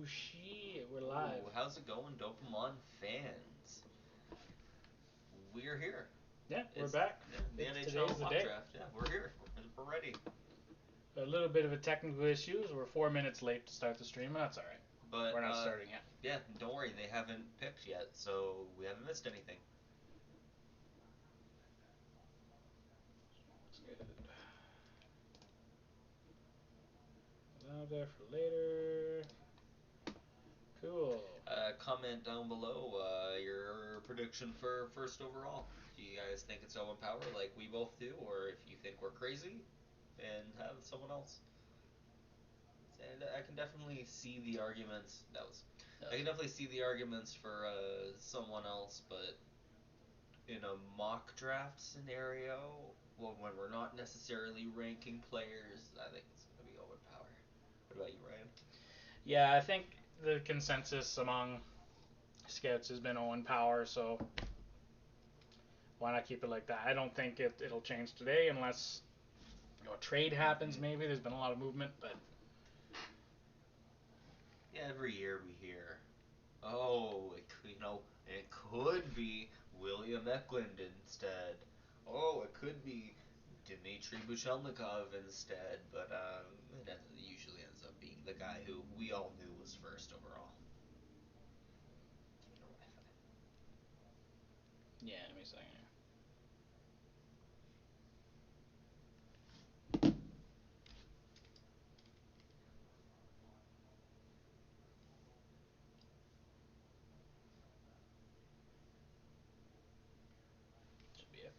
Oh shit, we're live. Ooh, how's it going, Dopemon fans? We're here. Yeah, we're back. Yeah, the Today's NHL the mock day. draft. Yeah, we're here. We're ready. A little bit of a technical issues. We're 4 minutes late to start the stream, and that's all right. But We're not starting yet. yeah, don't worry. They haven't picked yet, so we haven't missed anything. That's good. Allow that for later. Cool. Comment down below your prediction for first overall. Do you guys think it's Owen Power like we both do, or if you think we're crazy and have someone else? And I can definitely see the arguments. I can definitely see the arguments for someone else, but in a mock draft scenario, well, when we're not necessarily ranking players, I think it's gonna be Owen Power. What about you, Ryan? Yeah, I think the consensus among scouts has been Owen Power, so why not keep it like that? I don't think it'll change today unless a trade happens. Maybe there's been a lot of movement, but yeah, every year we hear, oh, it could be William Eklund instead. Oh, it could be Dmitry Buchelnikov instead, but it usually ends up being the guy who we all knew was first overall. yeah, let me say. Should be it.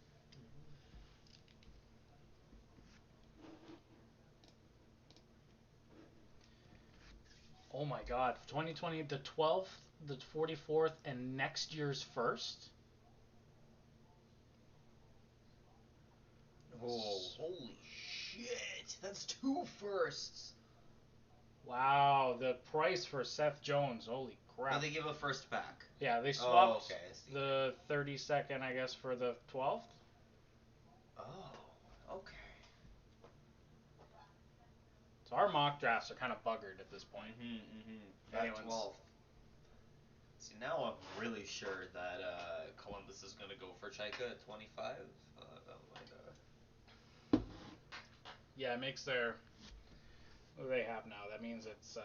Oh my God, 2020, the 12th, the 44th, and next year's first. Oh, holy shit! That's two firsts. Wow, the price for Seth Jones, holy crap. But they give a first back. Yeah, they Oh, swapped okay, I see. the 32nd, I guess, for the 12th. Oh, okay. So our mock drafts are kind of buggered at this point. That 12th. See, now I'm really sure that Columbus is going to go for Chaika at 25. Yeah, it makes their... What do they have now? That means it's...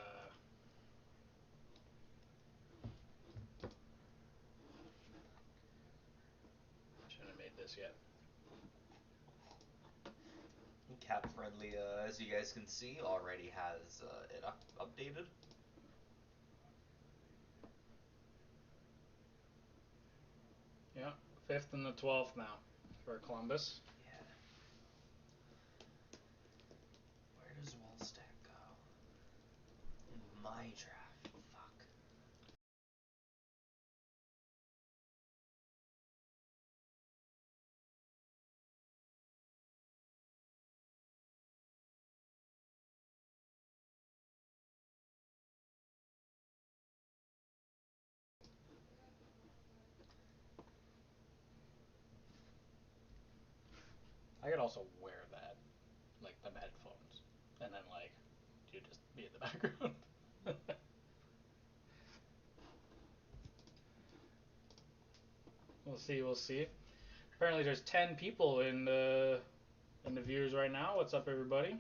Shouldn't have made this yet. Cap Friendly, as you guys can see, already has it updated. Yeah, 5th and the 12th now for Columbus. Yeah. Where does Wallstack go? In my draft. Fuck. I could also wear that, like the headphones, and then like you just be in the background. We'll see. We'll see. Apparently, there's 10 people in the viewers right now. What's up, everybody?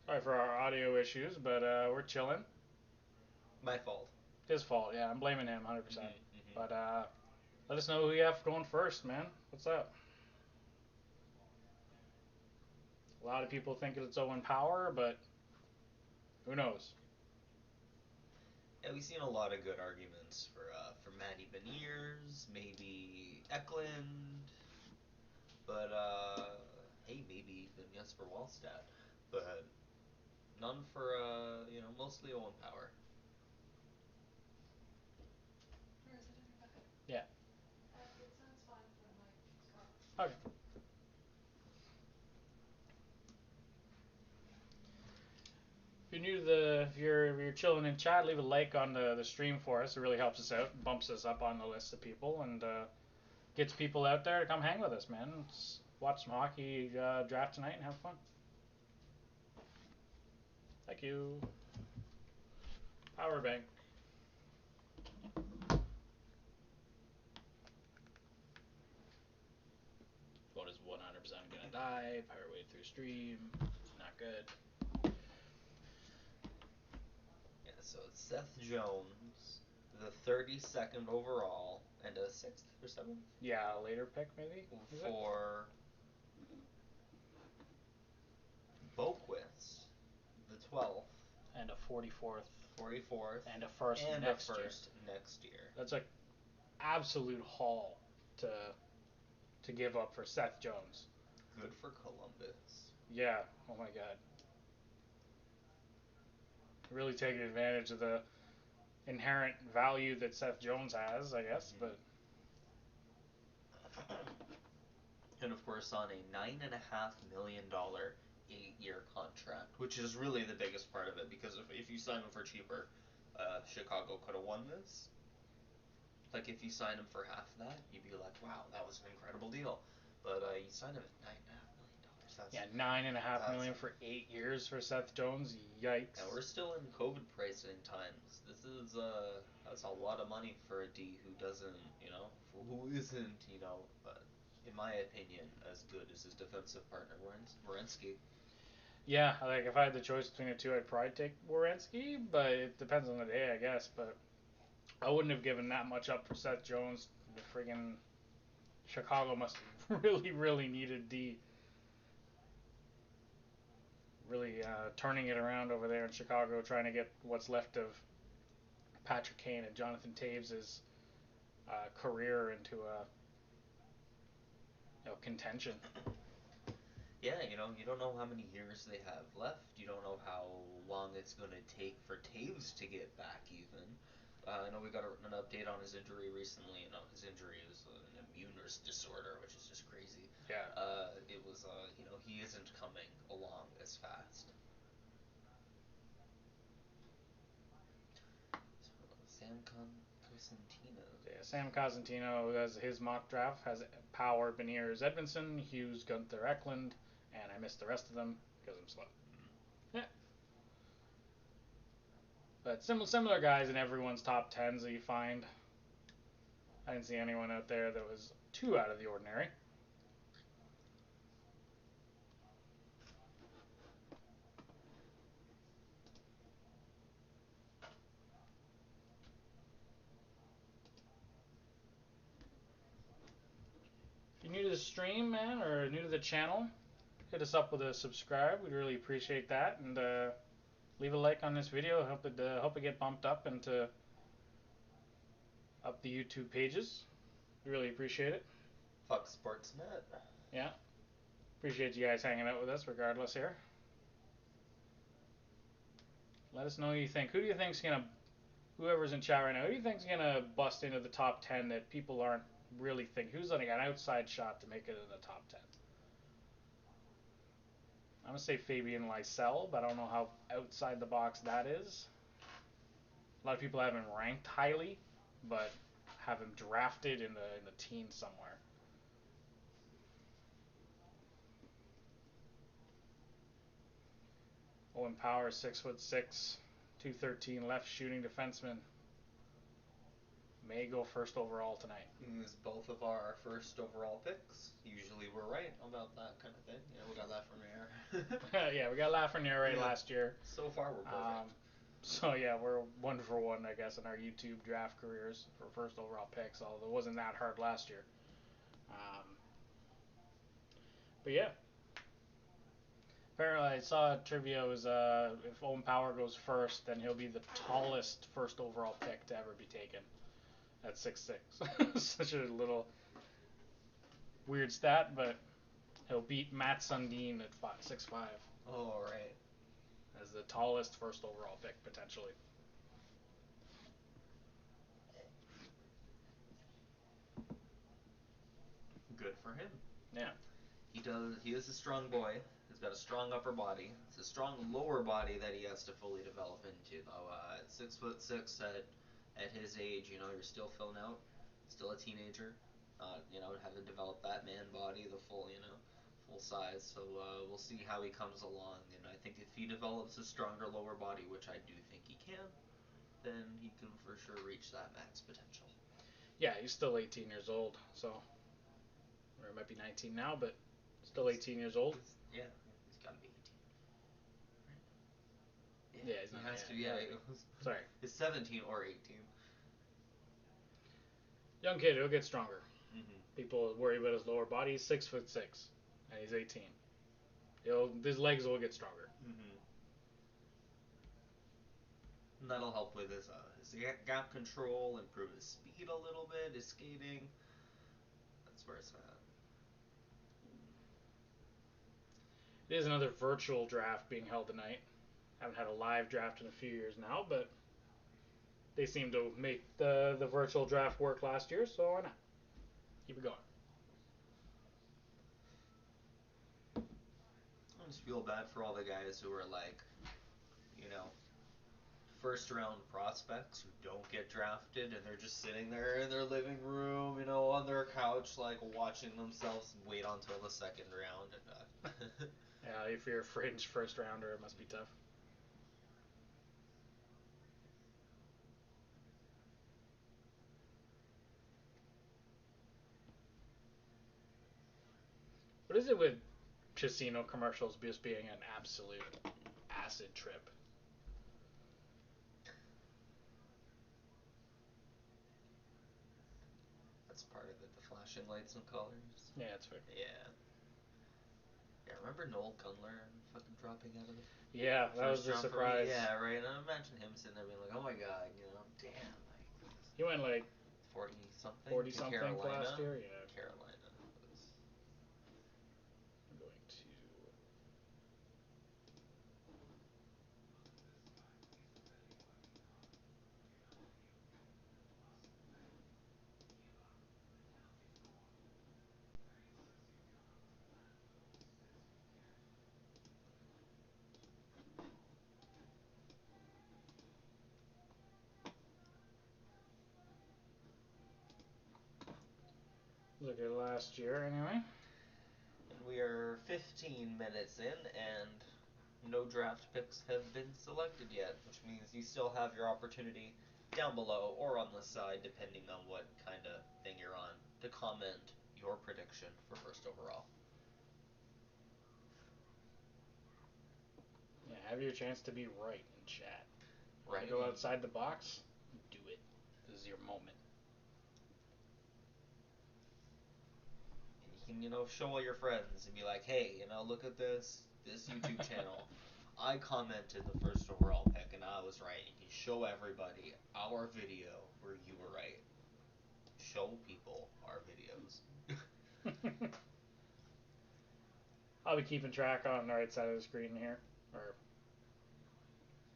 Sorry for our audio issues, but we're chilling. My fault. His fault. Yeah, I'm blaming him 100%. But let us know who you have going first, man. What's up? A lot of people think it's Owen Power, but who knows? Yeah, we've seen a lot of good arguments for Matty Beniers, maybe Eklund, but hey, maybe even Jesper Wallstedt, but none for mostly Owen Power. Or is it in your bag? Yeah. It sounds fine for my spot. Okay. If you're new to if you're chilling in chat, leave a like on the stream for us. It really helps us out, bumps us up on the list of people, and gets people out there to come hang with us, man. Let's watch some hockey draft tonight and have fun. Thank you. Power bank. Phone is 100% gonna die. Power wave through stream. Not good. Yeah, so it's Seth Jones, the 32nd overall, and a 6th or 7th? Yeah, a later pick maybe? For Boquist, the 12th. And a 44th. 44th. And a first and next a year. first next year. That's an absolute haul to give up for Seth Jones. Good for Columbus. Yeah. Oh my God. Really taking advantage of the inherent value that Seth Jones has, I guess, Mm-hmm. but. And of course, on a $9.5 million 8-year contract, which is really the biggest part of it, because if you sign him for cheaper, Chicago could have won this. Like, if you sign him for half that, you'd be like, wow, that was an incredible deal. But you sign him at $9.5 million. Yeah, $9.5 million for 8 years for Seth Jones. Yikes. And we're still in COVID pricing times. This is that's a lot of money for a D who doesn't, who isn't, in my opinion, as good as his defensive partner Werenski. Yeah, like if I had the choice between the two, I'd probably take Werenski, but it depends on the day, I guess. But I wouldn't have given that much up for Seth Jones. The friggin' Chicago must have really, really needed D. Really turning it around over there in Chicago, trying to get what's left of Patrick Kane and Jonathan Toews' career into contention. Yeah, you don't know how many years they have left. You don't know how long it's going to take for Taves to get back, even. I know we got an update on his injury recently. His injury is an immune disorder, which is just crazy. Yeah. It was, he isn't coming along as fast. Sam Cosentino. Yeah, Sam Cosentino, as his mock draft, has Power, Beniers, Edmondson, Hughes, Gunther, Eklund, and I missed the rest of them because I'm slow. Yeah. But similar guys in everyone's top 10s that you find. I didn't see anyone out there that was too out of the ordinary. If you're new to the stream, man, or new to the channel, hit us up with a subscribe. We'd really appreciate that. And leave a like on this video. Help it get bumped up into up the YouTube pages. We really appreciate it. Fox Sportsnet. Yeah. Appreciate you guys hanging out with us regardless here. Let us know what you think. Who do you think's gonna, whoever's in chat right now, who do you think's gonna bust into the top 10 that people aren't really thinking? Who's like an outside shot to make it in the top 10? I'm gonna say Fabian Lysell, but I don't know how outside the box that is. A lot of people have him ranked highly, but have him drafted in the teens somewhere. Owen Power, 6'6", 213, left shooting defenseman. May go first overall tonight. Is both of our first overall picks. Usually we're right about that kind of thing. We got Lafreniere. Yeah, we got Lafreniere right last year. So far we're perfect. So yeah, we're 1 for 1, I guess, in our YouTube draft careers for first overall picks, although it wasn't that hard last year. But yeah. Apparently, I saw trivia was if Owen Power goes first, then he'll be the tallest first overall pick to ever be taken at 6'6". Such a little weird stat, but he'll beat Matt Sundin at 6'5". Oh, right. As the tallest first overall pick, potentially. Good for him. Yeah. He is a strong boy. He's got a strong upper body. It's a strong lower body that he has to fully develop into, though. At 6'6", at his age, you're still filling out, still a teenager. Haven't developed that man body, the full size. So we'll see how he comes along. And I think if he develops a stronger lower body, which I do think he can, then he can for sure reach that max potential. Yeah, he's still 18 years old, so, or it might be 19 now, but still 18 years old. Yeah, he's got to be 18. Yeah, He has to. Yeah, sorry. He's 17 or 18. Young kid, he'll get stronger. Mm-hmm. People worry about his lower body. He's 6'6", and he's 18. His legs will get stronger. Mm-hmm. And that'll help with his gap control, improve his speed a little bit, his skating. That's where it's at. It is another virtual draft being held tonight. Haven't had a live draft in a few years now, but they seem to make the virtual draft work last year, so why not? Keep it going. I just feel bad for all the guys who are like, you know, first round prospects who don't get drafted and they're just sitting there in their living room, you know, on their couch, like watching themselves wait until the second round. And, Yeah, if you're a fringe first rounder, it must be tough. What is it with casino commercials just being an absolute acid trip? That's part of it, the flashing lights and colors. Yeah, it's fair. Yeah. Yeah, remember Noel Gunler fucking dropping out of the Yeah, that was a surprise. Yeah, right. And I imagine him sitting there being like, "Oh my god, you know, damn, like He went like 40 something 40 to something Carolina." last year. Yeah. Carolina was. I'm going to. Look at last year, anyway. And we are 15 minutes in, and no draft picks have been selected yet, which means you still have your opportunity down below or on the side, depending on what kind of thing you're on, to comment your prediction for first overall. Yeah, have your chance to be right in chat. Right. Go outside the box, do it. This is your moment. And you can, you know, show all your friends and be like, hey, you know, look at this YouTube channel. I commented the first overall pick and I was right. And you show everybody our video where you were right. Show people our videos. I'll be keeping track on the right side of the screen here. Or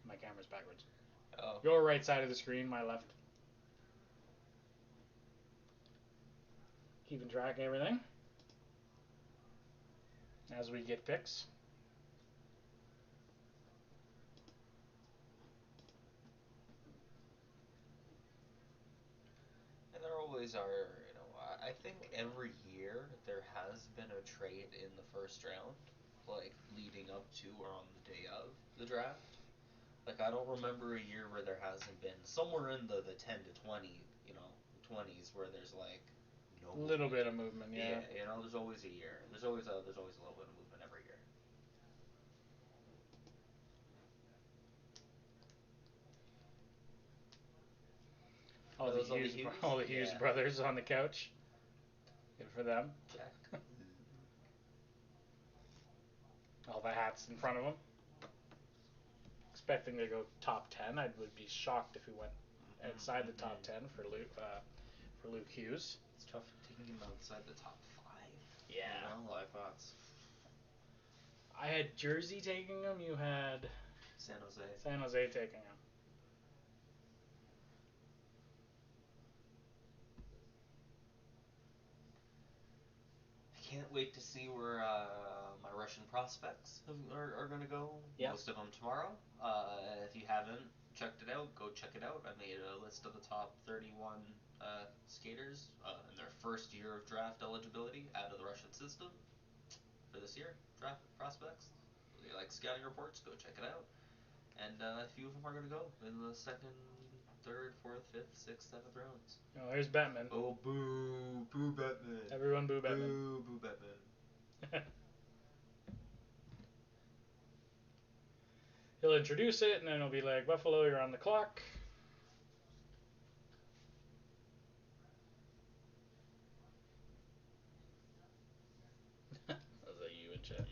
my camera's backwards. Oh. Your right side of the screen, my left. Keeping track of everything as we get picks. And there always are, you know, I think every year there has been a trade in the first round, like leading up to or on the day of the draft. Like I don't remember a year where there hasn't been somewhere in the 10 to 20, you know, 20s where there's like no A little bit of movement, yeah. Yeah, you know, there's always a year. There's always a little bit of movement every year. All the Hughes brothers on the couch. Good for them. Jack. All the hats in front of them. Expecting to go top 10. I would be shocked if he went outside the top 10 for Luke Hughes. It's tough taking him outside the top 5. Yeah. You know, I thought I had Jersey taking him. You had San Jose. San Jose taking him. Can't wait to see where my Russian prospects are going to go. Yep. Most of them tomorrow. If you haven't checked it out, go check it out. I made a list of the top 31 skaters in their first year of draft eligibility out of the Russian system for this year. Draft prospects. If you like scouting reports, go check it out. And a few of them are going to go in the second, third, fourth, fifth, sixth, seventh rounds. Oh, there's Bettman. Oh, boo. Boo Batman. Everyone boo Bettman. Boo Batman. He'll introduce it, and then he'll be like, Buffalo, you're on the clock. That was a you in chat.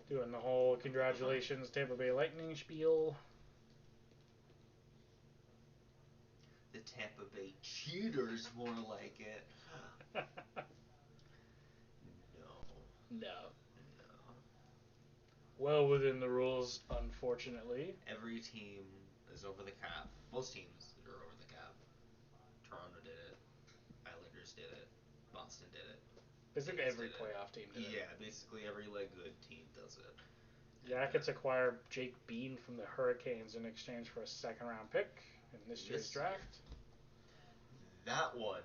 Doing the whole congratulations Tampa Bay Lightning spiel. The Tampa Bay Cheaters, more like it. No. No. No. Well within the rules, unfortunately. Every team is over the cap. Most teams are over the cap. Toronto did it. Islanders did it. Boston did it. Basically Vegas every did it. playoff team did it. Yeah, basically every good team does it. Jackets acquire Jake Bean from the Hurricanes in exchange for a second-round pick in this year's draft. That one.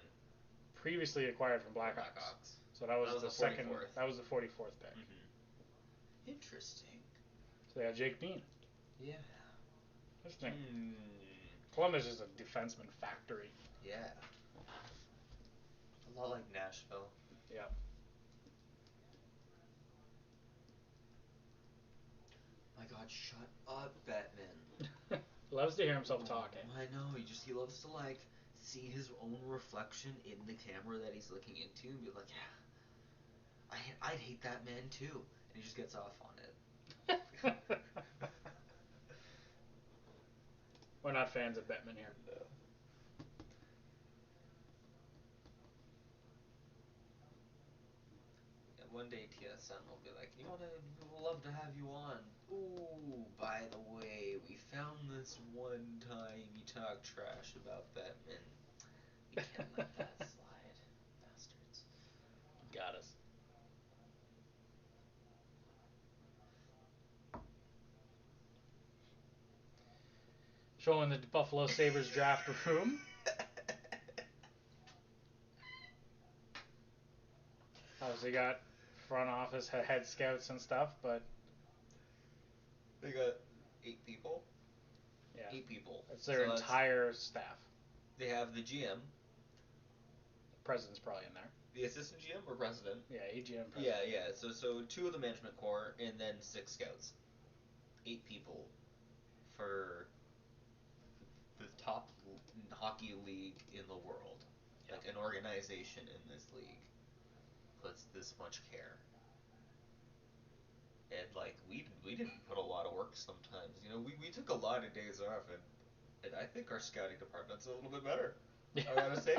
Previously acquired from Blackhawks. So that was the second. 44th. That was the 44th pick. Mm-hmm. Interesting. So they got Jake Bean. Yeah. Interesting. Columbus is a defenseman factory. Yeah. A lot like Nashville. Yeah. My God, shut up, Bettman. Loves to hear himself talking. I know. He loves to see his own reflection in the camera that he's looking into and be like, yeah, I'd hate that man too, and he just gets off on it. We're not fans of Bettman here. No. Yeah, one day TSN will be like, we'll love to have you on. Ooh, by the way, we found this one time you talked trash about Bettman. We can't let that slide. Bastards. Got us. Showing the Buffalo Sabres draft room. Obviously got front office head scouts and stuff, but they got 8 people. Yeah. 8 people. It's their entire staff. They have the GM. President's probably in there. The assistant GM or president? Yeah, AGM president. Yeah. So 2 of the management core and then 6 scouts. 8 people for the top hockey league in the world. Yep. Like an organization in this league puts this much care. And we didn't put a lot of work sometimes. We took a lot of days off, and I think our scouting department's a little bit better. I gotta say,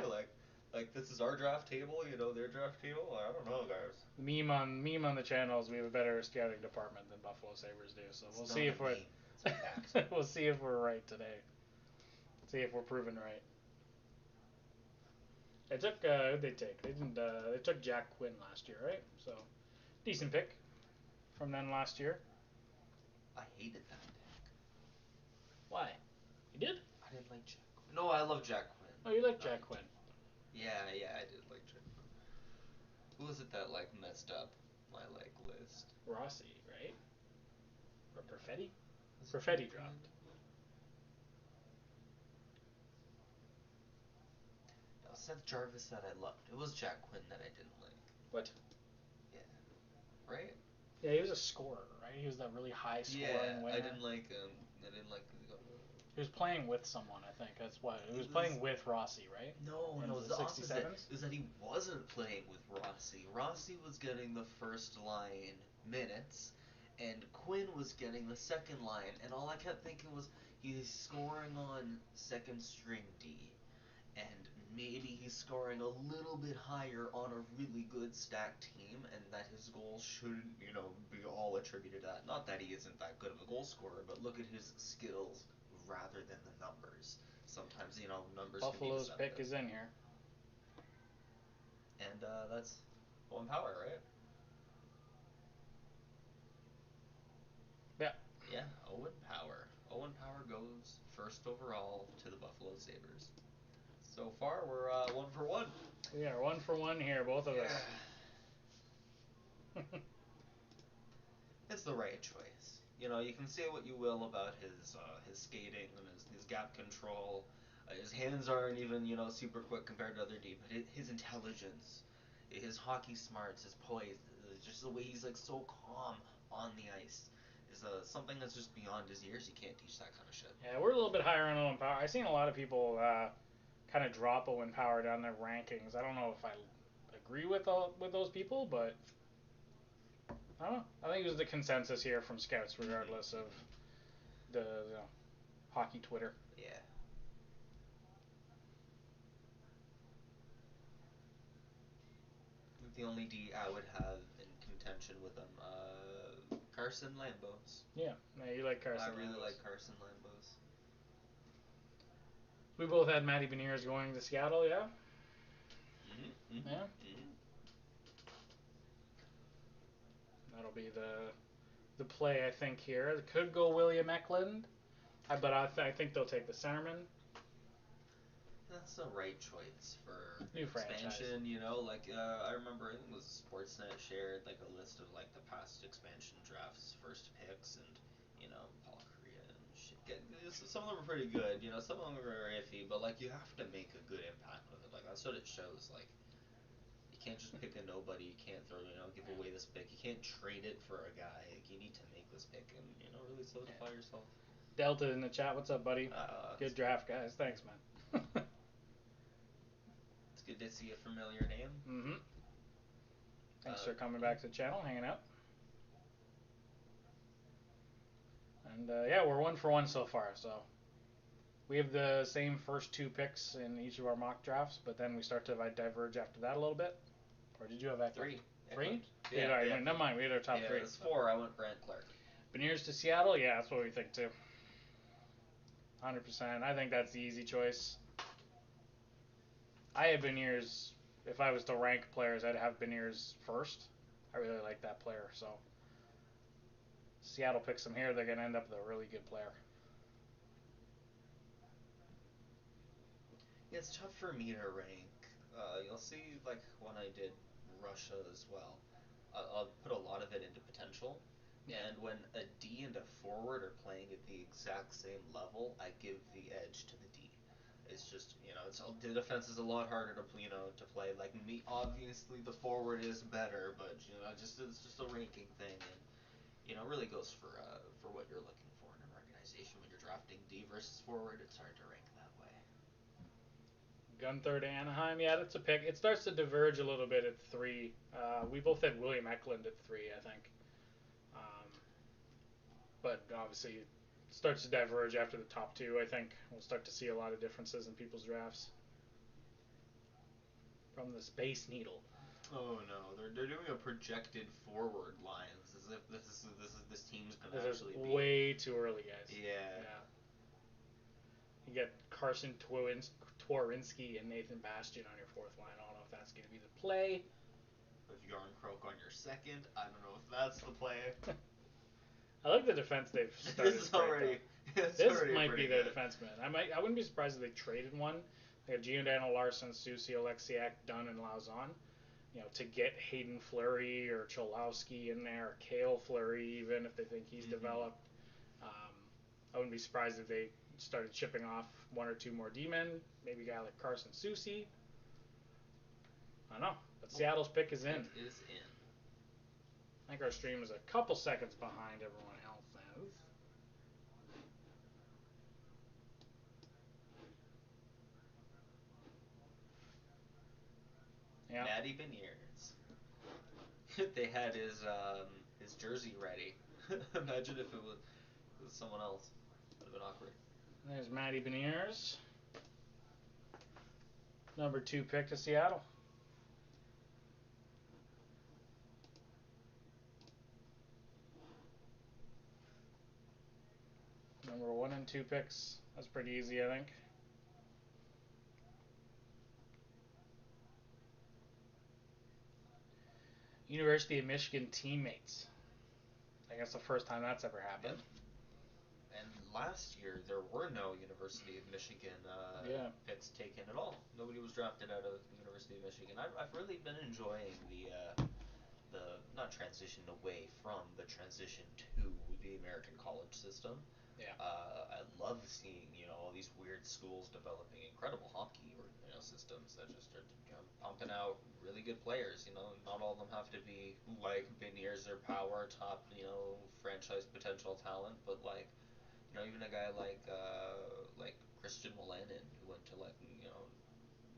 this is our draft table, their draft table. I don't know, guys. Meme on the channels, we have a better scouting department than Buffalo Sabres do. So we'll see if we'll see if we're right today. See if we're proven right. They took they took Jack Quinn last year, right? So decent pick from them last year. I hated that pick. Why? You did? I didn't like Jack Quinn. No, I love Jack Quinn. Oh, you like Jack Quinn? Yeah, I did like Jack Quinn. Who was it that messed up my list? Rossi, right? Or Perfetti? Perfetti dropped. No, Seth Jarvis that I loved. It was Jack Quinn that I didn't like. What? Yeah. Right? Yeah, he was a scorer, right? He was that really high scoring winger. I didn't like him. I didn't like the He was playing with someone, I think. That's what. He was playing with Rossi, right? No, it was the opposite. It was that he wasn't playing with Rossi. Rossi was getting the first line minutes, and Quinn was getting the second line. And all I kept thinking was, he's scoring on second string D, and maybe he's scoring a little bit higher on a really good stacked team, and that his goals shouldn't, be all attributed to that. Not that he isn't that good of a goal scorer, but look at his skills rather than the numbers. Sometimes, numbers Buffalo's can be pick is in here. And that's Owen Power, right? Yeah. Yeah, Owen Power. Owen Power goes first overall to the Buffalo Sabres. So far, we're 1 for 1. We are 1 for 1 here, both of us. It's the right choice. You know, you can say what you will about his skating and his gap control. His hands aren't even, you know, super quick compared to other D, but his intelligence, his hockey smarts, his poise, just the way he's like so calm on the ice is something that's just beyond his years. You can't teach that kind of shit. Yeah, we're a little bit higher on Owen Power. I've seen a lot of people kind of drop Owen Power down their rankings. I don't know if I agree with those people, but I don't know. I think it was the consensus here from scouts, regardless of the hockey Twitter. Yeah. The only D I would have in contention with him, Carson Lambos. Yeah, you like Carson. I really Lambos. like Carson Lambos. We both had Matty Beniers going to Seattle, yeah? Yeah? That'll be the play, I think, here. It could go William Eklund, but I think they'll take the centerman. That's the right choice for New expansion, franchise. you know, like, I remember, I think it was Sportsnet shared, like, a list of, like, the past expansion drafts, first picks, and, you know, Paul Korea and shit. Some of them are pretty good, you know, some of them are iffy, but, like, you have to make a good impact with it. Like, that's what it shows, like, you can't just pick a nobody, you can't give away this pick, you can't trade it for a guy, like, you need to make this pick and, you know, really solidify yourself. Delta in the chat, what's up, buddy? Good draft, guys. Thanks, man. It's good to see a familiar name. Mm-hmm. Thanks for coming back to the channel, hanging out. And yeah, we're 1 for 1 so far. So we have the same first 2 picks in each of our mock drafts, but then we start to diverge after that a little bit. Or did you have Eklund? 3. 3? Yeah. Never mind. We had our top 3. Yeah, it's 4. I went Brant Clark. Beniers to Seattle. Yeah, that's what we think too. 100%. I think that's the easy choice. I have Beniers. If I was to rank players, I'd have Beniers first. I really like that player. So Seattle picks him here. They're going to end up with a really good player. Yeah, it's tough for me to rank. You'll see, like, when I did Russia as well, I'll put a lot of it into potential. Yeah. And when a D and a forward are playing at the exact same level, I give the edge to the D. It's just, you know, the defense is a lot harder to play. Like me, obviously the forward is better, but you know, it's just a ranking thing, and you know, it really goes for what you're looking for in an organization when you're drafting D versus forward. It's hard to rank that way. Gunther to Anaheim. Yeah, that's a pick. It starts to diverge a little bit at 3. We both had William Eklund at 3, I think. But obviously, it starts to diverge after the top 2. I think we'll start to see a lot of differences in people's drafts. From the Space Needle. Oh no, they're doing a projected forward lines as if this team's gonna actually be way too early, guys. Yeah. You get Carson Twarynski and Nathan Bastian on your 4th line. I don't know if that's going to be the play. With Yarncroke on your 2nd, I don't know if that's the play. I like the defense they've started. This might be their defenseman. I wouldn't be surprised if they traded one. They have Giordano Larson, Susie, Oleksiak, Dunn, and Lauzon. You know, to get Hayden Fleury or Cholowski in there, or Cale Fleury, even if they think he's developed. I wouldn't be surprised if they started chipping off 1 or 2 more D-men. Maybe a guy like Carson Soucy. I don't know. But Seattle's pick is in. It is in. I think our stream is a couple seconds behind everyone else's. Yeah. Matty Beniers. They had his jersey ready. Imagine if it was someone else. Would have been awkward. There's Matty Beniers. Number 2 pick to Seattle. Number 1 and 2 picks. That's pretty easy, I think. University of Michigan teammates. I guess the first time that's ever happened. Yep. And last year there were no University of Michigan picks taken at all. Nobody was drafted out of University of Michigan. I've really been enjoying the not transition away from, but transition to the American college system. Yeah. I love seeing all these weird schools developing incredible hockey or systems that just are pumping out really good players. Not all of them have to be like Beniers or Power top franchise potential talent, but like even a guy like Christian Wolanin who went to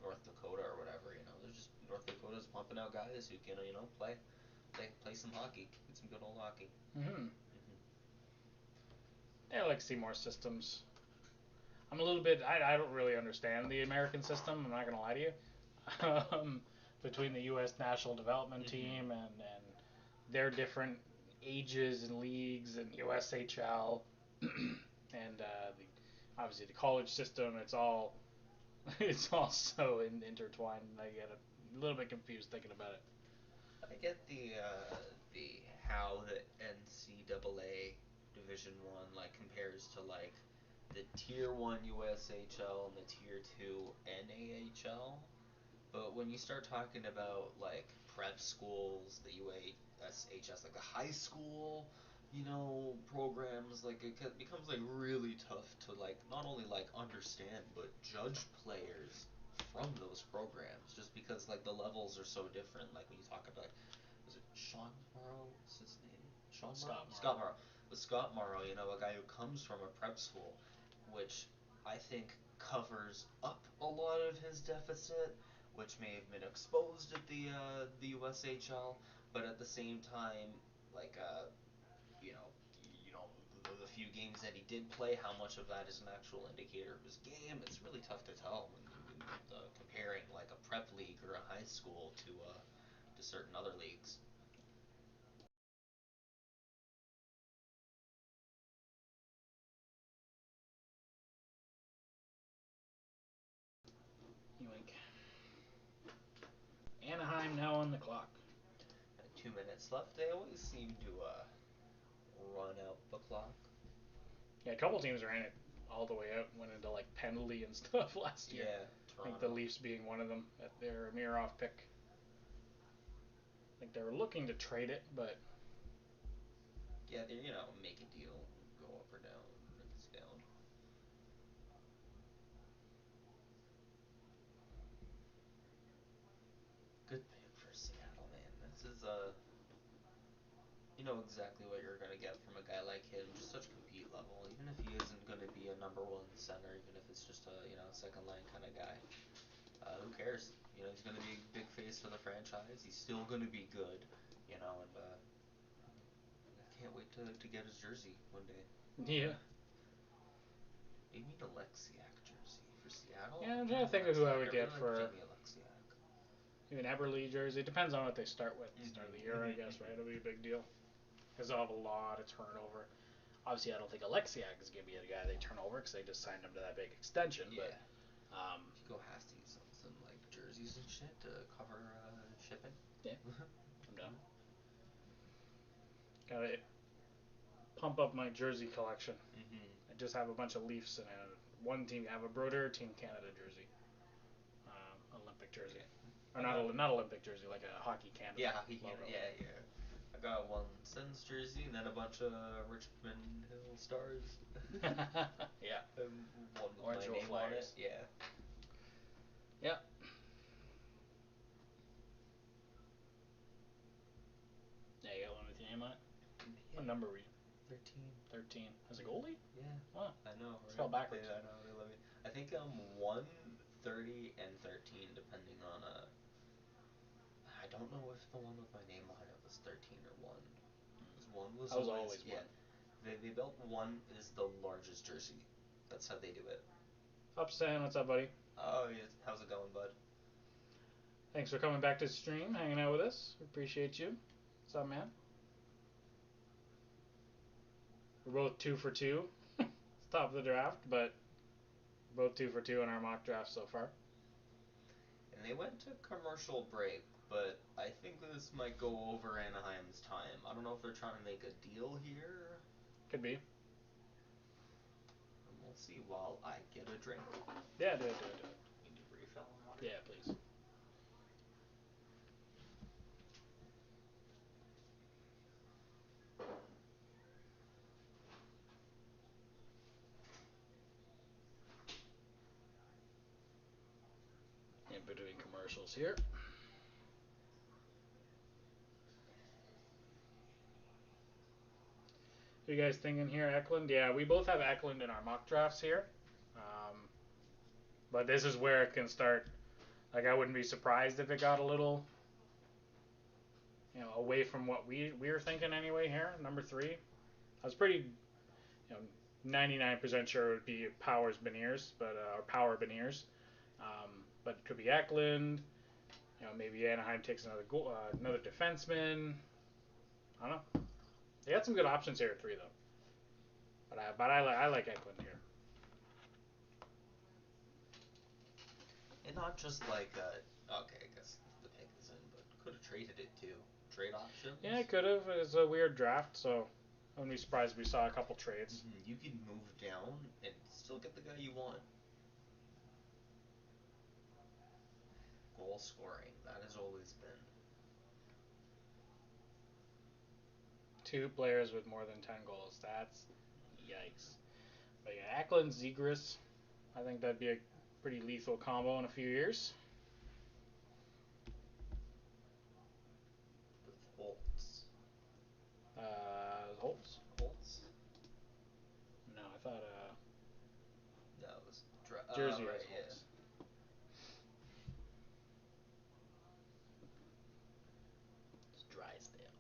North Dakota or whatever. There's just North Dakota's pumping out guys who can play some hockey, get some good old hockey. Mm-hmm. Yeah, I like to see more systems. I'm a little bit. I don't really understand the American system. I'm not gonna lie to you. Between the U.S. National Development Team and their different ages and leagues and USHL and obviously the college system. It's all so intertwined. I get a little bit confused thinking about it. I get the how the NCAA Division One compares to the Tier 1 USHL and the Tier 2 NAHL. But when you start talking about prep schools, the USHS, the high school, programs, it becomes really tough to not only understand but judge players from those programs, just because the levels are so different. When you talk about, was it Sean Morrow? What's his name? Scott Morrow. With Scott Morrow, a guy who comes from a prep school, which I think covers up a lot of his deficit, which may have been exposed at the USHL, but at the same time, like you know, the few games that he did play, how much of that is an actual indicator of his game? It's really tough to tell when comparing a prep league or a high school to certain other leagues. Yoink. Anaheim now on the clock. 2 minutes left. They always seem to run out the clock. Yeah, a couple teams are in it all the way out. Went into penalty and stuff last year. Yeah, I think the Leafs being one of them at their Mirov pick. I think they were looking to trade it, but yeah, they make a deal, go up or down, if it's down. Good pick for Seattle, man. This is you know exactly what you're gonna get from a guy like him. Just such compete level. Even if he isn't gonna be a number one center, even if it's just a second line kind of guy, who cares? He's gonna be a big face for the franchise. He's still gonna be good, and I can't wait to get his jersey one day. yeah. Maybe an Alexiak jersey for Seattle. Yeah, I'm trying to think of who I would get for Jamie Alexiak. maybe an Eberle jersey. Depends on what they start with. Start of the year, I guess, right? It'll be a big deal because they'll have a lot of turnover. Obviously, I don't think Alexiak is going to be the guy they turn over because they just signed him to that big extension. Yeah. But if you go Hasties on some jerseys and shit to cover shipping. Yeah, I'm down. Gotta pump up my jersey collection. I just have a bunch of Leafs and one team. I have a Brodeur Team Canada jersey, Olympic jersey, or not Olympic jersey, like a Hockey Canada. Yeah, Hockey Canada. Yeah. I got one Sens jersey and then a bunch of Richmond Hill Stars. Yeah. One with Orange my name Flyers. on it. Yeah. Yeah. Yeah, you got one with your name on it? Yeah. What number were you? 13. 13. As a goalie? Yeah. Wow. I know. Right? Spelled backwards. I know. They love me. I think I'm 1, 30, and 13, depending on I don't know if the one with my name on it was 13 or 1. Because 1 was always yeah. 1. They built 1 is the largest jersey. That's how they do it. Up, Sam. What's up, buddy? Oh, yeah. How's it going, bud? Thanks for coming back to the stream, hanging out with us. We appreciate you. What's up, man? We're both 2 for 2. It's top of the draft, but we're both 2 for 2 in our mock draft so far. And they went to commercial break, but I think this might go over Anaheim's time. I don't know if they're trying to make a deal here. Could be. see while I get a drink. Yeah, do it. You need a refill on water? Yeah, please. In between commercials here. What are you guys thinking here, Eklund? Yeah, we both have Eklund in our mock drafts here. But this is where it can start. Like, I wouldn't be surprised if it got a little, away from what we were thinking anyway here. Number 3. I was pretty, 99% sure it would be Powers Beniers, or Power Beniers. But it could be Eklund. Maybe Anaheim takes another defenseman. I don't know. They got some good options here at 3 though. But I like Eklund here. And not just like, okay, I guess the pick is in, but could have traded it too. Trade options. Yeah, it could have. It's a weird draft, so I wouldn't be surprised if we saw a couple trades. You can move down and still get the guy you want. Goal scoring, that has always been. 2 players with more than 10 goals. That's yikes. But yeah, Eklund, Zegras. I think that'd be a pretty lethal combo in a few years. With Holtz. Holtz? Holtz? No, I thought No, it was Jersey right, has Holtz. It's Drysdale.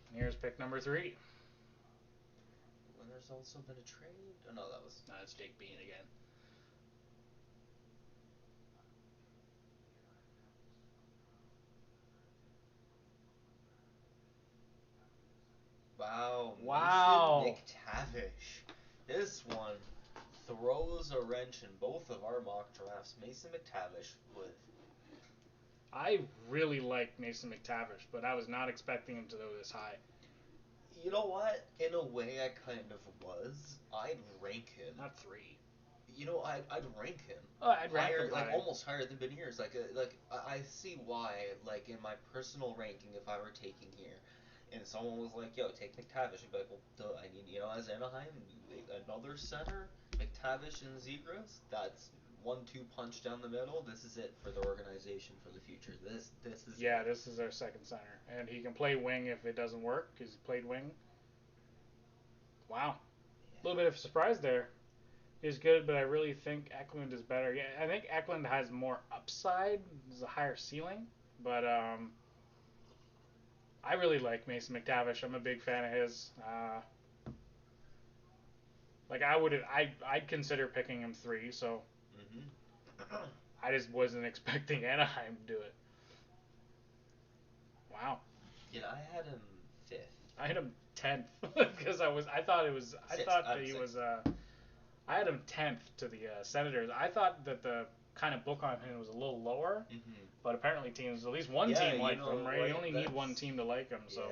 And here's pick number 3. When there's also been a trade. Oh no, that was. No, it's Jake Bean again. Wow. Mason Mctavish. This one throws a wrench in both of our mock drafts. Mason Mctavish with. I really like Mason Mctavish, but I was not expecting him to go this high. You know what? In a way, I kind of was. I'd rank him. Not 3. I'd rank him. Oh, I'd rank him like high. almost higher than Beniers. I see why. Like in my personal ranking, if I were taking here, and someone was like, "Yo, take Mctavish," I'd be like, "Well, duh, I need as Anaheim another center, Mctavish and Zegras. That's 1-2 punch down the middle. This is it for the organization for the future. This is Yeah, it. this is our second center, and he can play wing if it doesn't work. He's played wing. Wow, a little bit of surprise there. He's good, but I really think Eklund is better. Yeah, I think Eklund has more upside. There's a higher ceiling, but I really like Mason McTavish. I'm a big fan of his. I'd consider picking him 3. So I just wasn't expecting Anaheim to do it. Wow. Yeah, I had him 5th. I had him 10th because I thought that he was. I had him 10th to the Senators. I thought that the kind of book on him was a little lower, but apparently teams, at least one team liked him, right? You only need one team to like him, so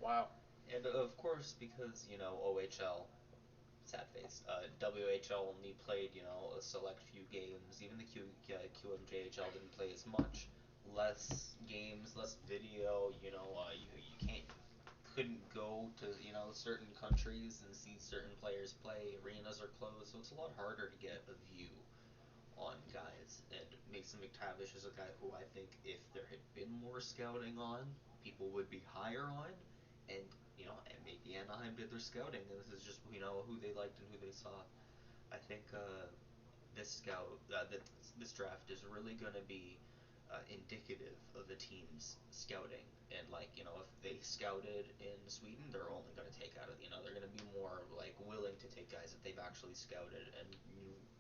wow. And of course, because OHL, sad face, WHL only played a select few games. Even the QMJHL didn't play as much. Less games, less video. You couldn't go to certain countries and see certain players play. Arenas are closed, so it's a lot harder to get a view on guys. And Mason McTavish is a guy who I think if there had been more scouting on, people would be higher on. And and maybe Anaheim did their scouting, and this is just who they liked and who they saw. I think this draft is really going to be indicative of the team's scouting. And if they scouted in Sweden, they're only going to take out of they're going to be more willing to take guys that they've actually scouted and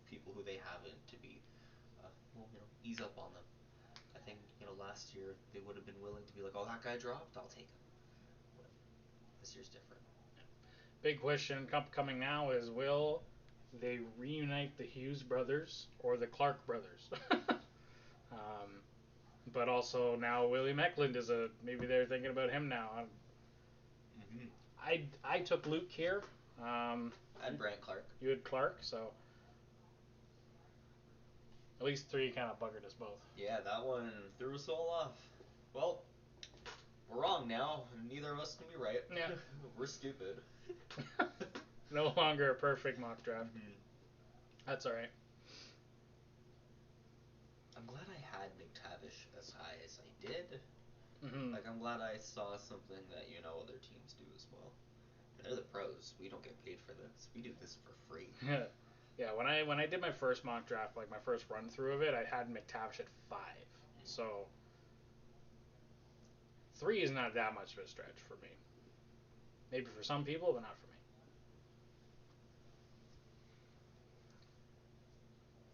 people who they haven't to be ease up on them. I think last year they would have been willing to be like, oh, that guy dropped, I'll take him. But this year's different. Big question coming now is, will they reunite the Hughes brothers or the Clark brothers? But also now William Eklund maybe they're thinking about him now. I took Luke here. And Brant Clark. You had Clark, so at least 3 kind of buggered us both. Yeah, that one threw us all off. Well, we're wrong now. Neither of us can be right. Yeah. We're stupid. No longer a perfect mock draft. Mm-hmm. That's all right. I'm glad I had Mctavish as high as I did. Mm-hmm. Like, I'm glad I saw something that, other teams do as well. They're the pros. We don't get paid for this. We do this for free. Yeah, when I did my first mock draft, like my first run through of it, I had Mctavish at 5. So 3 is not that much of a stretch for me. Maybe for some people, but not for me.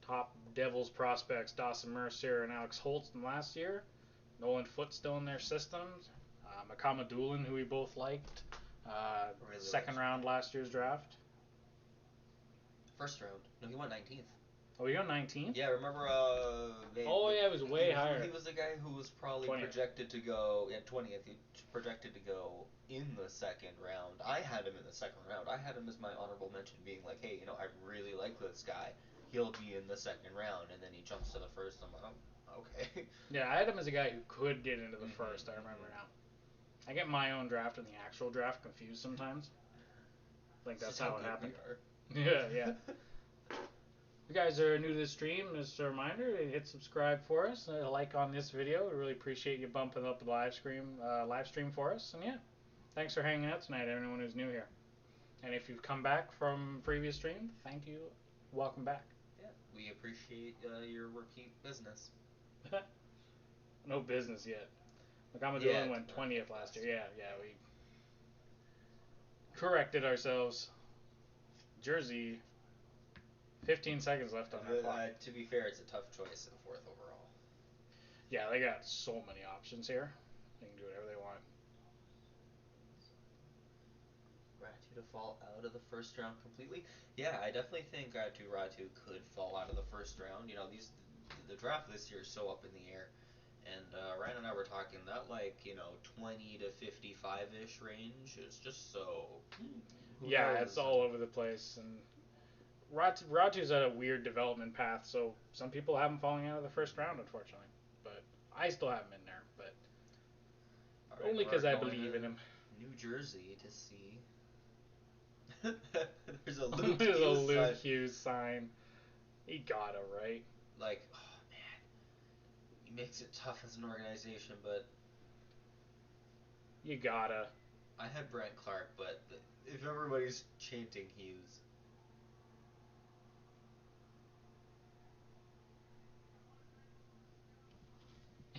Top Devils prospects: Dawson Mercier and Alex Holston last year. Nolan Foote still in their systems. Makama Doolin, who we both liked. Really Second liked. round last year's draft. First round. No, he went 19th. Oh, you got 19th? Yeah, remember, it was way higher. He was the guy who was probably 20th. projected to go, 20th, he projected to go in the second round. I had him in the second round. I had him as my honorable mention, being like, hey, I really like this guy. He'll be in the second round, and then he jumps to the first. I'm like, oh, okay. Yeah, I had him as a guy who could get into the first, I remember now. I get my own draft and the actual draft confused sometimes. I think that's how it happened. Yeah. If you guys are new to the stream, just a reminder, hit subscribe for us, a like on this video. We really appreciate you bumping up the live stream for us. And yeah, thanks for hanging out tonight, everyone who's new here. And if you've come back from previous stream, thank you. Welcome back. Yeah, we appreciate your repeat business. No business yet. Makama went 20th last year. Yeah, we corrected ourselves. Jersey, 15 seconds left on our clock. To be fair, it's a tough choice in 4th overall. Yeah, they got so many options here. They can do whatever they want. Ratu to fall out of the first round completely? Yeah, I definitely think Ratu could fall out of the first round. The draft this year is so up in the air. And Ryan and I were talking that 20 to 55-ish range is just so. Yeah, it's all over the place, and Ratu's at a weird development path. So some people have him falling out of the first round, unfortunately. But I still have him in there, but only because I believe in him. New Jersey to see. There's a Luke Hughes sign. He got it right. Like, oh man, he makes it tough as an organization, but you gotta. I had Brant Clark, but if everybody's chanting Hughes.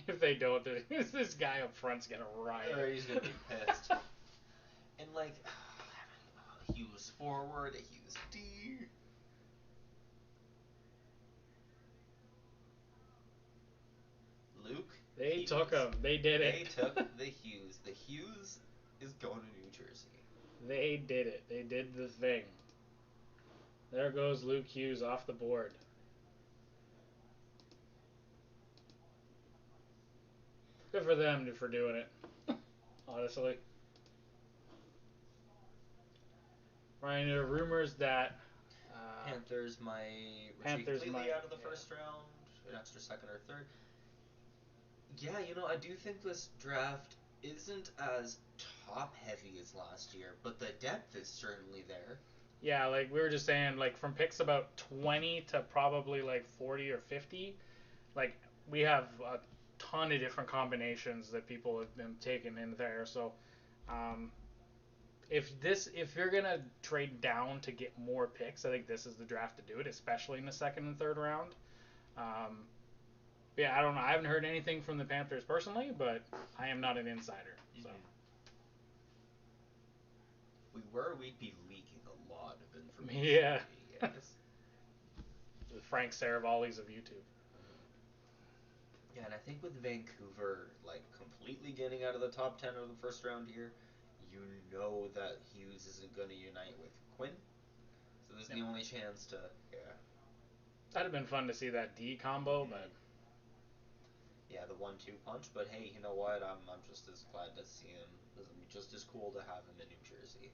If they don't, this guy up front's gonna riot. Or he's gonna be pissed. And Hughes forward, Hughes D. Luke. They Hughes. took him. They did it. They took the Hughes. The Hughes is going to New Jersey. They did it. They did the thing. There goes Luke Hughes off the board. Good for them for doing it. Honestly. Ryan, there are rumors that Panthers might retreat completely out of the first round, an extra second or third. Yeah, I do think this draft isn't as top heavy as last year, but the depth is certainly there. Yeah, like we were just saying, like from picks about 20 to probably like 40 or 50, like we have a ton of different combinations that people have been taking in there. So, if you're gonna trade down to get more picks, I think this is the draft to do it, especially in the second and third round. Yeah, I don't know. I haven't heard anything from the Panthers personally, but I am not an insider. So. If we were, we'd be leaking a lot of information. Yeah. Yes. The Frank Saravallis of YouTube. Yeah, and I think with Vancouver completely getting out of the top 10 of the first round here, that Hughes isn't going to unite with Quinn. So this is the only chance to, That'd have been fun to see that D combo, but Yeah, the 1-2 punch. But hey, you know what? I'm just as glad to see him. It's just as cool to have him in New Jersey.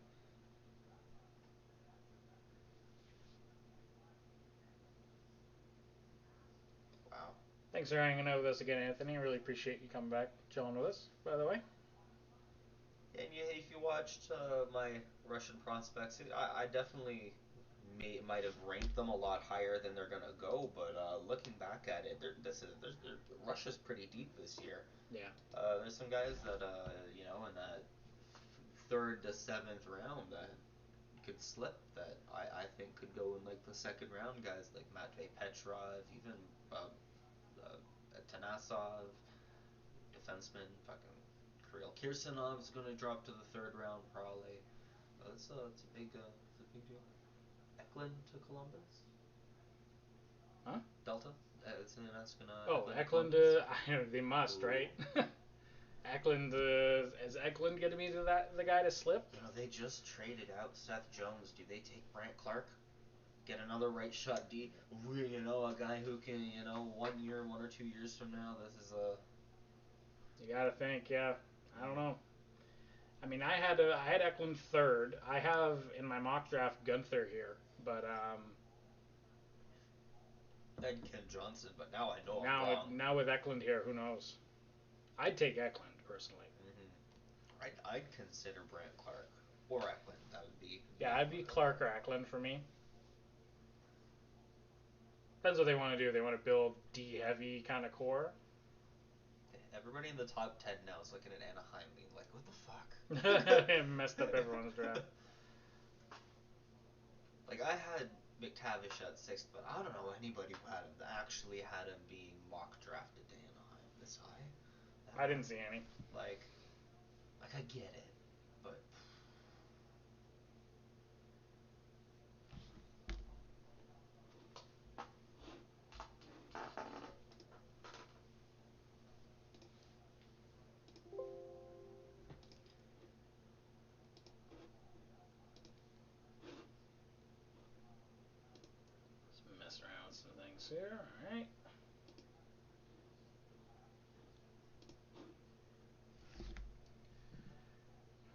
Wow. Thanks for hanging out with us again, Anthony. Really appreciate you coming back, chilling with us. By the way. And if you watched my Russian prospects, I definitely might have ranked them a lot higher than they're gonna go. But looking back at it, Russia's pretty deep this year. Yeah. There's some guys that in that third to seventh round that could slip that I think could go in like the second round. Guys like Matvey Petrov, even Tanasov, defenseman, fucking Kirill Kirsanov's gonna drop to the third round probably. It's a big deal. Eklund to Columbus. Huh? Delta. That's gonna. Oh, Eklund. They must, Ooh. right? Eklund. Is Eklund going to be the guy to slip? They just traded out Seth Jones. Do they take Brandt Clark? Get another right shot D. A guy who can, 1 or 2 years from now, this is a. You got to think, yeah. I don't know. I mean, I had Eklund third. I have in my mock draft Gunther here, but Then Ken Johnson, but now I know I'm wrong. now with Eklund here, who knows? I'd take Eklund personally. I'd consider Brandt Clark or Eklund. That would be. Yeah, I'd be Clark or Eklund for me. Depends what they want to do. They want to build D heavy kind of core. Everybody in the top 10 now is looking at Anaheim being like, what the fuck? Messed up everyone's draft. Like, I had Mctavish at 6th, but I don't know anybody who actually had him being mock drafted to Anaheim this high. I didn't see any. Like I get it, but Let's mess around with some things here. All right.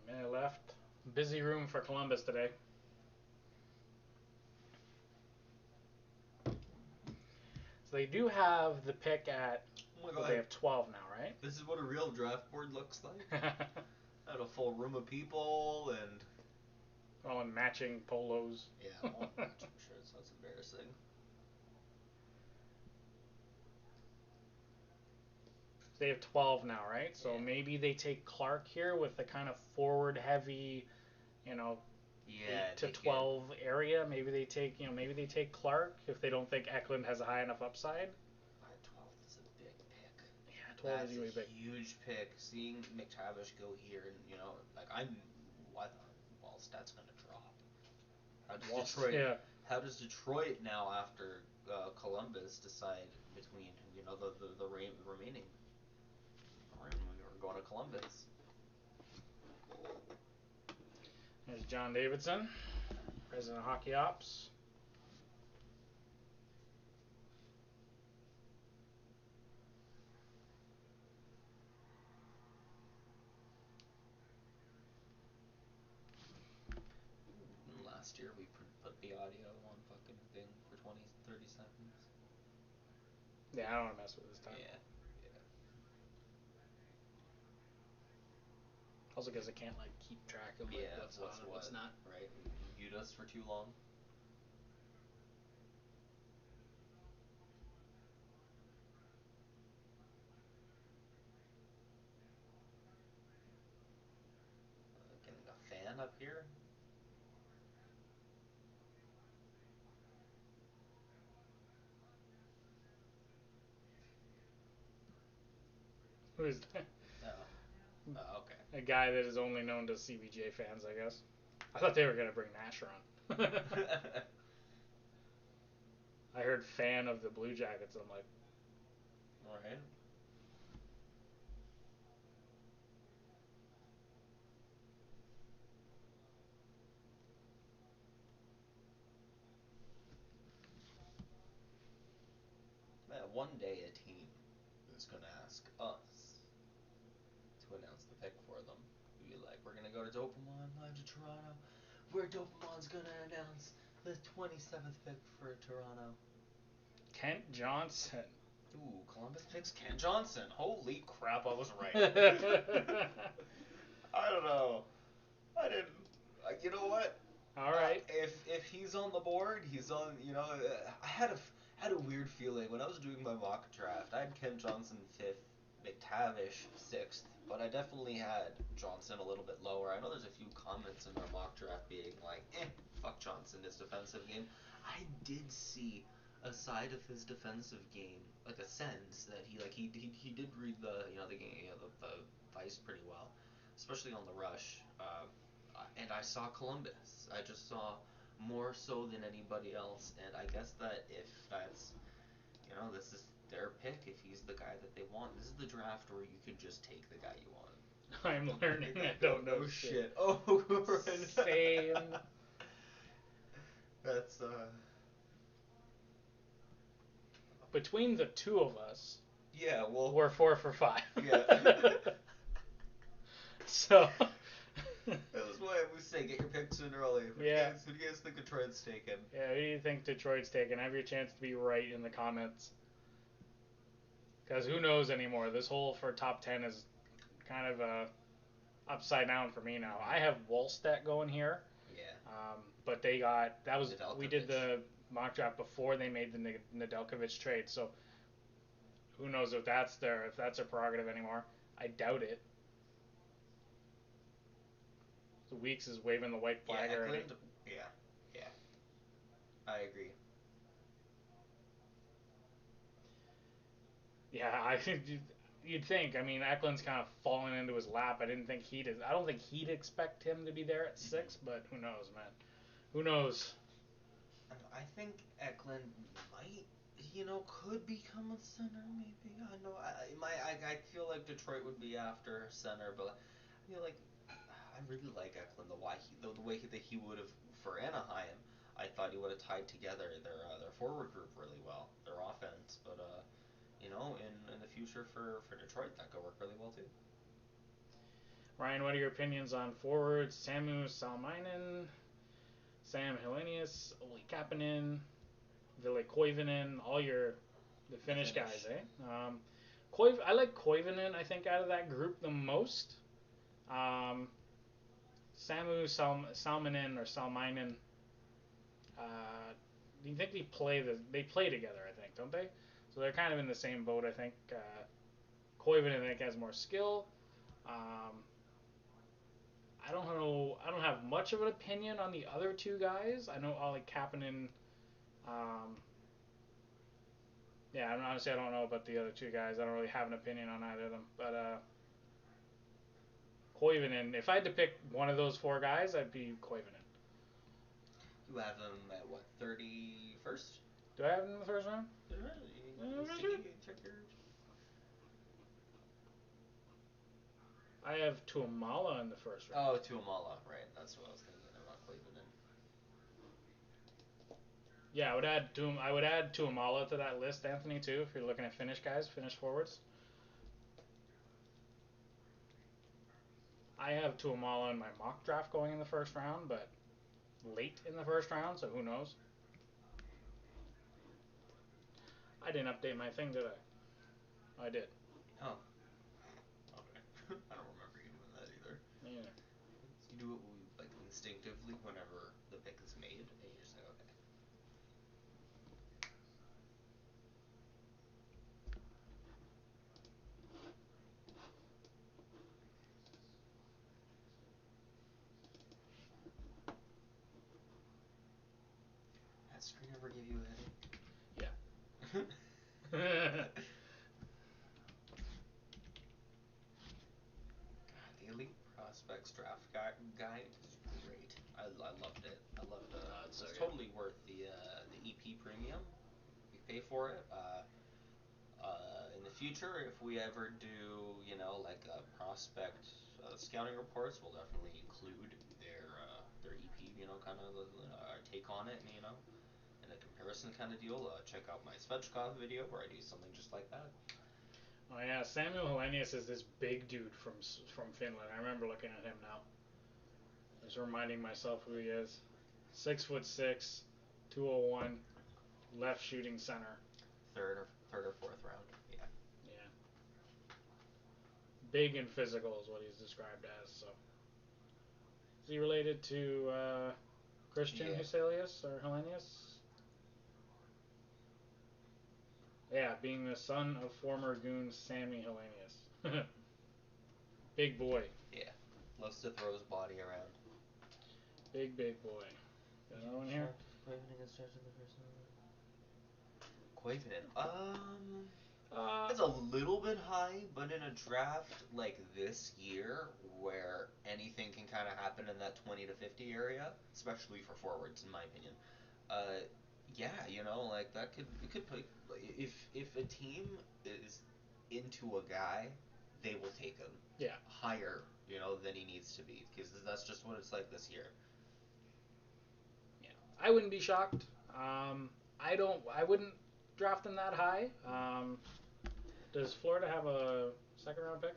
A minute left. Busy room for Columbus today. So they do have the pick at. oh my God, they have 12 now, right? This is what a real draft board looks like. I had a full room of people and all in matching polos. Yeah, all matching shirts. That's embarrassing. They have 12 now, right? So Yeah. maybe they take Clark here with the kind of forward heavy, 8 to 12 area. Maybe they take Clark if they don't think Eklund has a high enough upside. 12 is a big pick. Yeah, 12 That's is really big. Huge pick. Seeing McTavish go here, and Wallstedt's gonna drop. How does Detroit now after Columbus decide between the remaining? We're going to Columbus. There's John Davidson, president of Hockey Ops. Last year we put the audio on fucking thing for 20-30 seconds. Yeah, I don't want to mess with this time. Yeah. Also because I can't keep track of what's on and what's not. Right. Mute us for too long. Getting a fan up here. Who is that? Okay. A guy that is only known to CBJ fans, I guess. I thought they were going to bring Nash on. I heard fan of the Blue Jackets, and I'm like... Alright. One day a team is gonna ask us to announce the pick for them. We'd be like, we're gonna go to Dopemon live to Toronto, where Dopemon's gonna announce the 27th pick for Toronto. Kent Johnson. Ooh, Columbus picks Ken Johnson. Holy crap, I was right. I don't know. I didn't. You know what? All right. If he's on the board, he's on. You know, I had a weird feeling when I was doing my mock draft. I had Ken Johnson 5th, Mctavish 6th, but I definitely had Johnson a little bit lower. I know there's a few comments in our mock draft being like, fuck Johnson, his defensive game. I did see a side of his defensive game, like a sense that he did read the game, the ice pretty well, especially on the rush. And I saw Columbus. I just saw more so than anybody else, and I guess that if that's, this is their pick, if he's the guy that they want, this is the draft where you could just take the guy you want. I'm learning. I don't know shit. Oh, right. Same. That's Between the two of us, yeah. Well, we're 4 for 5. Yeah. So. That was why I was saying, get your picks in early. Who do you guys think Detroit's taking? Yeah, who do you think Detroit's taking? Have your chance to be right in the comments. Because who knows anymore? This whole for top 10 is kind of upside down for me now. I have Wallstedt going here. Yeah. But they got we did Nedeljkovic. the mock draft before they made the Nedeljkovic trade. So who knows if that's a prerogative anymore? I doubt it. The Weeks is waving the white flag already. Yeah. I agree. Yeah, you'd think. I mean, Eklund's kind of fallen into his lap. I don't think he'd expect him to be there at 6, but who knows, man? Who knows? I think Eklund might, could become a center. Maybe I know. I feel like Detroit would be after center, but I feel like I really like Eklund. The way that he would have for Anaheim. I thought he would have tied together their forward group really well, their offense. But in the future for Detroit, that could work really well too. Ryan, what are your opinions on forwards? Samu Salmainen, Sam Helenius, Oli Kapanen, Ville Koivunen, the Finnish guys, eh? I like Koivunen, I think, out of that group the most. Samu Salmanen or Salmainen, do you think they play together, I think, don't they? So they're kind of in the same boat, I think. Koivunen, I think, has more skill. I don't know. I don't have much of an opinion on the other two guys. I know Olli Kapanen. Honestly, I don't know about the other two guys. I don't really have an opinion on either of them. But Koivunen, if I had to pick one of those 4 guys, I'd be Koivunen. You have him at what, 31st? Do I have him in the first round? Check your. I have Tuomala in the first round. Oh, Tuomala, right? That's what I was thinking about Cleveland. Yeah, I would add Tuomala to that list, Anthony, too. If you're looking at Finnish guys, Finnish forwards. I have Tuomala in my mock draft going in the first round, but late in the first round, so who knows? I didn't update my thing, did I? I did. Oh. Okay. I don't remember you doing that either. Yeah. You do it like instinctively whenever the pick is made, and you just say, okay. That screen ever give you a headache? Yeah. God, the Elite Prospects Draft Guide is great. I loved it. I loved it. It's It's so totally worth the EP premium. You pay for it. In the future, if we ever do, like prospect scouting reports, we'll definitely include their EP, kind of our take on it, and in a comparison kind of deal. Check out my Svechkov video where I do something just like that. Oh yeah, Samuel Helenius is this big dude from Finland. I remember looking at him now. Just reminding myself who he is. 6'6", 201, left shooting center. Third or fourth round. Yeah. Yeah. Big and physical is what he's described as. So, is he related to Christian Huselius or Helenius? Yeah, being the son of former goon Sammy Helenius. Big boy. Yeah. Loves to throw his body around. Big boy. Got another one here? Koivunen. It's a little bit high, but in a draft like this year, where anything can kind of happen in that 20 to 50 area, especially for forwards, in my opinion. Yeah, like that it could put if a team is into a guy, they will take him. Yeah. Higher, than he needs to be, because that's just what it's like this year. Yeah, I wouldn't be shocked. I wouldn't draft him that high. Does Florida have a second round pick?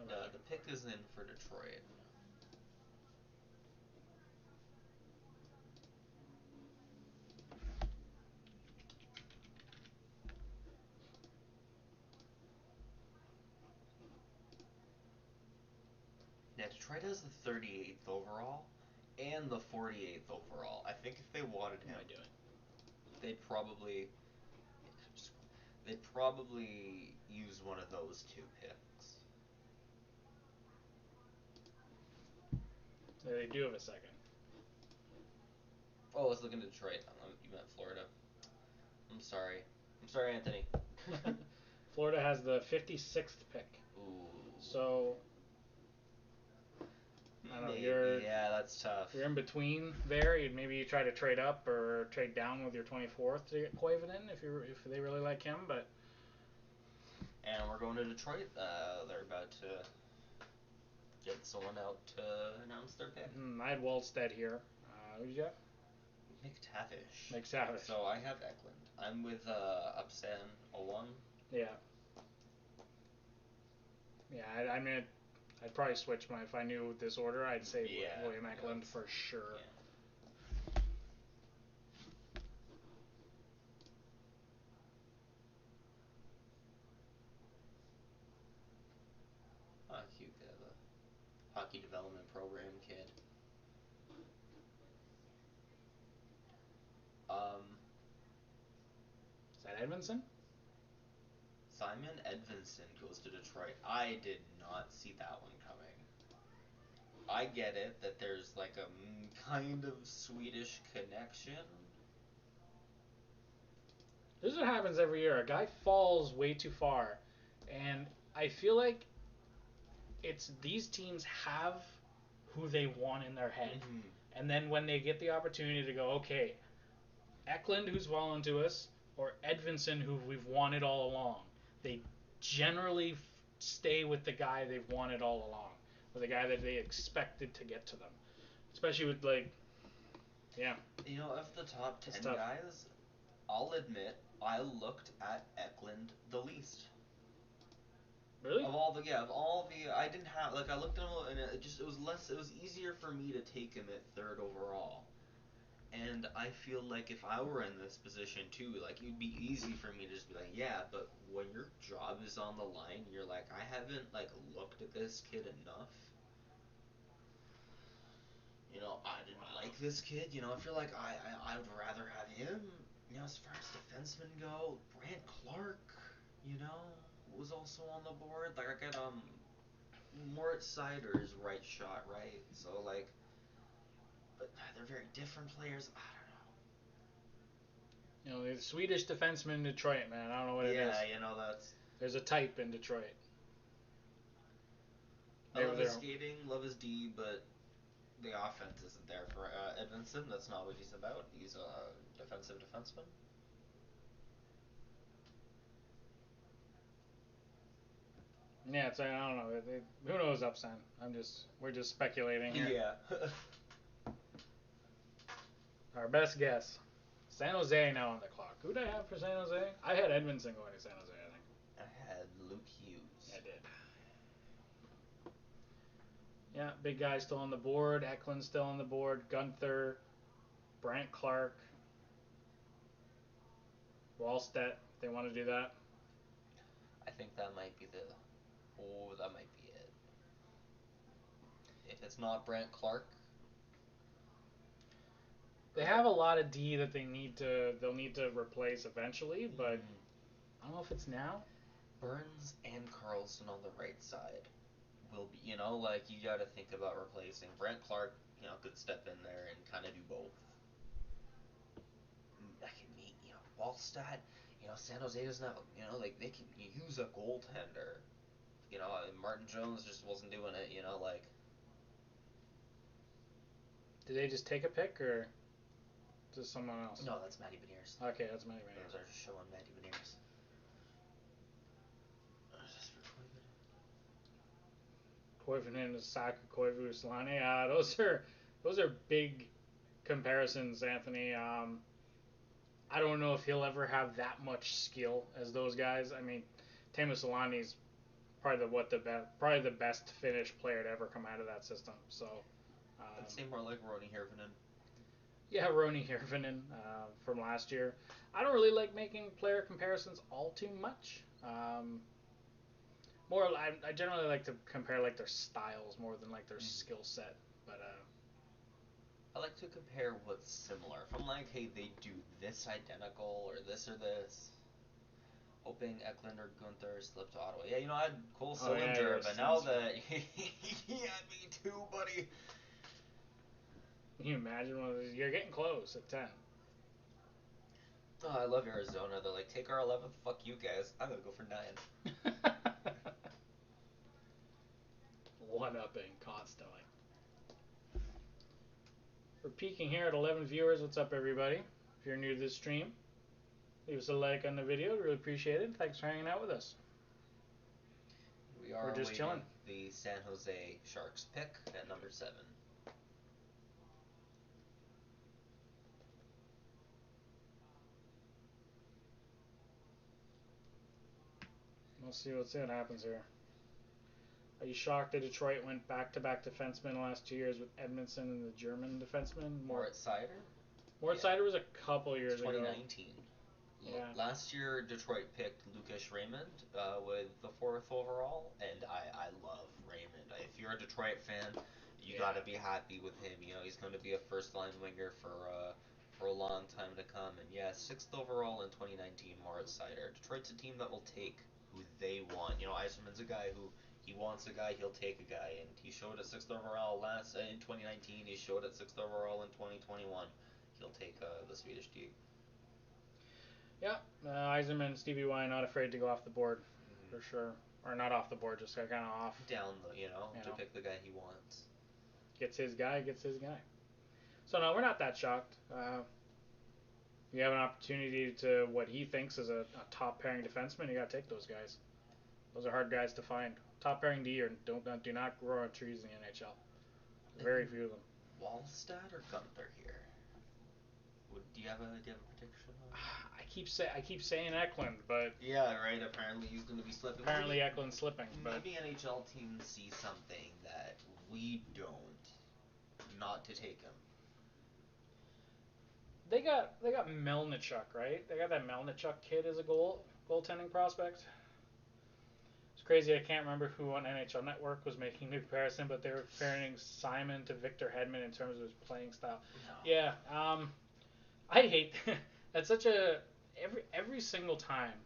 The pick is in for Detroit. Yeah, Detroit has the 38th overall and the 48th overall. I think if they wanted him, they'd probably use one of those two picks. They do have a second. Oh, I was looking at Detroit. You meant Florida. I'm sorry, Anthony. Florida has the 56th pick. Ooh. So I don't know. Yeah, that's tough. You're in between there. Maybe you try to trade up or trade down with your 24th to get Koivunen if they really like him. But and we're going to Detroit. They're about to get someone out to announce their pick. I had Wallstead here. Who'd you have? Mctavish. So I have Eklund. I'm with Upsan 01. Yeah. Yeah, I mean, I'd probably switch if I knew this order. I'd say William Eklund for sure. Yeah. Cute. They have a hockey development program kid. Is that Edmondson? Simon Edvinsson goes to Detroit. I did not see that one coming. I get it that there's like a kind of Swedish connection. This is what happens every year. A guy falls way too far, and I feel like it's these teams have who they want in their head, and then when they get the opportunity to go, okay, Eklund, who's fallen to us, or Edvinsson, who we've wanted all along, they generally stay with the guy they've wanted all along, or the guy that they expected to get to them. Especially with Of the top 10 guys, I'll admit I looked at Eklund the least. Really? Of all the, I didn't have, I looked at him and it was easier for me to take him at third overall. And I feel like if I were in this position too, it'd be easy for me to just be like, yeah, but when your job is on the line, you're like, I haven't looked at this kid enough. I didn't like this kid. I feel like I would rather have him. As far as defensemen go, Brant Clark, was also on the board. I got Moritz Seider's right shot, right? So but they're very different players. I don't know. The Swedish defenseman in Detroit, man. I don't know what it is. Yeah, that's. There's a type in Detroit. I love his skating, love his D, but the offense isn't there for Edvinsson. That's not what he's about. He's a defensive defenseman. Yeah, I don't know. Who knows, Upson? We're just speculating here. Yeah. Our best guess. San Jose now on the clock. Who did I have for San Jose? I had Edmonton going to San Jose, I think. I had Luke Hughes. I did. Yeah, big guy still on the board. Eklund's still on the board. Gunther, Brant Clark, Wallstedt. They want to do that. I think that might be that might be it. If it's not Brant Clark, they have a lot of D that they'll need to replace eventually, but I don't know if it's now. Burns and Carlson on the right side will be, you got to think about replacing Brant Clark. Could step in there and kind of do both. I can meet, Wallstedt. San Jose doesn't have, they can use a goaltender. Martin Jones just wasn't doing it. Did they just take a pick or just someone else? No, that's Matty Beniers. Okay, that's Matty Beniers. Those are just showing Matty Beniers. Koivunen, Saka, Koivu, Solane. Those are big comparisons, Anthony. I don't know if he'll ever have that much skill as those guys. I mean, Teemu Solani's probably the best Finnish player to ever come out of that system. So I'd say more like Roni Hirvonen. Yeah, Roni Hirvonen from last year. I don't really like making player comparisons all too much. I generally like to compare like their styles more than like their skill set. But I like to compare what's similar. From like, hey, they do this identical or this. Hoping Eklund or Gunther slip to Ottawa. Yeah, I had Cole Sillinger, but now that yeah, me too, buddy. Can you imagine you're getting close at 10? Oh, I love Arizona. They're like, take our 11th. Fuck you guys. I'm gonna go for 9. One-upping constantly. We're peaking here at 11 viewers. What's up, everybody? If you're new to this stream, leave us a like on the video. Really appreciate it. Thanks for hanging out with us. We're just chilling. The San Jose Sharks pick at number 7. We'll see what happens here. Are you shocked that Detroit went back-to-back defensemen the last 2 years with Edmonton and the German defenseman? Moritz Seider? Moritz Seider was a couple years 2019. ago. Yeah. Last year, Detroit picked Lucas Raymond with the 4th overall, and I love Raymond. If you're a Detroit fan, you got to be happy with him. He's going to be a first-line winger for a long time to come. And yeah, 6th overall in 2019, Moritz Seider. Detroit's a team that will take who they want. Eiserman's a guy who he wants a guy, he'll take a guy, and he showed at 6th overall in 2019. He showed at 6th overall in 2021. He'll take the Swedish League. Yeah, Eiserman, Stevie Y, not afraid to go off the board, for sure. Or not off the board, just kind of off. Down, to pick the guy he wants. Gets his guy. So, no, we're not that shocked. You have an opportunity to what he thinks is a top pairing defenseman, you got to take those guys. Those are hard guys to find. Top pairing D or do not grow on trees in the NHL. Very few of them. Wallstedt or Gunther here? Do you have a prediction on that? I keep saying Eklund, but yeah, right. Apparently he's going to be slipping. Apparently Eklund's slipping. Maybe NHL teams see something that we don't, not to take him. They got Melnichuk, right? They got that Melnichuk kid as a goaltending prospect. It's crazy. I can't remember who on NHL Network was making the comparison, but they were comparing Simon to Victor Hedman in terms of his playing style. No. Yeah. I hate that's such a every single time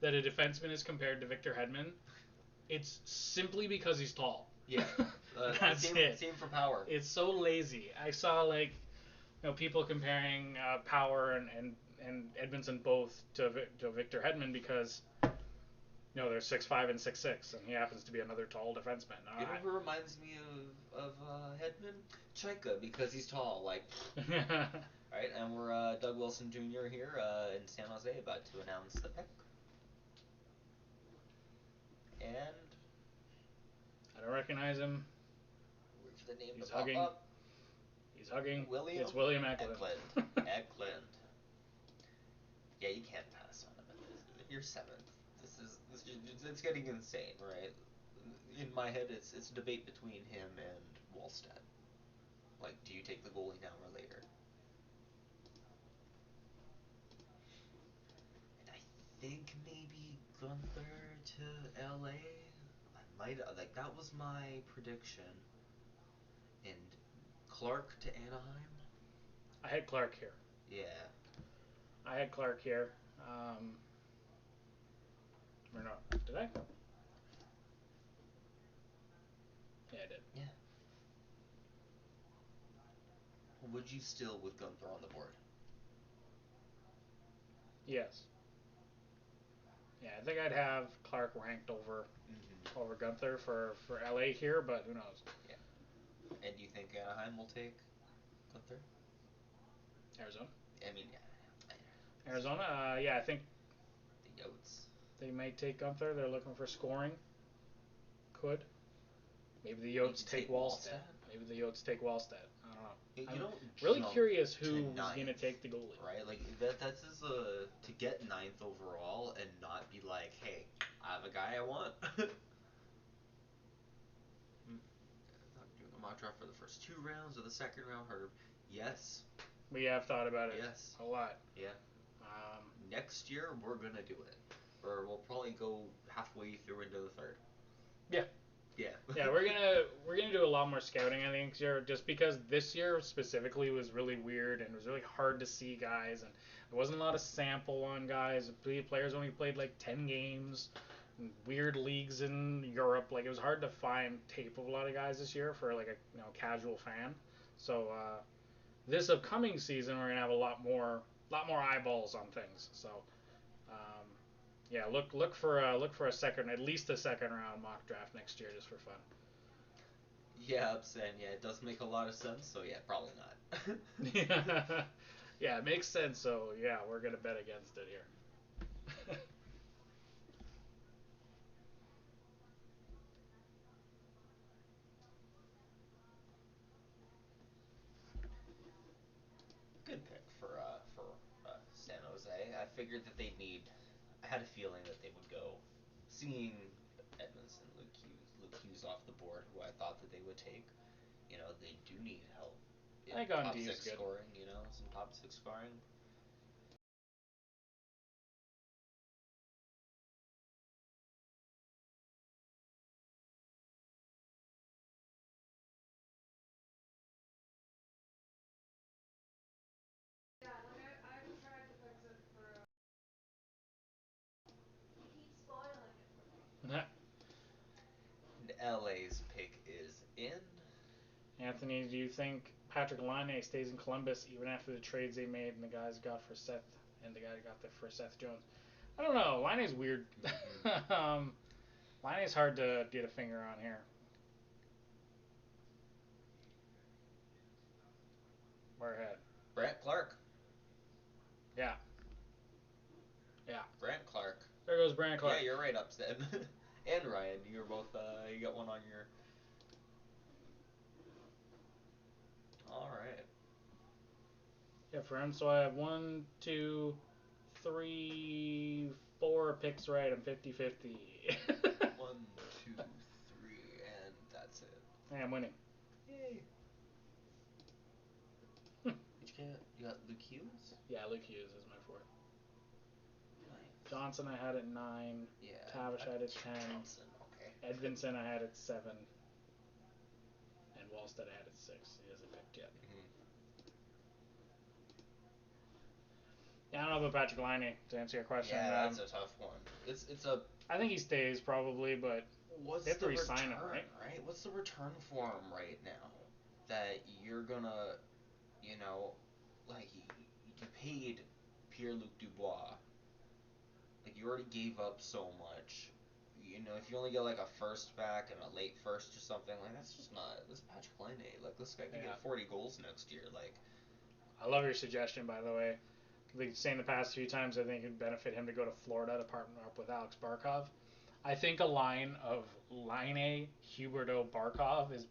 that a defenseman is compared to Victor Hedman, it's simply because he's tall. Yeah. That's it. Same for power. It's so lazy. I saw people comparing Power and Edmonton both to Victor Hedman because they're 6'5" and 6'6", and he happens to be another tall defenseman. You know who reminds me of Hedman? Chaika, because he's tall. Right, and we're Doug Wilson Jr. here in San Jose, about to announce the pick. And I don't recognize him. Wait for the name He's to pop hugging. up. He's hugging. William It's William Eklund. Eklund. Yeah, you can't pass on him. You're seventh. It's getting insane, right? In my head, it's a debate between him and Wallstedt. Like, do you take the goalie now or later? And I think maybe Gunther to LA. I might like that was my prediction. And Clark to Anaheim. I had Clark here. Yeah. I had Clark here. Or no, did I? Yeah, I did. Yeah. Would you still with Gunther on the board? Yes. Yeah, I think I'd have Clark ranked over Gunther for LA here, but who knows? Yeah. And do you think Anaheim will take Gunther? Arizona. I mean, yeah. Arizona. Yeah, I think The Yotes. they may take Gunther. They're looking for scoring. Could. Maybe the Yotes take Wallstedt. Maybe the Yotes take Wallstedt. I don't know. You I'm don't really curious who's ninth, going to take the goalie. right? Like that's just to get ninth overall and not be like, hey, I have a guy I want. Doing a mock draft for the first 2 rounds or the second round, Herb? Yes. We have thought about it. Yes. A lot. Yeah. Next year we're gonna do it, or we'll probably go halfway through into the third. Yeah. Yeah. Yeah, we're gonna do a lot more scouting, I think, here, just because this year specifically was really weird and it was really hard to see guys, and there wasn't a lot of sample on guys. Players only played like 10 games. Weird leagues in Europe, like it was hard to find tape of a lot of guys this year for like a casual fan. So this upcoming season, we're gonna have a lot more eyeballs on things. So um, yeah, look for a second, at least a second round mock draft next year just for fun. Yeah, and yeah, it does make a lot of sense. So yeah, probably not. Yeah, yeah, it makes sense. So yeah, we're gonna bet against it here. Good pick for San Jose. I figured that they'd need. I had a feeling that they would go, seeing Edmondson, Luke Hughes off the board, who I thought that they would take. You know, they do need help in I think top Undy is six good. scoring. You know, some top six scoring. Yeah, like I've tried to fix it for. He keeps spoiling it for me. And LA's pick is in. Anthony, do you think Patrick Laine stays in Columbus even after the trades they made and the guys got for Seth and the guy got there for Seth Jones? I don't know. Laine's weird. Laine's hard to get a finger on here. We're ahead. Brant Clark. Yeah. Yeah. Brant Clark. There goes Brant Clark. Yeah, you're right, Upstead. And Ryan, you're both. You got one on your. All right. Yeah, for him. So I have 1, 2, 3, 4 picks right. I'm 50-50. 1, 2, 3, and that's it. Hey, I'm winning. Yay. You got Luke Hughes? Yeah, Luke Hughes is my fourth. Nice. Johnson I had at 9. Yeah. Tavish I had at 10. Johnson, okay. Edvinson I had at 7. And Wallstedt I had at 6. He hasn't picked yet. Yeah, I don't know about Patrick Laine, to answer your question. Yeah, that's a tough one. It's a. I think he stays probably, but What's they have to the re-sign return, him, right? What's the return for him right now? That you're gonna, you know, like you paid Pierre-Luc Dubois. Like you already gave up so much. You know, if you only get like a first back and a late first or something, like that's just not. This is Patrick Laine. Like this guy could get 40 goals next year. Like. I love your suggestion, by the way. Like saying the past few times, I think it'd benefit him to go to Florida to partner up with Alex Barkov. I think a line of Laine, Huberdeau, Barkov is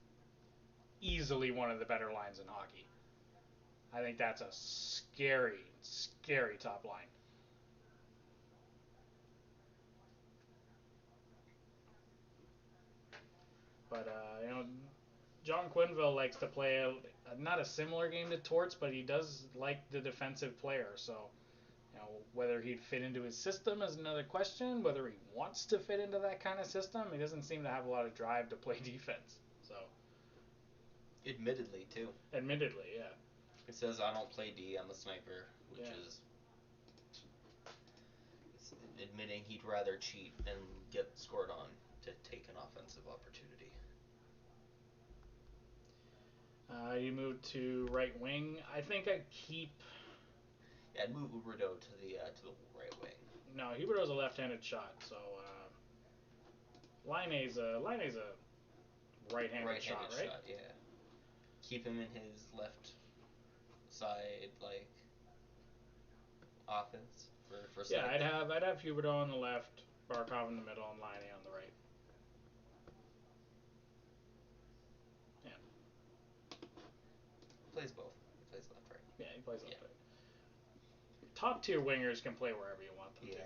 easily one of the better lines in hockey. I think that's a scary, scary top line. But John Quinville likes to play not a similar game to Torts, but he does like the defensive player. So whether he'd fit into his system is another question. Whether he wants to fit into that kind of system, he doesn't seem to have a lot of drive to play defense. So. Admittedly, too. Admittedly, yeah. It says I don't play D, I'm a sniper, which is admitting he'd rather cheat and get scored on to take an offensive opportunity. You move to right wing. I think I'd keep. Yeah, I'd move Huberdeau to the right wing. No, Huberdeau's a left-handed shot, so Laine's a right-handed shot, right? Shot, yeah. Keep him in his left side offense for yeah. sniping. I'd have Huberdeau on the left, Barkov in the middle, and Laine on the right. Yeah. He plays both. He plays left, right. Yeah, he plays left, right. Top tier wingers can play wherever you want them to.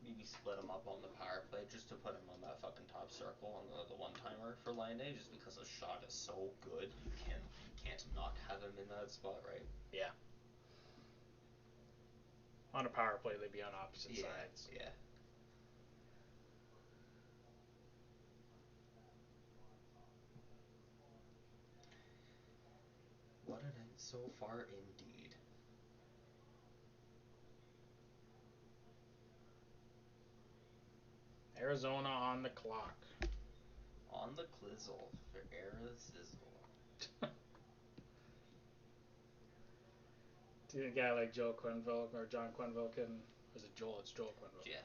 Maybe split him up on the power play just to put him on that fucking top circle on the one-timer for Laine, just because the shot is so good. You can't not have him in that spot, right? Yeah. On a power play, they'd be on opposite sides. Yeah. What a night so far, indeed. Arizona on the clock. On the clizzle for Arizona. Do you think a guy like Joel Quenneville or John Quenneville can? Is it Joel? It's Joel Quenneville. Yeah.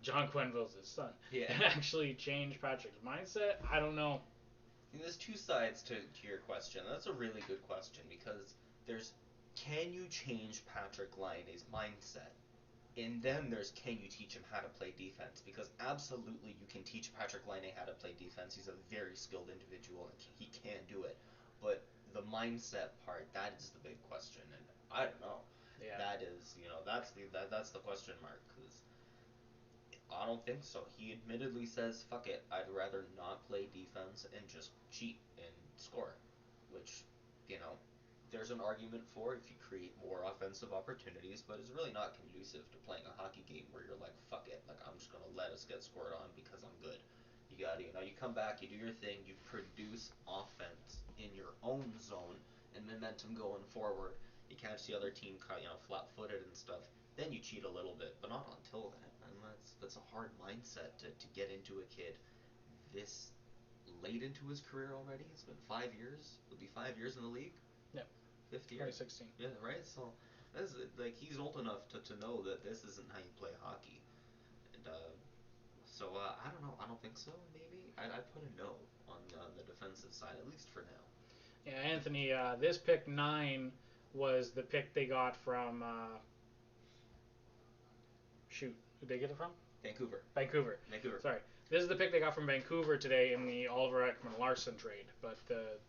John Quenneville's his son. Yeah. Can actually change Patrick's mindset? I don't know. There's two sides to your question. That's a really good question because can you change Patrick Laine's mindset? And then there's can you teach him how to play defense? Because absolutely you can teach Patrick Laine how to play defense. He's a very skilled individual and he can do it. But the mindset part, that is the big question. And I don't know. Yeah. That is, that's the question mark. Because I don't think so. He admittedly says, fuck it, I'd rather not play defense and just cheat and score. Which, there's an argument for if you create more offensive opportunities, but it's really not conducive to playing a hockey game where you're like, fuck it, I'm just gonna let us get scored on because I'm good. You gotta, you come back, you do your thing, you produce offense in your own zone and momentum going forward. You catch the other team, flat-footed and stuff. Then you cheat a little bit, but not until then. And that's a hard mindset to get into a kid this late into his career already. It's been 5 years. It'll be 5 years in the league. Yep. 5th year. 2016. Yeah, right. So that's he's old enough to know that this isn't how you play hockey. And I don't know. I don't think so. Maybe I'd put a no on the defensive side at least for now. Yeah, Anthony. This pick 9 was the pick they got from. Shoot, who'd they get it from? Vancouver. Sorry. This is the pick they got from Vancouver today in the Oliver Ekman-Larsson trade. But the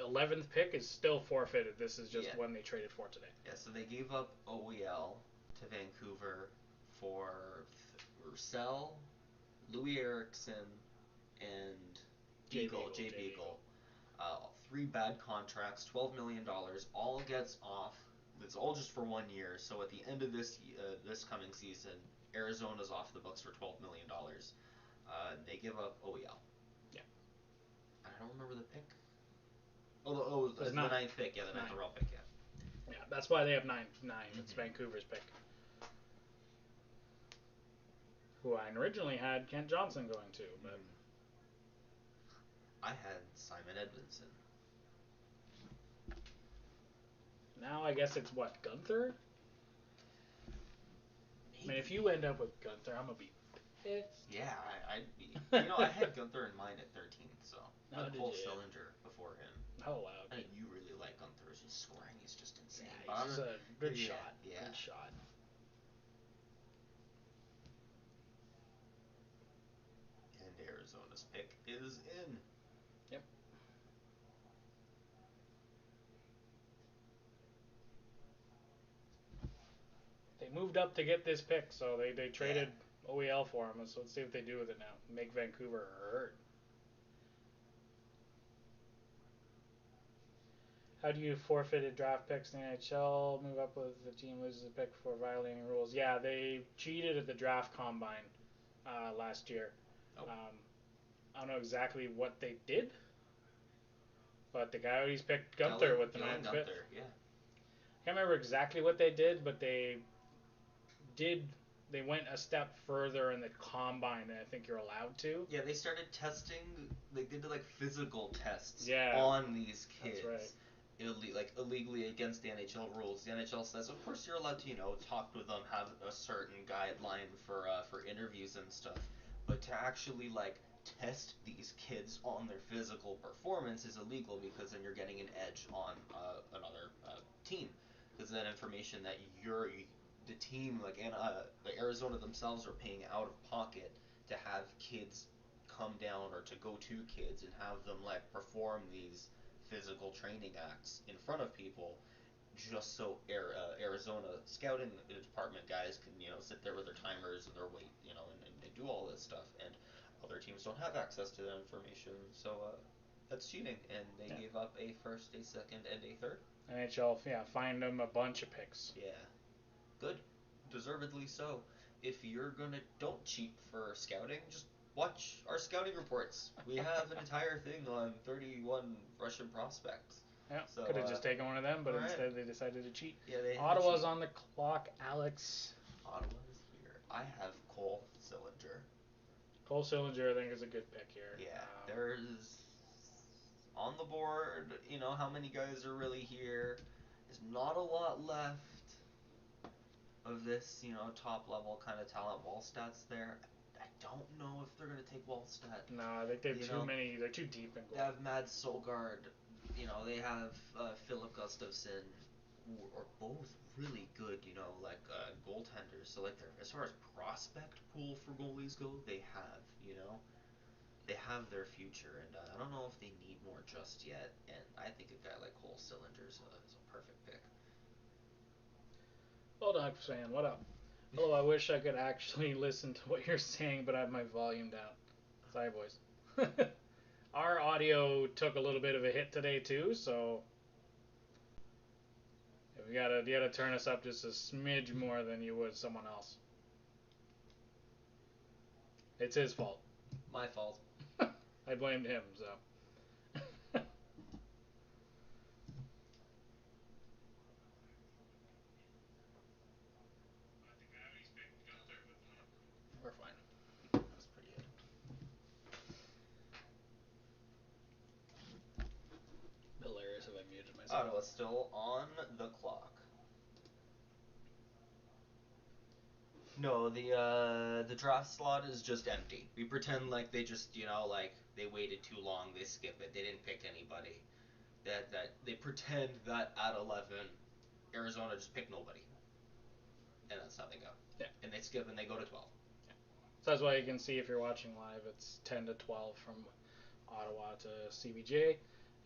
11th pick is still forfeited. This is just one they traded for today. Yeah, so they gave up OEL to Vancouver for Roussel, Louis Eriksson, and Jay Beagle. 3 bad contracts, $12 million, all gets off. It's all just for 1 year. So at the end of this coming season, Arizona's off the books for $12 million. They give up OEL. Yeah. I don't remember the pick. Oh, the 9th pick. Yeah, the 9th overall pick. Yeah, that's why they have 9. It's Vancouver's pick. Who I originally had Kent Johnson going to, but I had Simon Edmondson. Now I guess it's what, Gunther? Maybe. I mean, if you end up with Gunther, I'm gonna be pissed. Yeah, I'd be. I had Gunther in mind at 13th, so I had Cole Schillinger before him. Oh wow. I think you really like Gunther. His scoring is just insane. Yeah, he's a good shot. Yeah. Good shot. And Arizona's pick is in. Yep. They moved up to get this pick, so they traded OEL for him. So let's see what they do with it now. Make Vancouver hurt. How do you forfeited draft picks in the NHL? Move up with the team loses a pick for violating rules. Yeah, they cheated at the draft combine last year. Oh. I don't know exactly what they did, but the Coyotes picked Gunther with the 9th pick. Yeah. I can't remember exactly what they did, but they went a step further in the combine than I think you're allowed to. Yeah, they started testing. They did like physical tests Yeah, on these kids. That's right. Illegally against the NHL rules. The NHL says, of course, you're allowed to, talk with them, have a certain guideline for interviews and stuff. But to actually test these kids on their physical performance is illegal because then you're getting an edge on another team. Because that information that the team the Arizona themselves are paying out of pocket to have kids come down or to go to kids and have them perform these physical training acts in front of people, just so Arizona scouting department guys can sit there with their timers and their weight and do all this stuff, and other teams don't have access to that information, so that's cheating, and they gave up a first, a second, and a third. NHL, fined them a bunch of picks. Yeah, good, deservedly so. If you're gonna don't cheat for scouting, just watch our scouting reports. We have an entire thing on 31 Russian prospects. Yeah, so, could have just taken one of them, but right. Instead they decided to cheat. Yeah, they Ottawa's on the clock, Alex. Ottawa's here. I have Cole Sillinger. Cole Sillinger, I think, is a good pick here. Yeah, there's on the board, how many guys are really here. There's not a lot left of this, top level kind of talent. Wallstad's there. I don't know if they're going to take Wallstad. No, I think they have too many. They're too deep in goal. They have Mads Solgaard. They have Philip Gustafsson, who are both really good, goaltenders. So, as far as prospect pool for goalies go, they have their future. And I don't know if they need more just yet. And I think a guy like Cole Sillinger is a perfect pick. Hold on, Sam. What up? Oh, I wish I could actually listen to what you're saying, but I have my volume down. Sorry, boys. Our audio took a little bit of a hit today too, so you gotta turn us up just a smidge more than you would someone else. It's his fault. My fault. I blamed him, so. We're fine. That's pretty good. Hilarious if I muted myself. Ottawa's still on the clock. No, the draft slot is just empty. We pretend like they just, they waited too long, they skip it, they didn't pick anybody. That they pretend that at 11, Arizona just picked nobody. And that's how they go. Yeah. And they skip and they go to 12. Yeah. So that's why you can see if you're watching live, it's 10 to 12 from Ottawa to CBJ.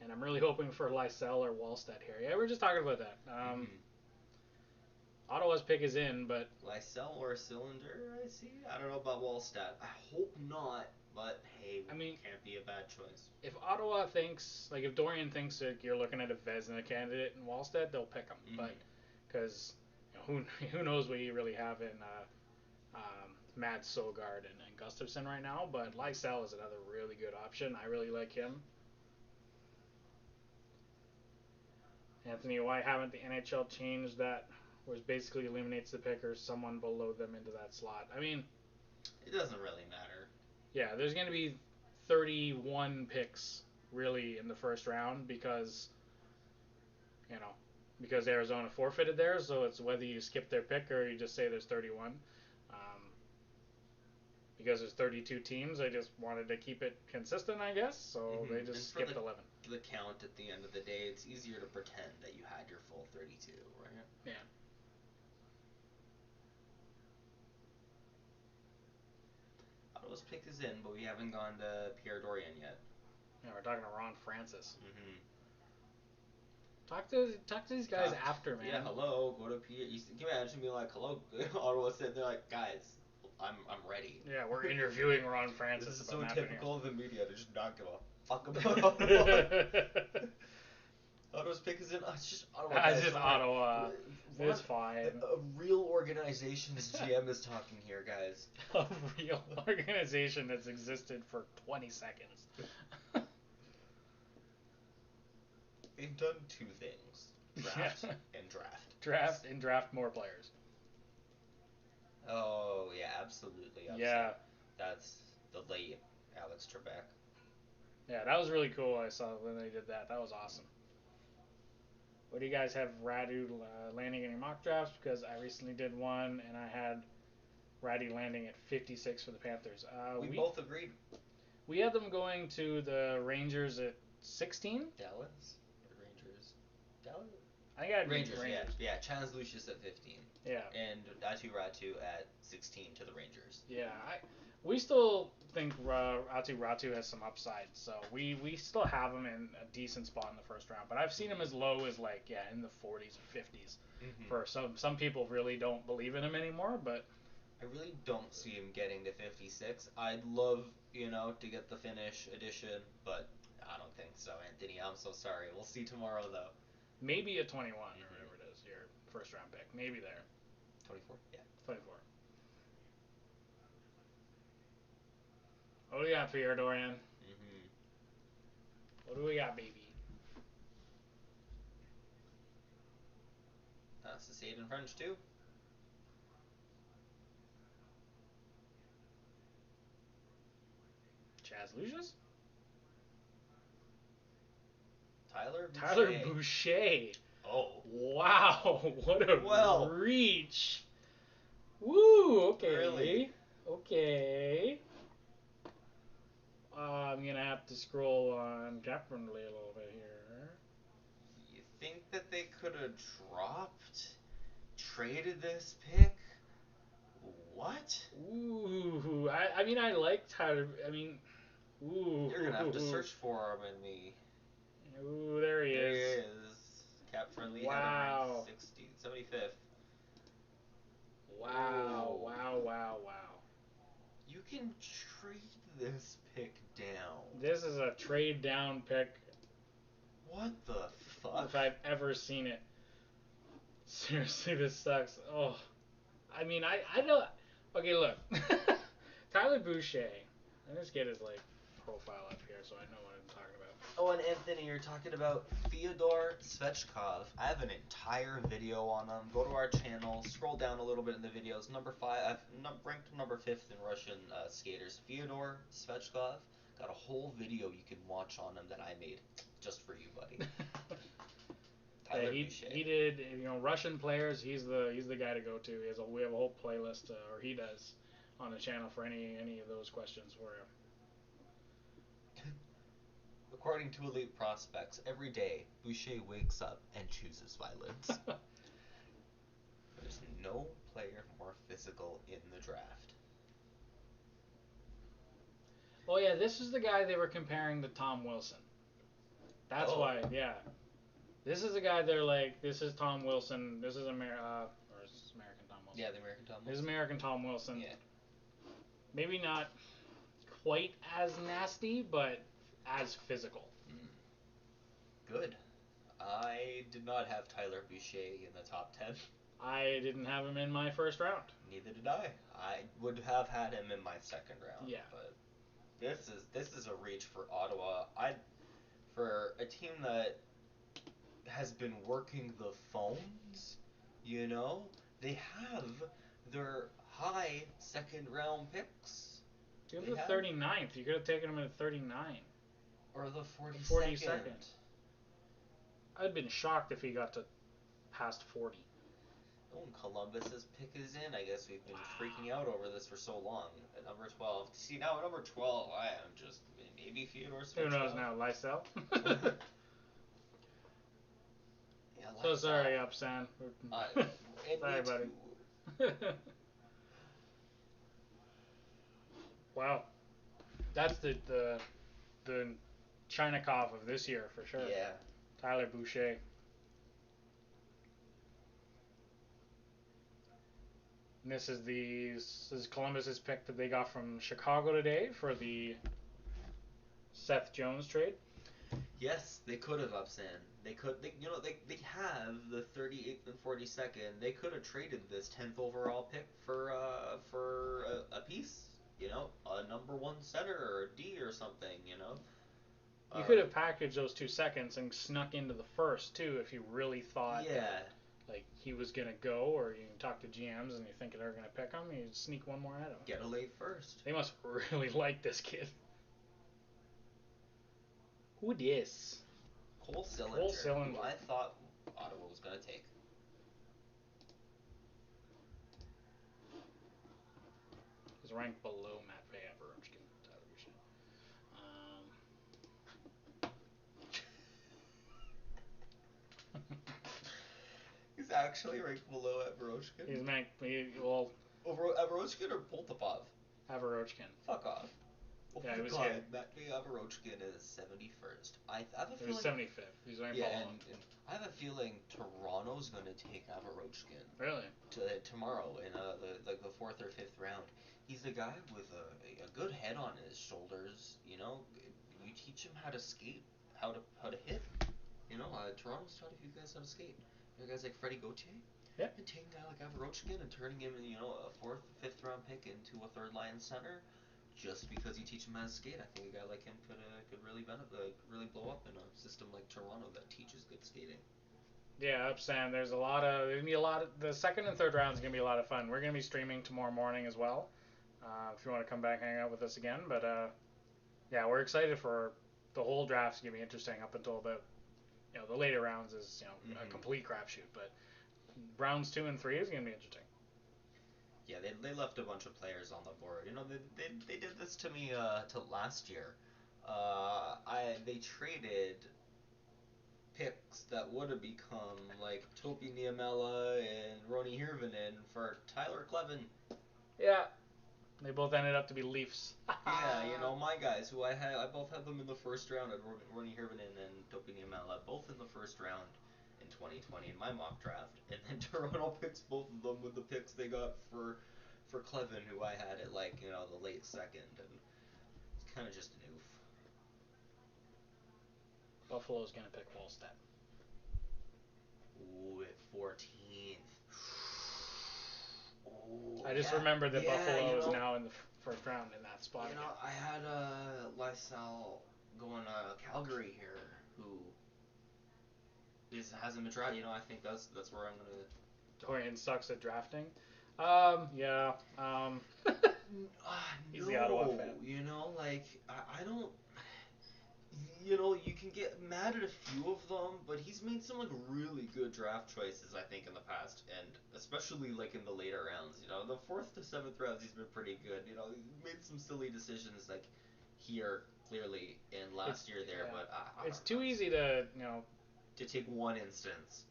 And I'm really hoping for Lysell or Wallstead here. Yeah, we were just talking about that. Ottawa's pick is in, but Lysell or Cylinder, I see. I don't know about Wallstead. I hope not, but hey, can't be a bad choice. If Ottawa thinks, if Dorian thinks that you're looking at a Vezina candidate in Wallstead, they'll pick him. But because who knows what you really have in Mads Solgaard and Gustafsson right now. But Lysell is another really good option. I really like him. Anthony, why haven't the NHL changed that? Which basically eliminates the pickers, someone below them into that slot. I mean, it doesn't really matter. Yeah, there's going to be 31 picks really in the first round because Arizona forfeited theirs, so it's whether you skip their pick or you just say there's 31. Because there's 32 teams, I just wanted to keep it consistent, I guess, so they just skipped 11. The count at the end of the day, it's easier to pretend that you had your full 32, right? Yeah. Ottawa's pick is in, but we haven't gone to Pierre Dorian yet. Yeah, we're talking to Ron Francis. Mm-hmm. Talk to these guys after, man. Yeah, hello, go to Pierre. You can imagine being like, hello, Ottawa said, they're like, guys, I'm ready. Yeah, we're interviewing Ron Francis. This is so typical of the media to just not give a fuck about Ottawa. Ottawa's pick is in. It's just Ottawa. It's Guys, just don't worry. Ottawa. Ron- It's fine. A real organization's GM is talking here, guys. A real organization that's existed for 20 seconds. They've done two things: draft and draft. Draft more players. Oh yeah, absolutely. Yeah. That's the late Alex Trebek. Yeah, that was really cool. I saw when they did that. That was awesome. What do you guys have Radu landing in your mock drafts? Because I recently did one, and I had Radu landing at 56 for the Panthers. We both agreed. We had them going to the Rangers at 16. Dallas or Rangers? Dallas? I think I had Rangers. Yeah. Chaz Lucius at 15. Yeah. And Atu Ratu at 16 to the Rangers. Yeah, we still think Ratu has some upside, so we still have him in a decent spot in the first round. But I've seen him as low as in the 40s or 50s. Mm-hmm. For some people really don't believe in him anymore, but I really don't see him getting to 56. I'd love to get the Finnish edition, but I don't think so, Anthony. I'm so sorry. We'll see tomorrow though. Maybe a 21 or whatever it is, your first round pick. Maybe there. 24? Yeah. 24. What do we got for you, Dorian? Mm-hmm. What do we got, baby? That's to say it in French too. Chaz Lucius? Tyler Boucher. Oh. Wow, what a reach. Woo, okay. Really? Okay. I'm going to have to scroll on Capronly a little bit here. You think that they could have traded this pick? What? Ooh, I like Tyler. Ooh. You're going to have to search for him in the... Ooh, there he is. There he is. Cap friendly. Wow. 75th. Wow, Ooh. wow. You can trade this pick down. This is a trade down pick. What the fuck? If I've ever seen it. Seriously, this sucks. Oh. I don't... Okay, look. Tyler Boucher. Let me just get his, profile up here so I know what I'm talking about. Oh, and Anthony, you're talking about Fyodor Svechkov. I have an entire video on him. Go to our channel, scroll down a little bit in the videos. Number 5, I've ranked number 5th in Russian skaters. Fyodor Svechkov. Got a whole video you can watch on him that I made just for you, buddy. Tyler Boucher. He did, Russian players. He's the guy to go to. We have a whole playlist, or he does, on the channel for any of those questions for him. According to Elite Prospects, every day Boucher wakes up and chooses violence. There's no player more physical in the draft. Oh yeah, this is the guy they were comparing to Tom Wilson. That's why, yeah. This is the guy they're like, this is Tom Wilson. This is American Tom Wilson. Yeah, the American Tom Wilson. This is American Tom Wilson. Yeah. Maybe not quite as nasty, but as physical. Good. I did not have Tyler Boucher in the top 10. I didn't have him in my first round. Neither did I. I would have had him in my second round. Yeah. But this is a reach for Ottawa. For a team that has been working the phones, they have their high second round picks. He was the 39th. You could have taken him at 39. Or the 42nd. I'd been shocked if he got to past 40. Oh, Columbus's pick is in. I guess we've been freaking out over this for so long. At number 12. See, now at number 12, I am just... Maybe Fyodor Svechkov. Who knows now? Lysell? Yeah, so sorry, Upsan. Sorry, buddy. Wow. That's the Chinikov of this year, for sure. Yeah. Tyler Boucher. And this is Columbus's pick that they got from Chicago today for the Seth Jones trade. Yes, they could have upsend. They have the 38th and 42nd. They could have traded this 10th overall pick for a piece. A number one center or a D or something. You could have packaged those 2 seconds and snuck into the first too if you really thought that like he was gonna go, or you can talk to GMs and you think they're gonna pick him. You sneak one more at him. Get a late first. They must really like this kid. Who dis? Cole Sillinger, who I thought Ottawa was gonna take. He's ranked below Mctavish. He's actually ranked below Averoshkin? He's ranked, over Averoshkin or Poltapov? Averoshkin. Fuck off. Oh yeah, my he was god, hit. Matvey Averoshkin is 71st. I have a feeling... He was 75th. He's ranked below. And I have a feeling Toronto's going to take Averoshkin. Really? Tomorrow in the 4th or 5th round. He's a guy with a good head on his shoulders. You teach him how to skate, how to hit. Toronto's taught you guys how to skate. Guys like Freddie Gauthier. Yep. And taking a guy like Averoshkin and turning him, a 4th, 5th round pick into a 3rd line center, just because you teach him how to skate. I think a guy like him could really really blow up in a system like Toronto that teaches good skating. Yeah, upstand. There's gonna be a lot of the 2nd and 3rd rounds are gonna be a lot of fun. We're gonna be streaming tomorrow morning as well. If you want to come back hang out with us again, but yeah, we're excited for the whole draft's gonna be interesting up until about the later rounds is a complete crapshoot, but rounds 2 and 3 is gonna be interesting. Yeah, they left a bunch of players on the board. They did this to me to last year. They traded picks that would have become like Topi Niemela and Roni Hirvonen for Tyler Clevin. Yeah, they both ended up to be Leafs. Yeah, my guys who I both had them in the first round. I had Roni Hirvonen and Topi Niemela both in the first round in 2020 in my mock draft, and then Toronto picks both of them with the picks they got for Clevin, who I had at the late 2nd, and it's kind of just an oof. Buffalo's gonna pick Wallstedt. Ooh, at 14th. Ooh, I just remembered that Buffalo is now in the first round in that spot. I had Lysell going Calgary here, who hasn't been tried. I think that's where I'm gonna. Dorian sucks at drafting. Yeah. He's the No, Ottawa fan. I don't. You can get mad at a few of them, but he's made some really good draft choices, I think, in the past, and especially in the later rounds. The 4th to 7th rounds, he's been pretty good. He made some silly decisions here clearly and last year there, but it's too easy to to take one instance.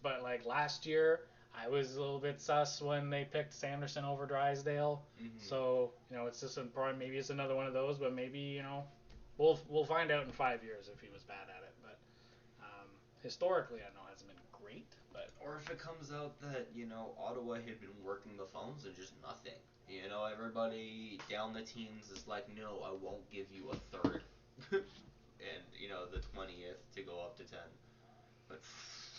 But last year, I was a little bit sus when they picked Sanderson over Drysdale. Mm-hmm. So it's just maybe it's another one of those, but maybe we'll find out in 5 years if he was bad at it. But historically, I know it hasn't been great. But or if it comes out that Ottawa had been working the phones and just nothing. Everybody down the teams is like, no, I won't give you a 3rd, and the 20th to go up to 10. But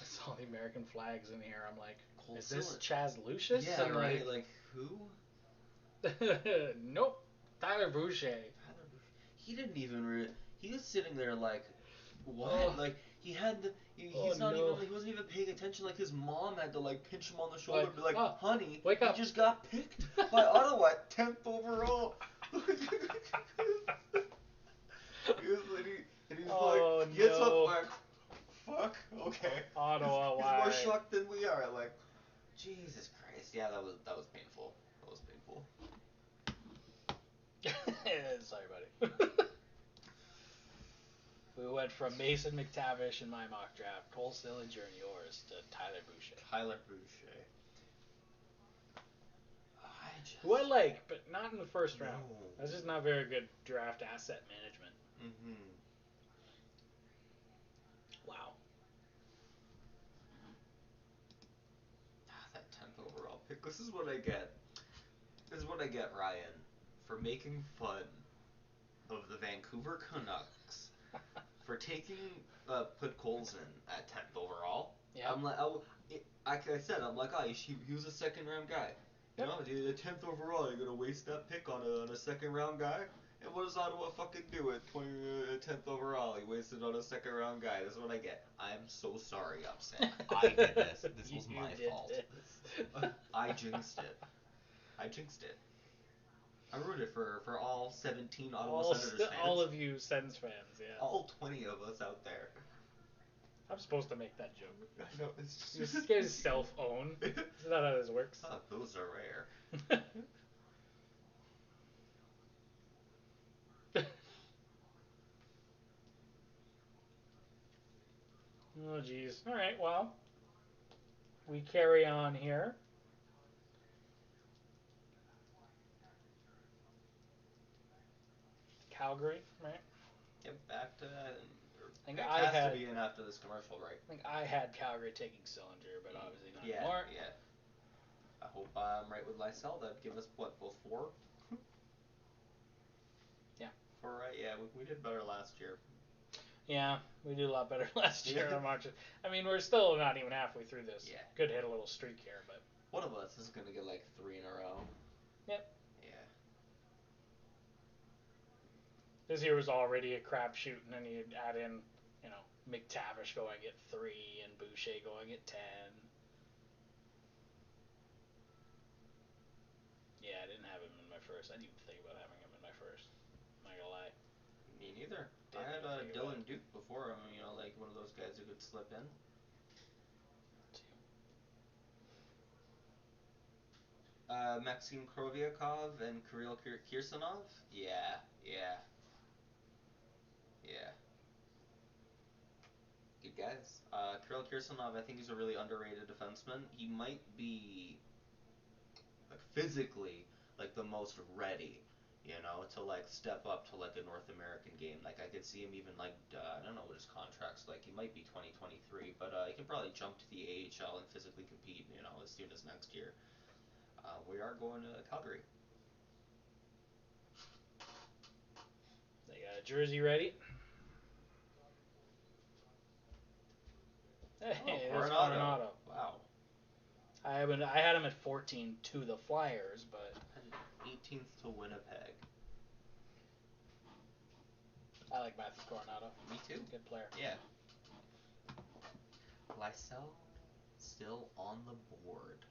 I saw the American flags in here. I'm like, Cole is this Chaz Lucius? Yeah, right. Who? Nope. Tyler Boucher. He didn't even. He was sitting there like, what? Oh. He had the. He wasn't even paying attention. His mom had to pinch him on the shoulder and be like, honey, wake up. You just got picked by Ottawa at 10th overall. And he's like, yes, I'm like, fuck, okay. Ottawa, he's why? more shocked than we are. Jesus Christ. Yeah, that was painful. That was painful. Sorry, buddy. We went from Mason Mctavish in my mock draft, Cole Sillinger in yours, to Tyler Boucher. Who I like, but not in the first round. That's just not very good draft asset management. Mm-hmm. Wow. That 10th overall pick. This is what I get. Ryan, for making fun of the Vancouver Canucks for taking put Colson at 10th overall. Yeah. I'm like, like I said, I'm like, oh, he was a second round guy. You Yep. know, the 10th overall, you're gonna waste that pick on a second round guy. And what does Ottawa fucking do at 10th overall? He wasted on a second round guy. This is what I get. I'm so sorry, Upset. I did this. This was You my did fault. this. I jinxed it. I jinxed it. I ruined it for all 17 Ottawa Senators fans. All of you Sens fans, yeah. All 20 of us out there. I'm supposed to make that joke. I know, it's This guy's self-own. Is that how this works? Oh, those are rare. Oh, geez. All right, well, we carry on here. Calgary, right? Get back to I think Pick I has had. to be in after this commercial, right? I think I had Calgary taking Sillinger, but obviously not Yeah, anymore. yeah. I hope I'm right with Lysell. That'd give us what, both 4? Yeah. 4, right? Yeah, we did better last year. Yeah, we did a lot better last year on March. I mean, we're still not even halfway through this. Yeah. Could hit a little streak here, but. One of us is gonna get like 3 in a row. Yep. Yeah. This year was already a crapshoot, and then you add in, Mctavish going at 3 and Boucher going at 10. Yeah, I didn't have him in my first. I didn't even think about having him in my first. I'm not gonna lie. Me neither. Didn't I had even think about Dylan it. Duke before him, like one of those guys who could slip in. Maxim Kroviakov and Kirill Kirsanov? Yeah, yeah. Yeah. Good guys. Kirill Kirsanov, I think he's a really underrated defenseman. He might be, like, physically, like, the most ready, to, like, step up to, like, a North American game. Like, I could see him even, like, I don't know what his contract's like. He might be 2023, but he can probably jump to the AHL and physically compete, as soon as next year. We are going to Calgary. They got a jersey ready. Hey, there's Coronado. Wow. I had him at 14 to the Flyers, but 18th to Winnipeg. I like Matthew Coronado. Me too. Good player. Yeah. Lysell still on the board.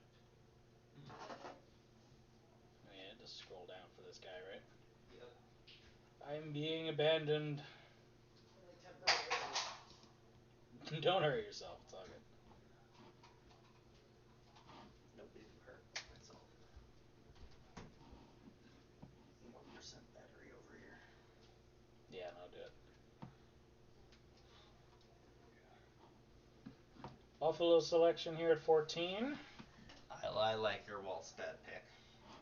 Yeah, just scroll down for this guy, right? Yep. I'm being abandoned. Don't hurt yourself. It's all good. Nobody hurt myself. 1% battery over here. Yeah, no, do it. Buffalo selection here at 14. I like your Wallstedt pick.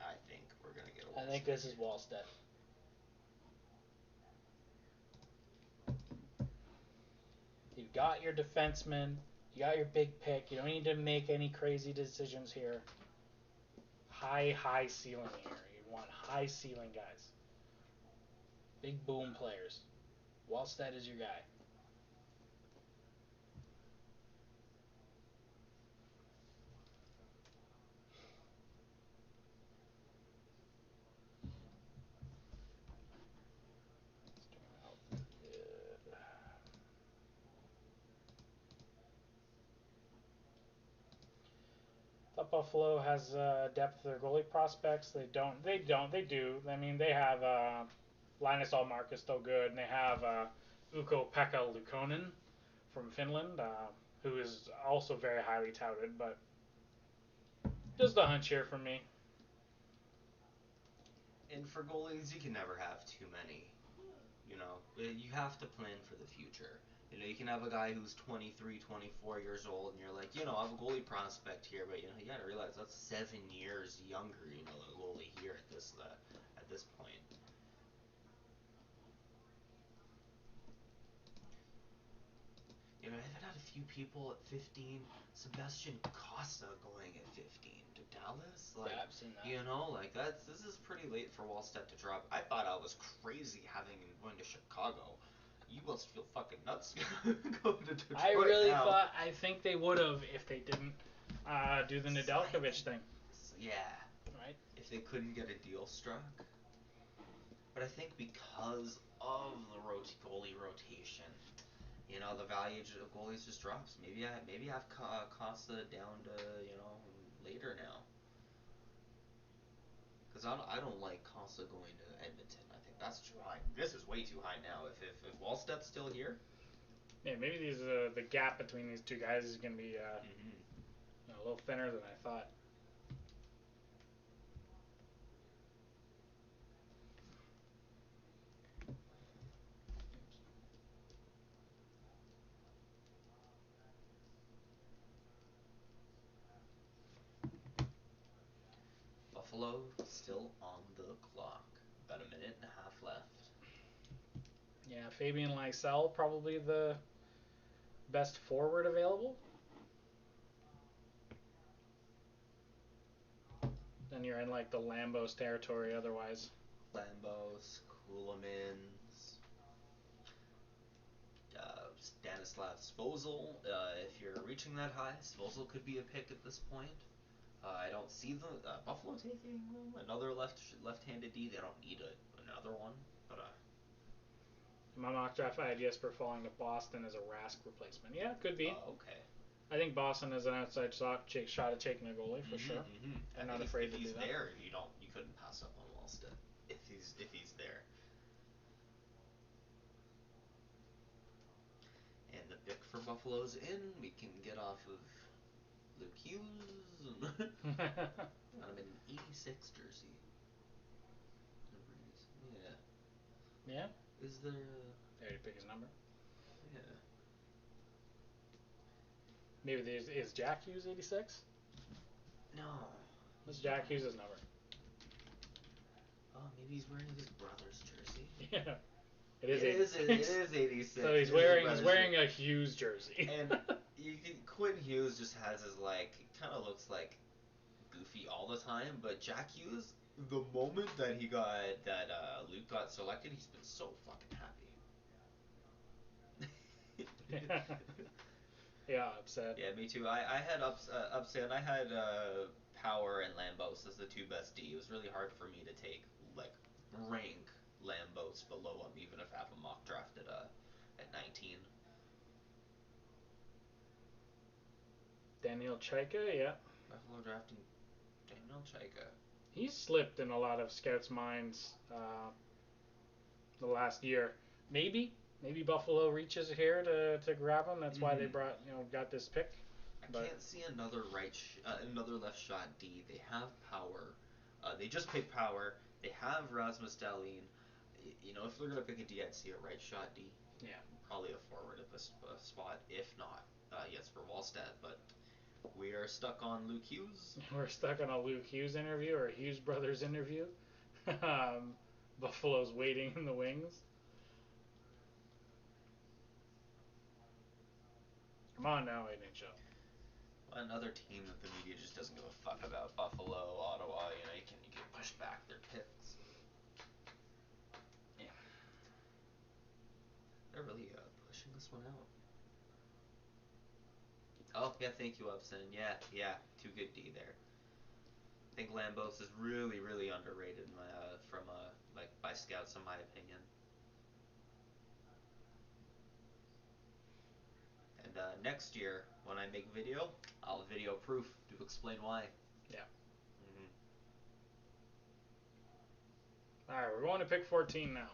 I think we're going to get a Wallstedt. I think this is Wallstedt. You've got your defenseman. You got your big pick. You don't need to make any crazy decisions here. High ceiling here. You want high ceiling guys. Big boom players. Wallstedt is your guy. Thought Buffalo has depth of their goalie prospects. They don't. They do. I mean, they have Linus Ullmark is still good, and they have Ukko-Pekka Luukkonen from Finland, who is also very highly touted. But just a hunch here from me. And for goalies, you can never have too many. You have to plan for the future. You can have a guy who's 23, 24 years old, and you're like, I have a goalie prospect here, but you gotta realize that's 7 years younger, the goalie here at this point. I've had a few people at 15. Sebastian Costa going at 15 to Dallas. Like, Yeah, I've seen that. This is pretty late for Wallstedt to drop. I thought I was crazy having him going to Chicago. You must feel fucking nuts going to Detroit now. I think they would have if they didn't do the Nedeljkovic thing. Yeah. Right? If they couldn't get a deal struck. But I think because of the goalie rotation, you know, the value of goalies just drops. Maybe I have Costa down to, you know, later now. Because I don't like Costa going to Edmonton. I think that's too high. This is way too high now. If Wallstedt's still here. Yeah, maybe the gap between these two guys is going to be a little thinner than I thought. Buffalo still on the clock. About a minute and a half left. Yeah, Fabian Lysell probably the best forward available. Then you're in like the Lambos territory otherwise. Lambos, Coolamans, Stanislav Svozil. If you're reaching that high, Svozil could be a pick at this point. I don't see the Buffalo taking another left-handed D. They don't need another one, but In my mock draft, I had Jesper falling to Boston as a Rask replacement. Yeah, could be. Okay. I think Boston has an outside shot at taking a goalie for sure. I'm not afraid if to do he's that. there, you couldn't pass up on Wallstedt if he's there. And the pick for Buffalo's in. We can get off of Luke Hughes. Got him in an 86 jersey. Yeah. Yeah. Is there? There, you pick his number. Yeah. Maybe is Jack Hughes 86? No. What's Jack Hughes' number? Oh, maybe he's wearing his brother's jersey. Yeah. It is 86. It is 86. So he's wearing a Hughes jersey. And Quinn Hughes just has his kind of looks like goofy all the time, but Jack Hughes, the moment that Luke got selected, he's been so fucking happy. Yeah, upset. Yeah, me too. I had upset. I had Power and Lambos as the two best D. It was really hard for me to take rank Lambos below him, even if I have a mock draft at 19. Daniel Chaika, yeah. Buffalo drafting Daniel Chaika. He's slipped in a lot of scouts' minds the last year. Maybe Buffalo reaches here to grab him. That's why they got this pick. I can't see another another left shot D. They have Power. They just picked Power. They have Rasmus Dahlin. You know, if they're gonna pick a D, I'd see a right shot D. Yeah. Probably a forward at this spot, if not Jesper Wallstedt. But we are stuck on Luke Hughes. We're stuck on a Luke Hughes interview or a Hughes brothers interview. Buffalo's waiting in the wings. Come on now, 8-inch up. Another team that the media just doesn't give a fuck about. Buffalo, Ottawa. You know, you can push back their picks. Yeah. They're really pushing this one out. Oh yeah, thank you, Upson. Yeah, too good D there. I think Lambos is really, really underrated by scouts, in my opinion. And next year, when I make video, I'll video proof to explain why. Yeah. Mm-hmm. All right, we're going to pick 14 now.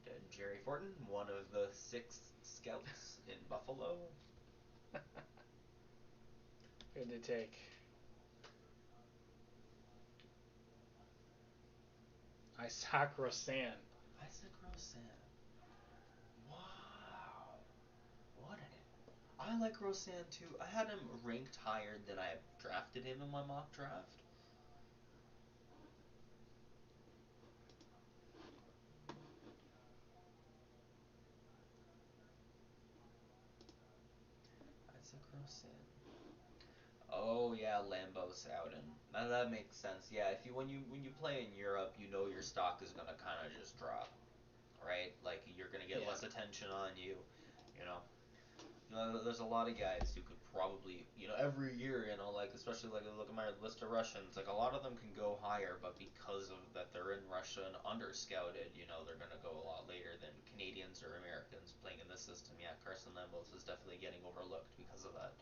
And Jerry Fortin, one of the 6 scouts in Buffalo. Who'd they take? Isaac Rosan. Wow. What I like Rosan too. I had him ranked higher than I drafted him in my mock draft. Oh yeah, Lambos out in. Now that makes sense. Yeah, if you when you play in Europe, you know your stock is gonna kind of just drop, right? Like you're gonna get less attention on you. You know, there's a lot of guys who could probably, every year, like especially like look at my list of Russians, like a lot of them can go higher, but because of that they're in Russia and under scouted, they're gonna go a lot later than Canadians or Americans playing in this system. Yeah, Carson Lambos is definitely getting overlooked because of that.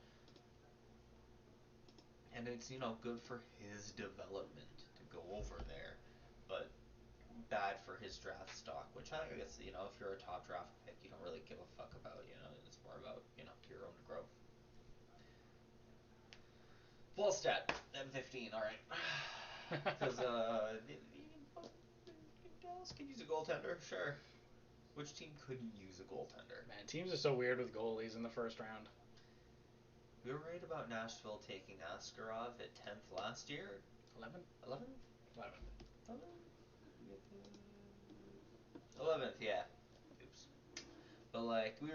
And it's, good for his development to go over there, but bad for his draft stock, which I guess, if you're a top draft pick, you don't really give a fuck about, it's more about, your own growth. Wallstat, M15, alright. Because, Dallas could use a goaltender, sure. Which team couldn't use a goaltender? Man, teams are so weird with goalies in the first round. We were right about Nashville taking Askarov at 10th last year. 11th? 11th? 11th. 11th, yeah. Oops. But like we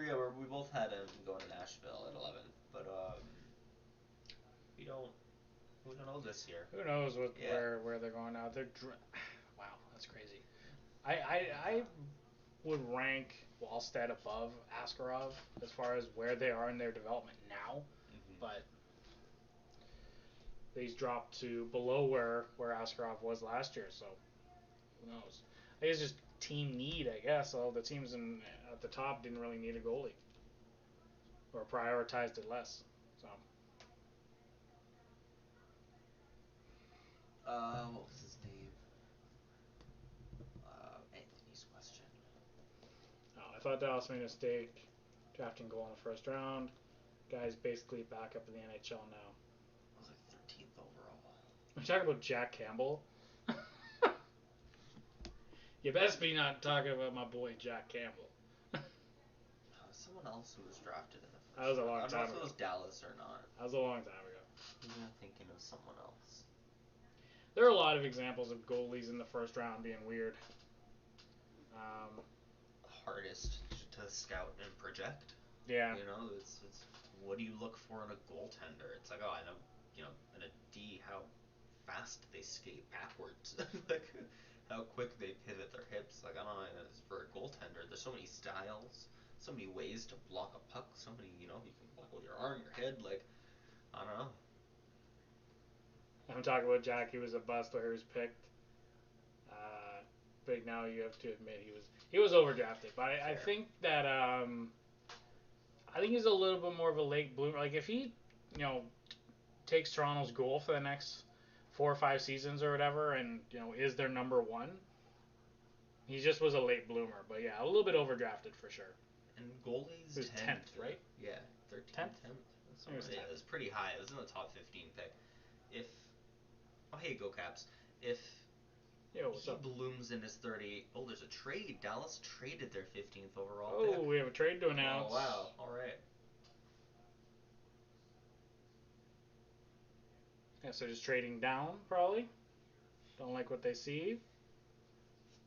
both had him going to Nashville at 11th, but we don't know this year. Who knows where they're going now? Wow, that's crazy. I would rank Wallstead above Askarov as far as where they are in their development now, but he's dropped to below where Askarov was last year, so who knows? I guess it's just team need, I guess. All the teams at the top didn't really need a goalie or prioritized it less. So. What was his name? Anthony's question. Oh, I thought Dallas made a mistake drafting goal in the first round. Guy's basically back up in the NHL now. I was like 13th overall. I'm talking about Jack Campbell. You best be not talking about my boy Jack Campbell. Someone else who was drafted in the first That was a long round. time I don't know ago. if it was Dallas or not. That was a long time ago. Maybe I'm thinking of someone else. There are a lot of examples of goalies in the first round being weird. Hardest to scout and project. Yeah. It's what do you look for in a goaltender? It's like, oh, I know, in a D how fast they skate backwards, like how quick they pivot their hips. Like I don't know, for a goaltender, there's so many styles, so many ways to block a puck, so many, you can block with your arm, your head. Like I don't know. I'm talking about Jack. He was a bust where he was picked. But now you have to admit he was overdrafted. But I think that I think he's a little bit more of a late bloomer. Like if he, takes Toronto's goal for the next 4 or 5 seasons or whatever, and is their number one, he just was a late bloomer. But yeah, a little bit overdrafted for sure. And goalies, it was 10th, right? Yeah, 13th, 10th. Yeah, it was pretty high. It was in the top 15 pick. Hey, go Caps. If he blooms in his 38. Oh, there's a trade. Dallas traded their 15th overall pick. Oh, we have a trade to announce. Oh, wow. All right. Yeah, so just trading down, probably. Don't like what they see.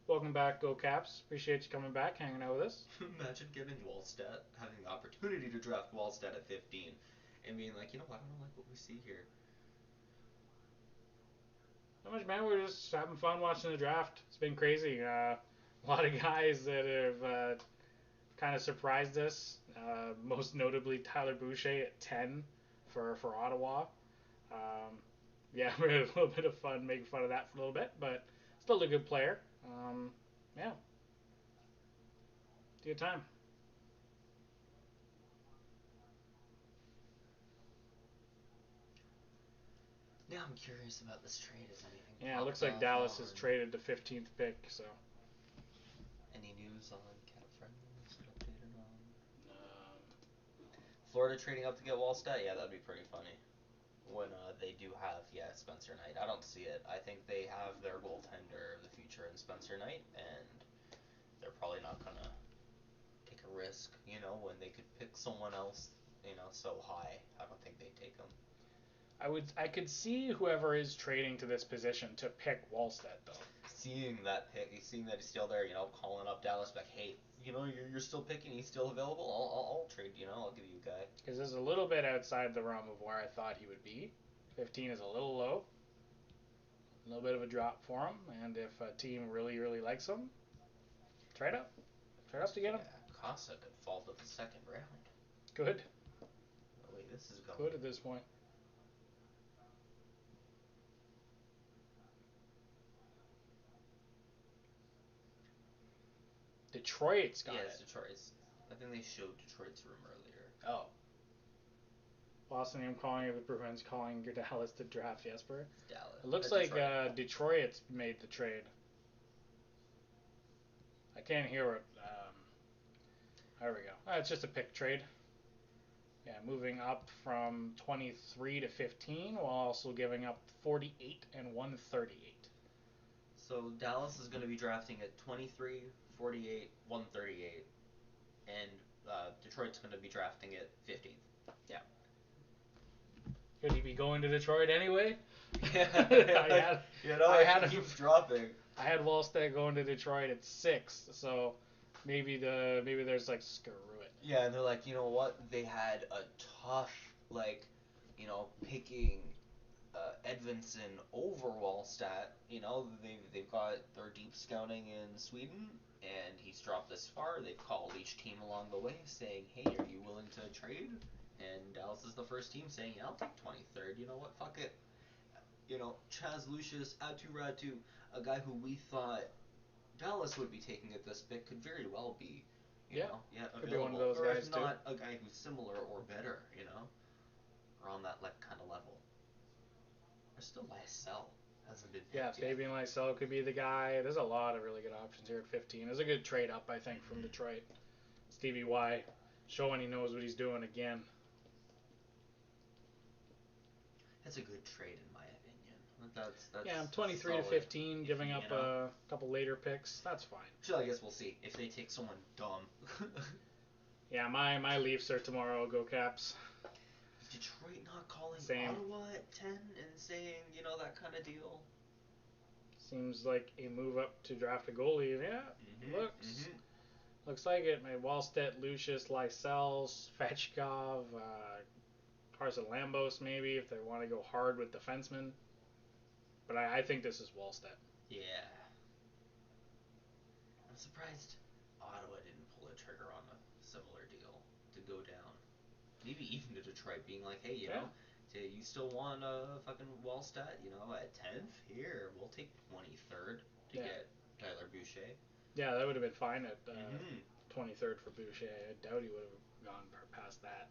Welcome back, Go Caps. Appreciate you coming back, hanging out with us. Imagine getting Wallstat, having the opportunity to draft Wallstat at 15, and being like, I don't like what we see here. Not much, man. We're just having fun watching the draft. It's been crazy. A lot of guys that have kind of surprised us. Most notably, Tyler Boucher at 10 for Ottawa. Yeah, we had a little bit of fun making fun of that for a little bit, but still a good player. Yeah. It's a good time. Now I'm curious about this trade. Is anything? Yeah, it looks like Dallas has traded the 15th pick, so. Any news on Cap Friendly's updated on? Florida trading up to get Wallstat? Yeah, that'd be pretty funny. When they do have, Spencer Knight. I don't see it. I think they have their goaltender of the future in Spencer Knight, and they're probably not going to take a risk, when they could pick someone else, so high. I don't think they'd take him. I could see whoever is trading to this position to pick Wallstead, though. seeing that pick, seeing that he's still there, calling up Dallas back, hey, you're still picking, he's still available. I'll trade. I'll give you a guy. Because this is a little bit outside the realm of where I thought he would be. 15 is a little low. A little bit of a drop for him, and if a team really, really likes him, trade up. Trade up to get him. Yeah, Casa could fall to the second round. Good. The way this is going. Good at this point. Detroit's got Yes, it. Detroit's. I think they showed Detroit's room earlier. Oh. Boston, I'm calling it with Bruins calling Dallas to draft Jesper. It's Dallas. It looks like Detroit's made the trade. I can't hear it. There we go. It's just a pick trade. Yeah, moving up from 23 to 15 while also giving up 48 and 138. So Dallas is going to be drafting at 23, 48, 138, and Detroit's going to be drafting at 15th. Yeah. Could he be going to Detroit anyway? Yeah, it keeps dropping. I had Wallstedt going to Detroit at 6, so maybe there's like screw it. Yeah, and they're like, you know what? They had a tough picking Edvinsson over Wallstedt. They've got their deep scouting in Sweden, and he's dropped this far. They've called each team along the way, saying, "Hey, are you willing to trade?" And Dallas is the first team saying, "Yeah, I'll take 23rd. You know what? Fuck it." Chaz Lucius, Atu Ratu, a guy who we thought Dallas would be taking at this pick, could very well be, available. Could be one of those or guys if not, a guy who's similar or better, or on that kind of level. There's still Lysell. Hasn't been picked yet. Fabian Lysell could be the guy. There's a lot of really good options here at 15. There's a good trade up, I think, from Detroit. Stevie Y showing he knows what he's doing again. That's a good trade in my opinion. That's I'm 23 solid. to 15, giving up a couple later picks. That's fine. So I guess we'll see if they take someone dumb. Yeah, my Leafs are tomorrow. Go Caps. Detroit not calling Same. Ottawa at 10 and saying, that kind of deal? Seems like a move up to draft a goalie. Yeah, looks like it. My Wallstedt, Lucius, Lysell, Svechkov, Carson Lambos maybe if they want to go hard with defensemen. But I think this is Wallstedt. Yeah. I'm surprised Ottawa didn't pull a trigger on a similar deal to go down. Maybe even to Detroit being like, hey, you still want fucking Wallstedt, at 10th? Here, we'll take 23rd to get Tyler Boucher. Yeah, that would have been fine at 23rd for Boucher. I doubt he would have gone past that.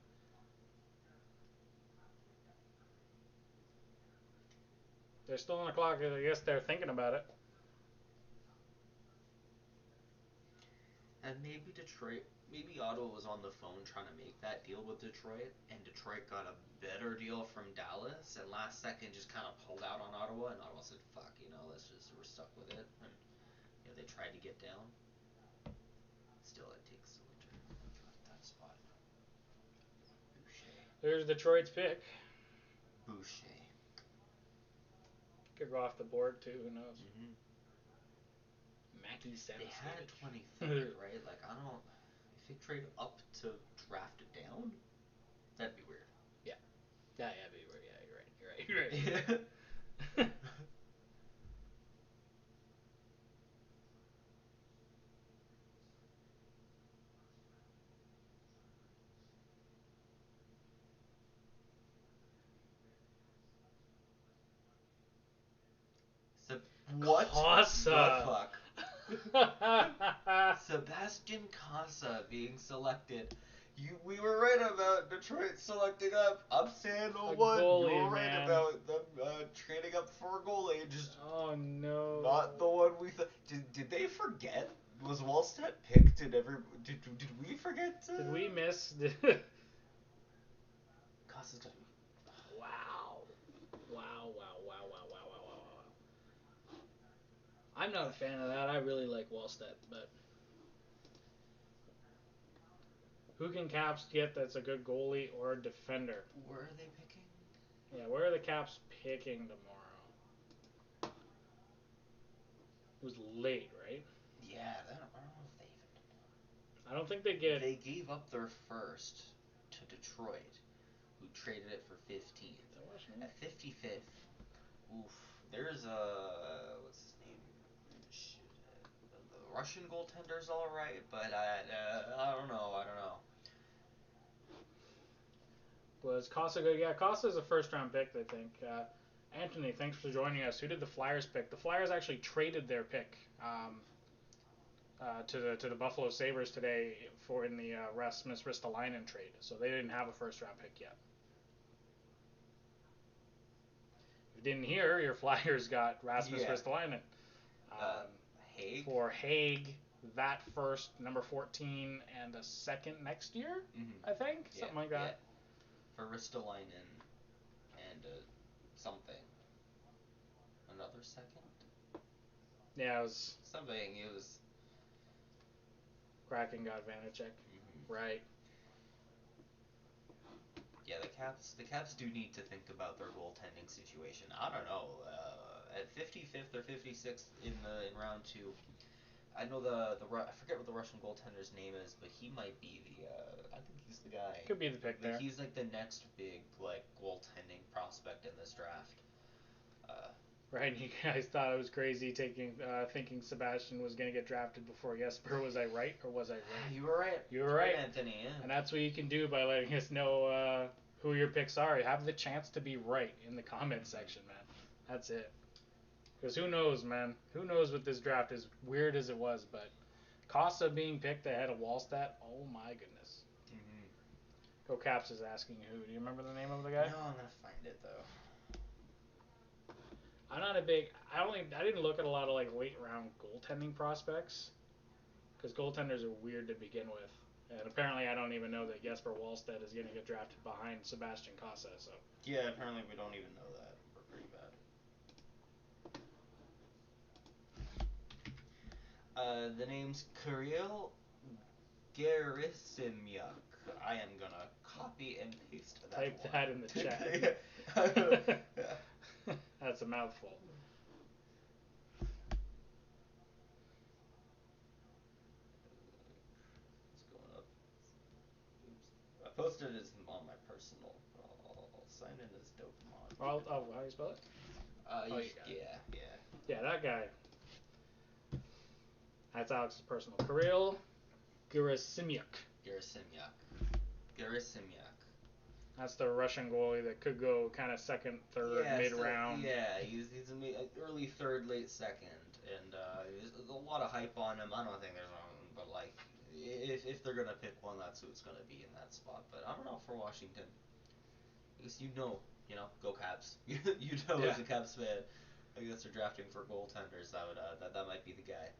They're still on the clock. I guess they're thinking about it. And maybe Ottawa was on the phone trying to make that deal with Detroit, and Detroit got a better deal from Dallas, and last second just kind of pulled out on Ottawa, and Ottawa said, fuck, we're stuck with it, and they tried to get down. Still, it takes the winter to draft that spot. Boucher. There's Detroit's pick. Boucher. Could go off the board too, who knows? Mackie They had 73rd, right? Like, I don't... If they trade up to draft it down, that'd be weird. Yeah, that'd be weird. Yeah, you're right. What Casa. the fuck? Sebastian Casa being selected. We were right about Detroit selecting up. I'm saying no one. Goalie, you were right man. about them trading up for a goalie. Just not the one we thought. Did they forget? Was Wallstedt picked? Did we forget? Did we miss? Casa's gotta be. Wow. I'm not a fan of that. I really like Wallstedt, but who can Caps get that's a good goalie or a defender? Where are they picking? Yeah, where are the Caps picking tomorrow? It was late, right? Yeah, I don't know if they even. I don't think they get. They gave up their first to Detroit, who traded it for 15th. At 55th, oof. There's what's his name? Shit, the Russian goaltender's all right, but I don't know. I don't know. Was Costa good? Yeah, Costa's a first round pick, I think. Anthony, thanks for joining us. Who did the Flyers pick? The Flyers actually traded their pick to the Buffalo Sabres today for in the Rasmus Ristolainen trade. So they didn't have a first round pick yet. If you didn't hear, your Flyers got Rasmus Ristolainen. Haig? For Haig, that first, number 14, and a second next year, I think? Something like that. For Ristolainen and something. Another second? Yeah, it was... Something, it was... Kraken got Vanacek. Right. Yeah, the Caps do need to think about their goaltending situation. I don't know. At 55th or 56th in round 2, I know I forget what the Russian goaltender's name is, but he might be I think he's the guy. Could be the pick there. He's like the next big goaltending prospect in this draft. Right, you guys thought it was crazy thinking Sebastian was going to get drafted before Jesper. Was I right, or was I right? You were right. You were right, Anthony. Yeah. And that's what you can do by letting us know who your picks are. You have the chance to be right in the comment section, man. That's it. Because who knows, man? Who knows what this draft is, weird as it was, but Costa being picked ahead of Wallstedt, oh my goodness. Go Caps is asking who. Do you remember the name of the guy? No, I'm going to find it, though. I'm not a big. I didn't look at a lot of late round goaltending prospects, because goaltenders are weird to begin with, and apparently I don't even know that Jesper Wallstedt is going to get drafted behind Sebastian Cossa. So yeah, apparently we don't even know that. We're pretty bad. The name's Kirill Gerasimyak. I am gonna copy and paste that. Type one. that in the chat. That's a mouthful. It's going up. Oops. I posted it on my personal. I'll sign in as Dopemon. Well, how do you spell it? Yeah, that guy. That's Alex's personal. Kirill Gerasimyak. That's the Russian goalie that could go kind of second, third, mid-round. He's an early third, late second, and there's a lot of hype on him. I don't think there's one, but if they're gonna pick one, that's who it's gonna be in that spot. But I don't know for Washington, because go Caps. As a Caps fan, I guess they're drafting for goaltenders. That might be the guy.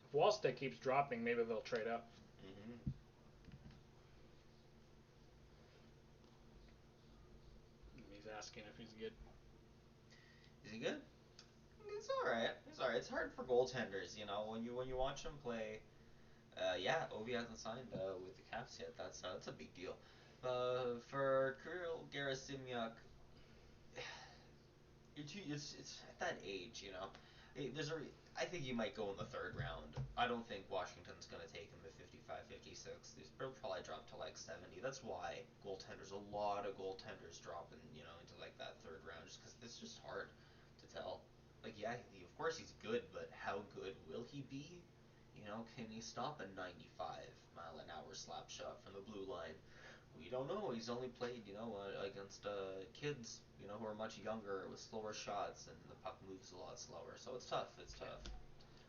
If Wallstedt keeps dropping, maybe they'll trade up. He's asking if he's good. Is he good? He's all right. It's hard for goaltenders, when you watch him play. Ovi hasn't signed with the Caps yet. That's a big deal. For Kirill Gerasimyak, it's at that age, I think he might go in the third round. I don't think Washington's going to take him at 55, 56. He'll probably drop to 70. That's why a lot of goaltenders drop into that third round, just because it's just hard to tell. Of course he's good, but how good will he be? Can he stop a 95-mile-an-hour slap shot from the blue line? We don't know. He's only played, against kids, who are much younger with slower shots, and the puck moves a lot slower. So it's tough.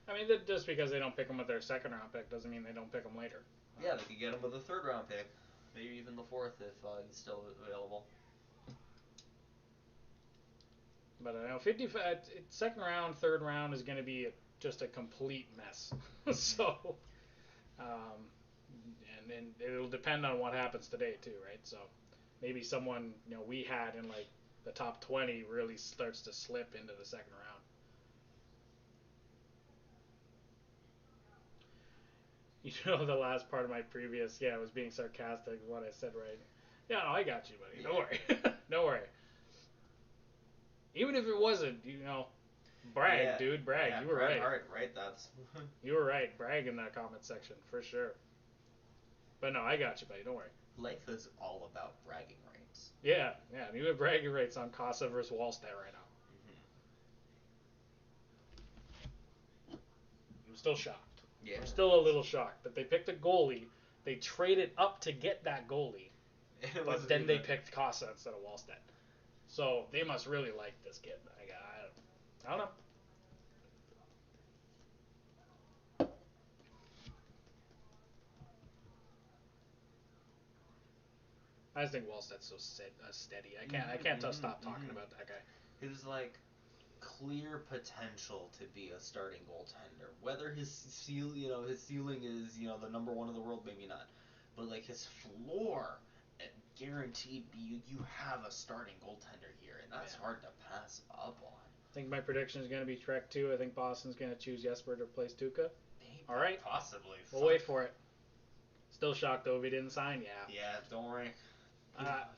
I mean, just because they don't pick him with their second round pick doesn't mean they don't pick him later. Yeah, they could get him with a third round pick, maybe even the fourth if he's still available. But I know second round, third round is going to be just a complete mess. So, and it'll depend on what happens today too, right? So maybe someone we had in the top 20 really starts to slip into the second round. The last part of my previous, I was being sarcastic with what I said, right? Yeah, no, I got you, buddy. Don't worry. Don't worry. Even if it wasn't, Brag, Yeah. dude, brag. Yeah, You were brag right. hard, right? That's. You were right. Brag in that comment section for sure. But no, I got you, buddy. Don't worry. Life is all about bragging rights. Yeah, yeah. You have bragging rights on Casa versus Wallstedt right now. I'm still shocked. Yeah. I'm still a little shocked that they picked a goalie. They traded up to get that goalie, but then they picked Casa instead of Wallstedt. So they must really like this kid. I don't know. I just think Wallstedt's so steady. I can't stop talking about that guy. His like clear potential to be a starting goaltender. Whether his ceiling is the number one in the world, maybe not, but like his floor, guaranteed you have a starting goaltender here, and that's hard to pass up on. I think my prediction is going to be correct too. I think Boston's going to choose Jesper to replace Tuca. Maybe, all right, possibly. We'll wait for it. Still shocked though if he didn't sign. Yeah. Yeah, don't worry.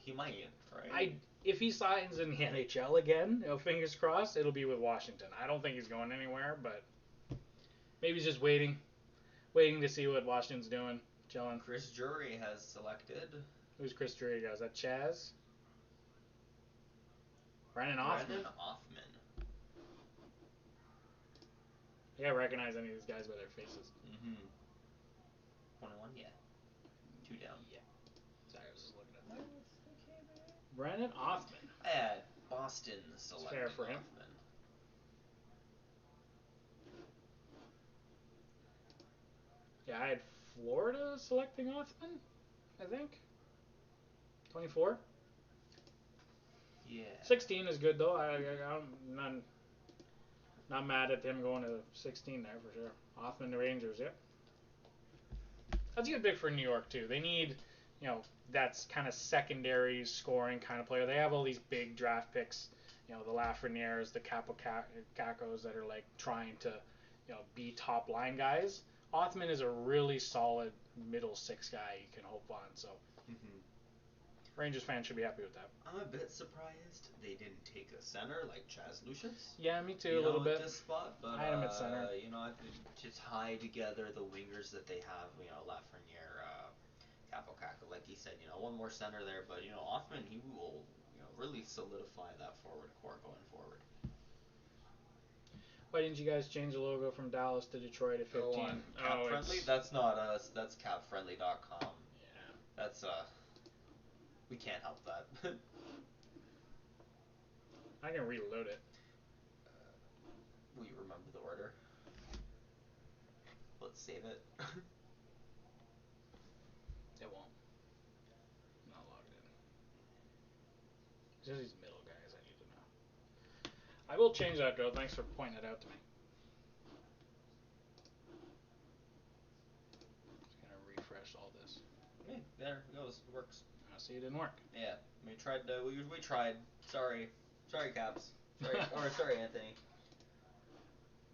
He might, right? If he signs in the NHL again, fingers crossed, it'll be with Washington. I don't think he's going anywhere, but maybe he's just waiting to see what Washington's doing. Chilling. Chris Drury has selected. Who's Chris Drury, guys? Is that Chaz? Brennan Othman. Yeah, I recognize any of these guys by their faces. 21, yeah. 2 down. Yeah. Sorry, I was just looking at that. Brennan Othman. I had Boston selecting fair for him. Othman. Yeah, I had Florida selecting Othman, I think. 24. Yeah. 16 is good though. I'm not mad at him going to 16 there for sure. Othman, the Rangers, yep. That's a good pick for New York too. They need, that's kind of secondary scoring kind of player. They have all these big draft picks, the Lafrenières, the Capocacos that are like trying to, be top line guys. Othman is a really solid middle six guy you can hope on. So Rangers fans should be happy with that. I'm a bit surprised they didn't take a center like Chaz Lucius. Yeah, me too, a little bit. At this spot, but I had him at center. I think to tie together the wingers that they have, Lafreniere, Capocaco, like he said, one more center there, but Othman, he will, really solidify that forward core going forward. Why didn't you guys change the logo from Dallas to Detroit at 15? Cap Friendly? That's not us. That's capfriendly.com. Yeah. That's we can't help that. I can reload it. Will you remember the order? Let's save it. It won't. I'm not logged in. It's just these middle guys I need to know. I will change that though. Thanks for pointing it out to me. Just gonna refresh all this. Hey, there it goes. It works. I see it didn't work. Yeah, we tried. We tried. Sorry, Caps. Sorry, Anthony.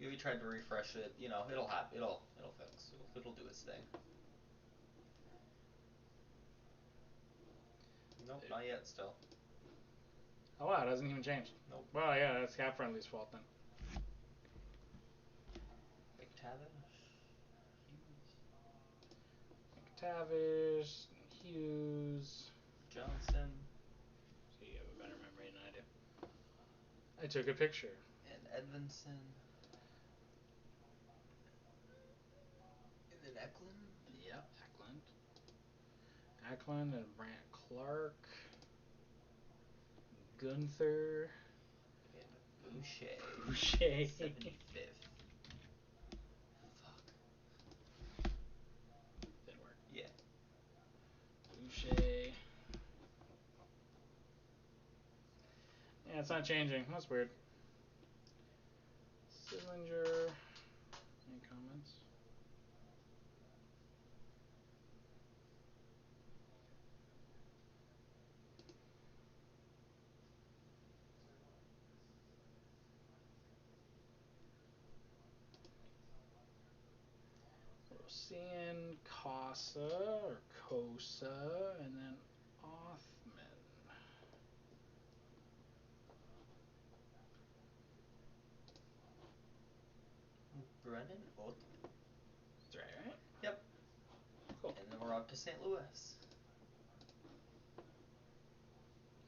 We tried to refresh it. It'll happen. It'll fix. It'll do its thing. Nope, not yet. Still. Oh wow, it hasn't even changed. Nope. Well, yeah, that's Cap Friendly's fault then. Mctavish, Hughes, Johnson. So you have a better memory than I do. I took a picture. And Edmondson. And then Eklund. Yep, Eklund and Brant Clark. Gunther. And Boucher. 75th. Fuck. Didn't work. Yeah. Boucher. Yeah, it's not changing. That's weird. Sillinger. Any comments? Seeing Casa or Cosa and then Othman. Brennan Oat. That's right? Yep. Cool. And then we're up to St. Louis.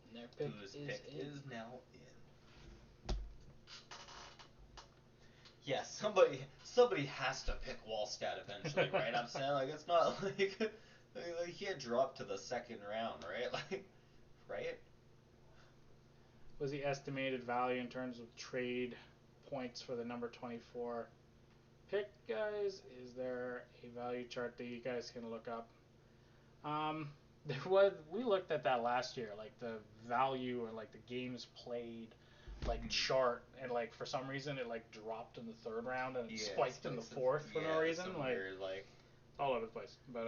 And their pick Whose is pick in. is now in. Yeah, somebody has to pick Wallstat eventually, right? I'm saying, like, it's not like he had dropped to the second round, right? Like, right? Was the estimated value in terms of trade points for the number 24 pick, guys? Is there a value chart that you guys can look up? We looked at that last year, like the value or like the games played like chart, and like for some reason it like dropped in the third round and it spiked in the fourth for no reason. Like Weird, like all over the place. But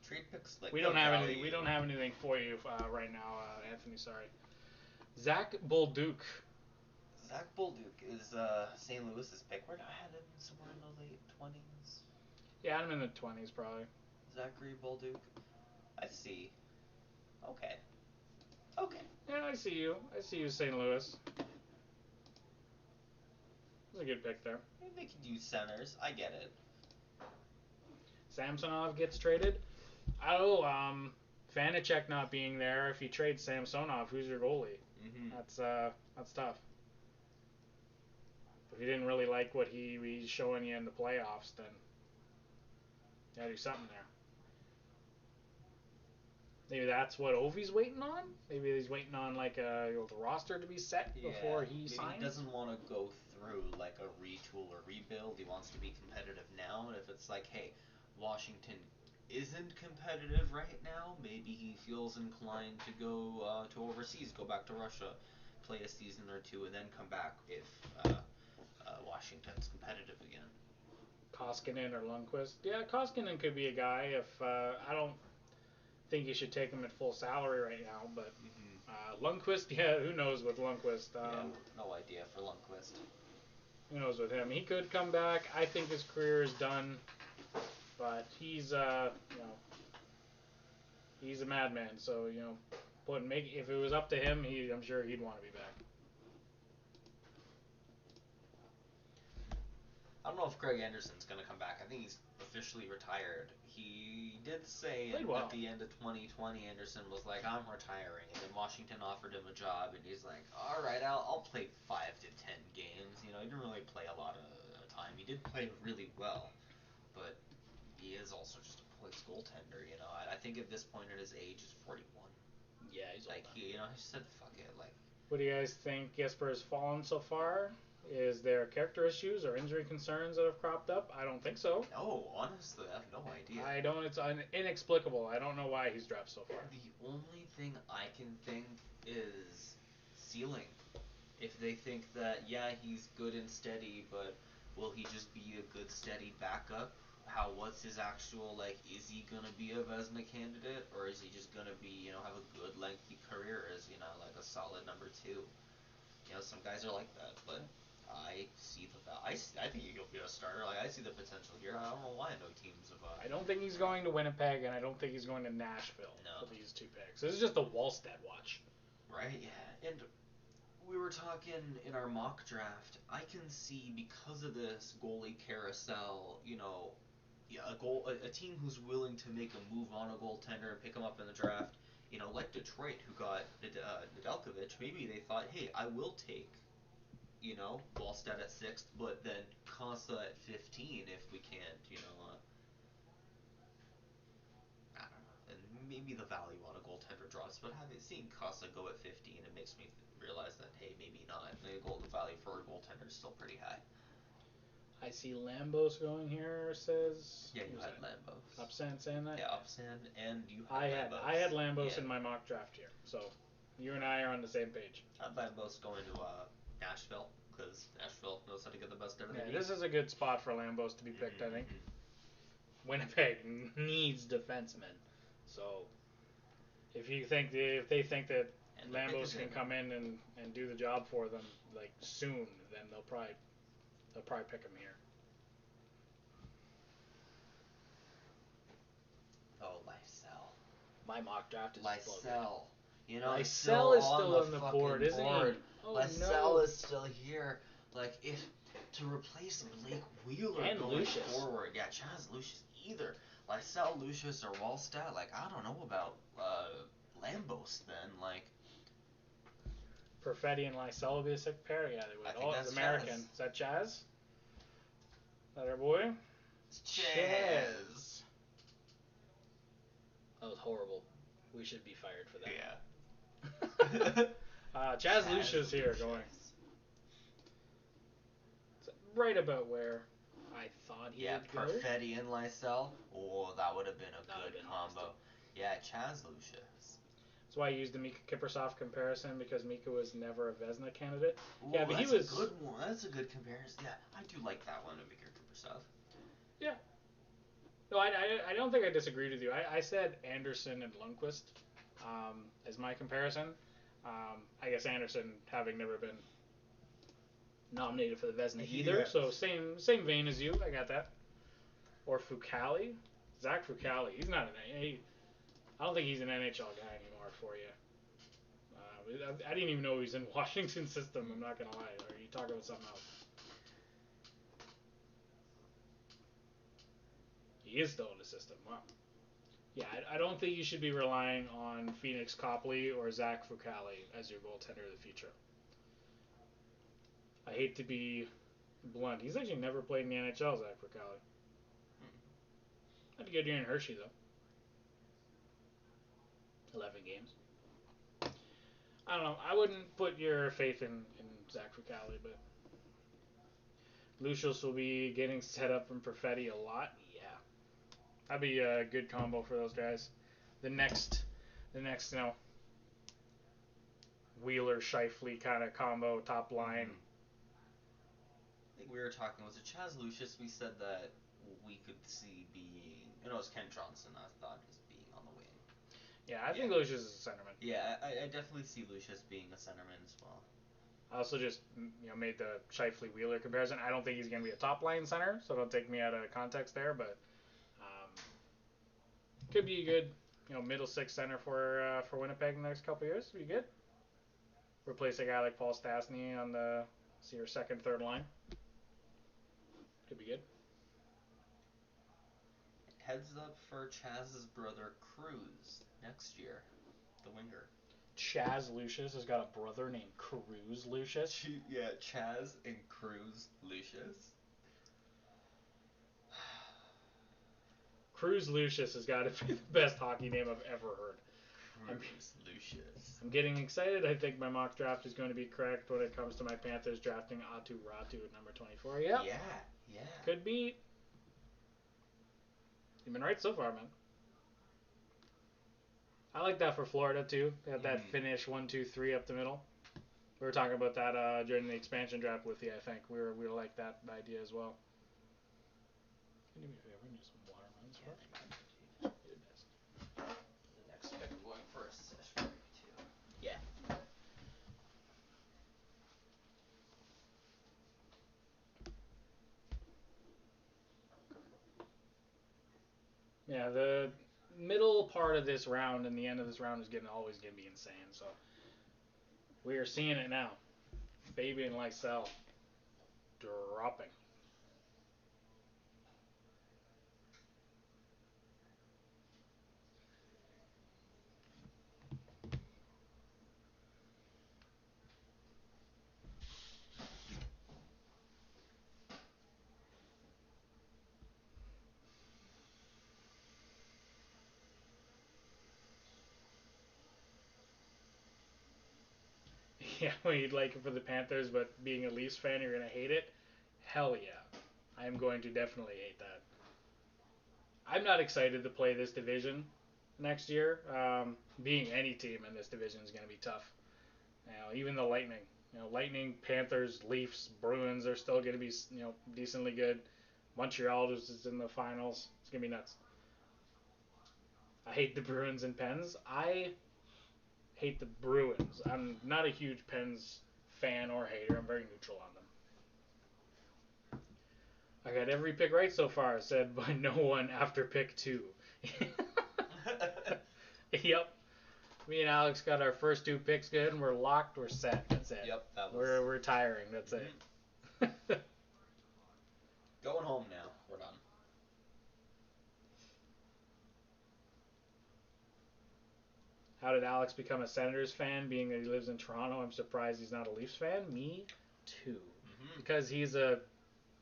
trade picks, like we don't have anything. We don't have anything for you right now, Anthony. Sorry. Zach Bolduc. Zach Bolduc is St. Louis's pick. Where I had him somewhere in the late 20s. Yeah, I'm in the 20s probably. Zachary Bolduc. I see. Okay. Okay. Yeah, I see you. I see you, St. Louis. That's a good pick there. Maybe they could use centers. I get it. Samsonov gets traded. Oh, Vanacek not being there. If you trade Samsonov, who's your goalie? Mm-hmm. That's tough. If you didn't really like what he's showing you in the playoffs, then you gotta do something there. Maybe that's what Ovi's waiting on. Maybe he's waiting on like the roster to be set before he signs. Maybe he doesn't want to go through like a retool or rebuild. He wants to be competitive now. And if it's like, hey, Washington isn't competitive right now, maybe he feels inclined to go to overseas, go back to Russia, play a season or two, and then come back if Washington's competitive again. Koskinen or Lundqvist. Yeah, Koskinen could be a guy. If I don't think you should take him at full salary right now, but Lundqvist, yeah, who knows with Lundqvist? No idea for Lundqvist. Who knows with him? He could come back. I think his career is done, but he's he's a madman. So if it was up to him, I'm sure he'd want to be back. I don't know if Greg Anderson's going to come back. I think he's officially retired. He did say at the end of 2020, Anderson was like, I'm retiring. And then Washington offered him a job, and he's like, all right, I'll play 5 to 10 games. He didn't really play a lot of time. He did play really well, but he is also just a place goaltender. I think at this point in his age, he's 41. Yeah, he's like he said, fuck it. Like, what do you guys think Jesper has fallen so far? Is there character issues or injury concerns that have cropped up? I don't think so. No, honestly, I have no idea. I don't. It's inexplicable. I don't know why he's dropped so far. The only thing I can think is ceiling. If they think that, yeah, he's good and steady, but will he just be a good, steady backup? What's his actual, like, is he gonna be a Vezina candidate, or is he just gonna be, have a good, lengthy career as, like a solid number 2? Some guys are like that, but I see I think he'll be a starter. Like, I see the potential here. I don't know why no teams have. I don't think he's going to Winnipeg, and I don't think he's going to Nashville for these 2 picks. This is just a Wallstat watch. Right, yeah. And we were talking in our mock draft. I can see, because of this goalie carousel, a team who's willing to make a move on a goaltender and pick him up in the draft. Like Detroit, who got Nedeljkovic. Maybe they thought, hey, I will take Wallstat at 6th, but then Casa at 15 if we can't, I don't know. And maybe the value on a goaltender drops, but seeing Casa go at 15, it makes me realize that, hey, maybe not. The value for a goaltender is still pretty high. I see Lambos going here, says. Yeah, you had Lambos. Upsand saying that? Yeah, Upsand, and you had Lambos. I had Lambos in my mock draft here, so you and I are on the same page. I had Lambos going to Nashville, because Nashville knows how to get the best out of their team. This is a good spot for Lambos to be picked, I think. Winnipeg needs defensemen, so if they think that Lambos can come in and do the job for them like soon, then they'll probably pick him here. Oh, Lysell. My mock draft is Lysell. Lysell is still on the board, isn't he? Oh, Lysell is still here. Like, if to replace Blake Wheeler And going Lucius. forward. Yeah, Chaz Lucius either. Lysell, Lucius, or Wallstat. Like, I don't know about Lambos then. Like, Perfetti and Lysell will be a sick pair. Yeah, they would. I think It's that's American. Chaz. Is that Chaz? Is that our boy? It's Chaz. That was horrible. We should be fired for that. Yeah. Chaz Lucius here going. It's right about where I thought he would go. Perfetti and Lysell. Oh, that would have been a good combo. Nasty. Yeah, Chaz Lucius. That's why I used the Mika Kiprusoff comparison, because Mika was never a Vezina candidate. Ooh, Yeah, but he that's was a good one. That's a good comparison. Yeah, I do like that one to Mika Kiprusoff. Yeah. No, I don't think I disagreed with you. I said Anderson and Lundqvist as my comparison. I guess Anderson having never been nominated for the Vezina either, so same vein as you. I got that. Or Foucali, Zach Foucali. He's not I don't think he's an NHL guy anymore for you. I didn't even know he was in Washington's system. I'm not gonna lie. Or are you talking about something else? He is still in the system. Wow. Yeah, I don't think you should be relying on Phoenix Copley or Zach Foucali as your goaltender of the future. I hate to be blunt. He's actually never played in the NHL, Zach Foucali. Had a good year in Hershey, though. 11 games. I don't know. I wouldn't put your faith in Zach Foucali, but Lucius will be getting set up from Perfetti a lot. Yeah. That'd be a good combo for those guys. The next, Wheeler Shifley kind of combo top line. I think we were talking, was it Chaz Lucius? We said that we could see being, it was Ken Johnson, I thought, as being on the wing. Yeah, I think Lucius is a centerman. Yeah, I definitely see Lucius being a centerman as well. I also just made the Shifley Wheeler comparison. I don't think he's going to be a top line center, so don't take me out of context there. But could be a good middle six center for Winnipeg in the next couple of years. Be good. Replace a guy like Paul Stastny on your second, third line. Could be good. Heads up for Chaz's brother Cruz next year, the winger. Chaz Lucius has got a brother named Cruz Lucius. Yeah, Chaz and Cruz Lucius. Cruz Lucius has got to be the best hockey name I've ever heard. Cruz Lucius. I'm getting excited. I think my mock draft is going to be correct when it comes to my Panthers drafting Atu Ratu at number 24. Yep. Yeah. Could be. You've been right so far, man. I like that for Florida, too. They have that finish 1, 2, 3 up the middle. We were talking about that during the expansion draft with you, I think. We were like that idea as well. Can you do me a favor and do some watermelons for us? You're the best. The next pick I'm going for a sesh break, too. Yeah. Yeah, the middle part of this round and the end of this round is always going to be insane. So we are seeing it now. Baby and Lysell dropping. Yeah, well, you'd like it for the Panthers, but being a Leafs fan, you're going to hate it? Hell yeah. I am going to definitely hate that. I'm not excited to play this division next year. Being any team in this division is going to be tough. Even the Lightning. Lightning, Panthers, Leafs, Bruins are still going to be decently good. Montreal is in the finals. It's going to be nuts. I hate the Bruins and Pens. I hate the Bruins. I'm not a huge Pens fan or hater. I'm very neutral on them. I got every pick right so far, said by no one after pick 2. Yep. Me and Alex got our first 2 picks good, and we're locked. We're set. That's it. Yep, that was... We're retiring. That's it. How did Alex become a Senators fan? Being that he lives in Toronto, I'm surprised he's not a Leafs fan. Me too, because he's a,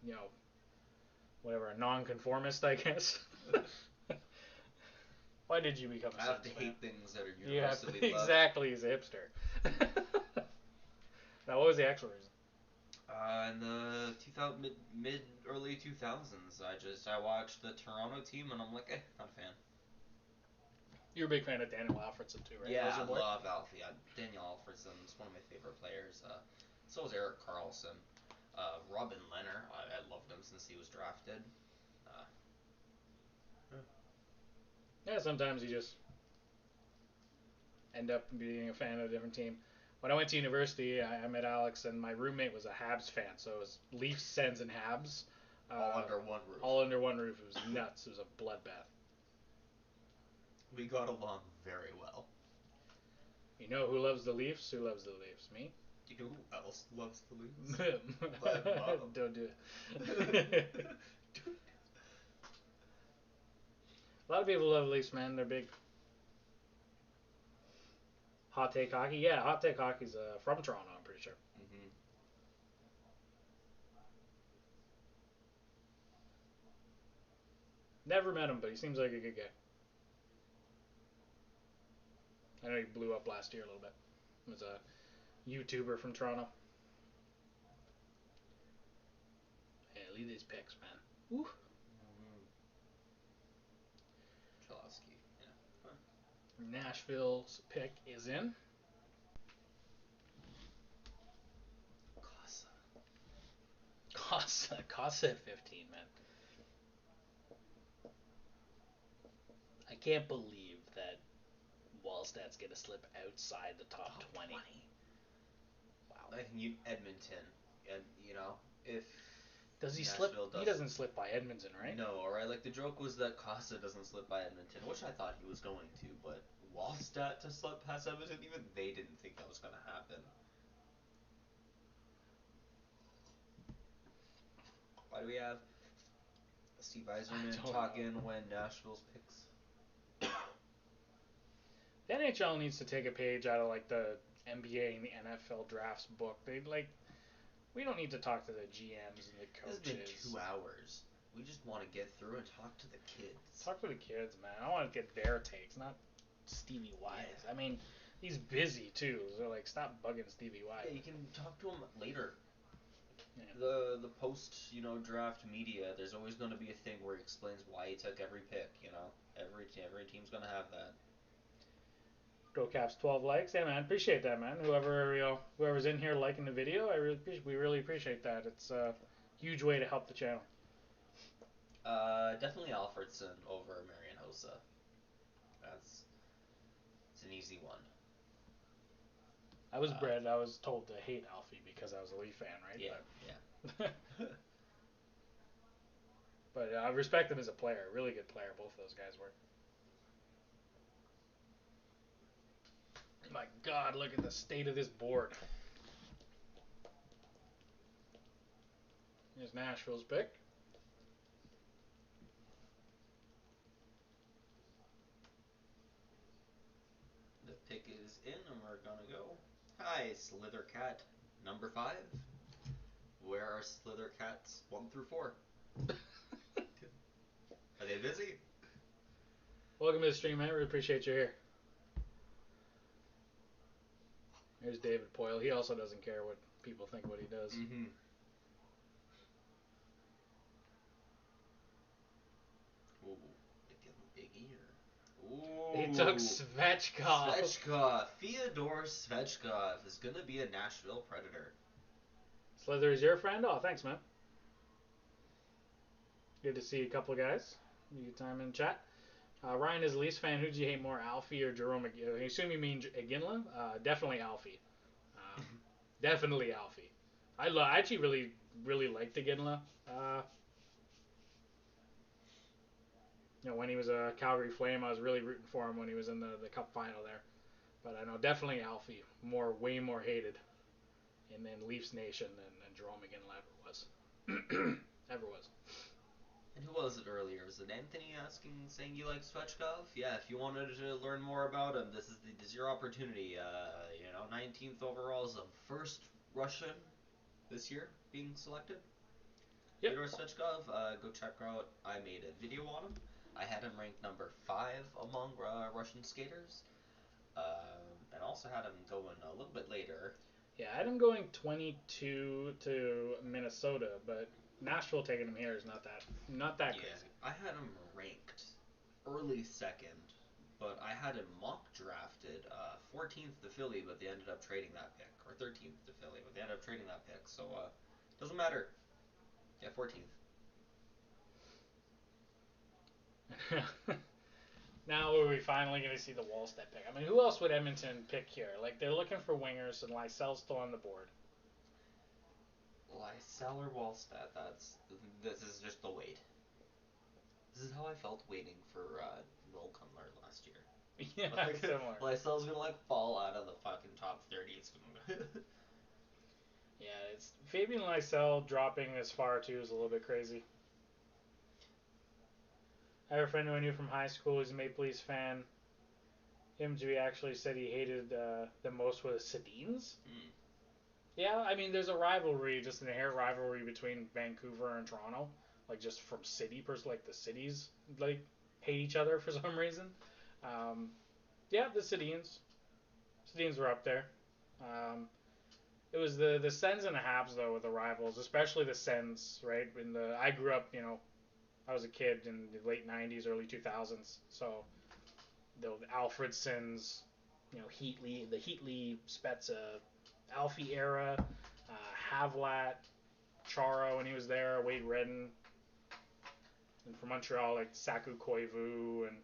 you know, whatever, a non-conformist, I guess. Why did you become a Sens fan? I have to hate things that are Yeah, universally loved. exactly. He's a hipster. Now, what was the actual reason? In the early 2000s, I watched the Toronto team and I'm like, not a fan. You're a big fan of Daniel Alfredsson too, right? Yeah, I love Alfie. Daniel Alfredson's one of my favorite players. So is Erik Karlsson. Robin Lehner, I loved him since he was drafted. Yeah, sometimes you just end up being a fan of a different team. When I went to university, I met Alex, and my roommate was a Habs fan, so it was Leafs, Sens, and Habs. All under one roof. All under one roof. It was nuts. It was a bloodbath. We got along very well. You know who loves the Leafs? Who loves the Leafs? Me? You know who else loves the Leafs? My mom. Don't do it. A lot of people love the Leafs, man. They're big. Hot Take Hockey? Yeah, Hot Take Hockey's from Toronto, I'm pretty sure. Mm-hmm. Never met him, but he seems like a good guy. I know he blew up last year a little bit. He was a YouTuber from Toronto. Yeah, look at these picks, man. Woo. Chalowski, yeah. Huh. Nashville's pick is in. Casa at 15, man. I can't believe that Wallstadt's going to slip outside the top 20. Wow. I think Edmonton, and if does he Nashville slip? He doesn't slip by Edmonton, right? No, right? Like the joke was that Casa doesn't slip by Edmonton, which I thought he was going to, but Wallstadt to slip past Edmonton, even they didn't think that was going to happen. Why do we have Steve Yzerman talking when Nashville's picks? The NHL needs to take a page out of like the NBA and the NFL drafts book. We don't need to talk to the GMs and the coaches. It's been 2 hours. We just want to get through and talk to the kids. Talk to the kids, man. I want to get their takes, not Stevie Y's. Yeah. I mean, he's busy too, so stop bugging Stevie Y. Yeah, you can talk to him later. Yeah. The post draft media, there's always going to be a thing where he explains why he took every pick. Every team's going to have that. Go Caps 12 likes. Yeah, man, appreciate that, man. Whoever's in here liking the video, we really appreciate that. It's a huge way to help the channel. Definitely Alfredsson over Marian Hossa. It's an easy one. I was told to hate Alfie because I was a Leaf fan, right? Yeah. But I respect him as a player. Really good player, both of those guys were. My God, look at the state of this board. Here's Nashville's pick. The pick is in, and we're gonna go. Hi, Slithercat number 5. Where are Slithercats 1 through 4? Are they busy? Welcome to the stream, man. We appreciate you here. Here's David Poyle. He also doesn't care what people think what he does. Mm-hmm. Ooh, big ear. Ooh. He took Svechkov. Fyodor Svechkov is gonna be a Nashville Predator. Slither is your friend? Oh, thanks, man. Good to see a couple of guys. You get time in chat. Ryan is a Leafs fan. Who do you hate more, Alfie or Jerome? I assume you mean Iginla? Definitely Alfie. Definitely Alfie. I actually really, really liked Iginla. When he was a Calgary Flame, I was really rooting for him when he was in the Cup final there. But I know definitely Alfie, way more hated in Leafs Nation than Jerome Iginla ever was. Ever was. And who was it earlier? Was it Anthony saying you like Svechkov? Yeah, if you wanted to learn more about him, this is your opportunity. 19th overall is the first Russian this year being selected. Yep. Fyodor Svechkov, go check out. I made a video on him. I had him ranked number 5 among Russian skaters. And also had him going a little bit later. Yeah, I had him going 22 to Minnesota, but Nashville taking him here is not that crazy. I had him ranked early second, but I had him mock drafted 14th to Philly, but they ended up trading that pick, or 13th to Philly, but they ended up trading that pick. So doesn't matter. Yeah, 14th. Now are we finally going to see the Wallstedt pick? I mean, who else would Edmonton pick here? Like, they're looking for wingers, and Lysel's still on the board. Lysel or Wallstedt, this is just the wait. This is how I felt waiting for Noel Cumler last year. Yeah, like, similar. Lysel's gonna fall out of the fucking top 30. It's gonna. Yeah, it's Fabian Lysel dropping this far too is a little bit crazy. I have a friend who I knew from high school. He's a Maple Leafs fan. Him, actually said he hated the most were the Sedins. Yeah, I mean, there's a rivalry, just an inherent rivalry between Vancouver and Toronto. Like, just from like, the cities, like, hate each other for some reason. Yeah, the Sedins. Sedins were up there. It was the Sens and the Habs, though, were the rivals, especially the Sens, right? I grew up, I was a kid in the late 90s, early 2000s, so the Alfredsons, the Heatley, Spezza, Alfie era, Havlat, Chara when he was there, Wade Redden, and from Montreal like Saku Koivu and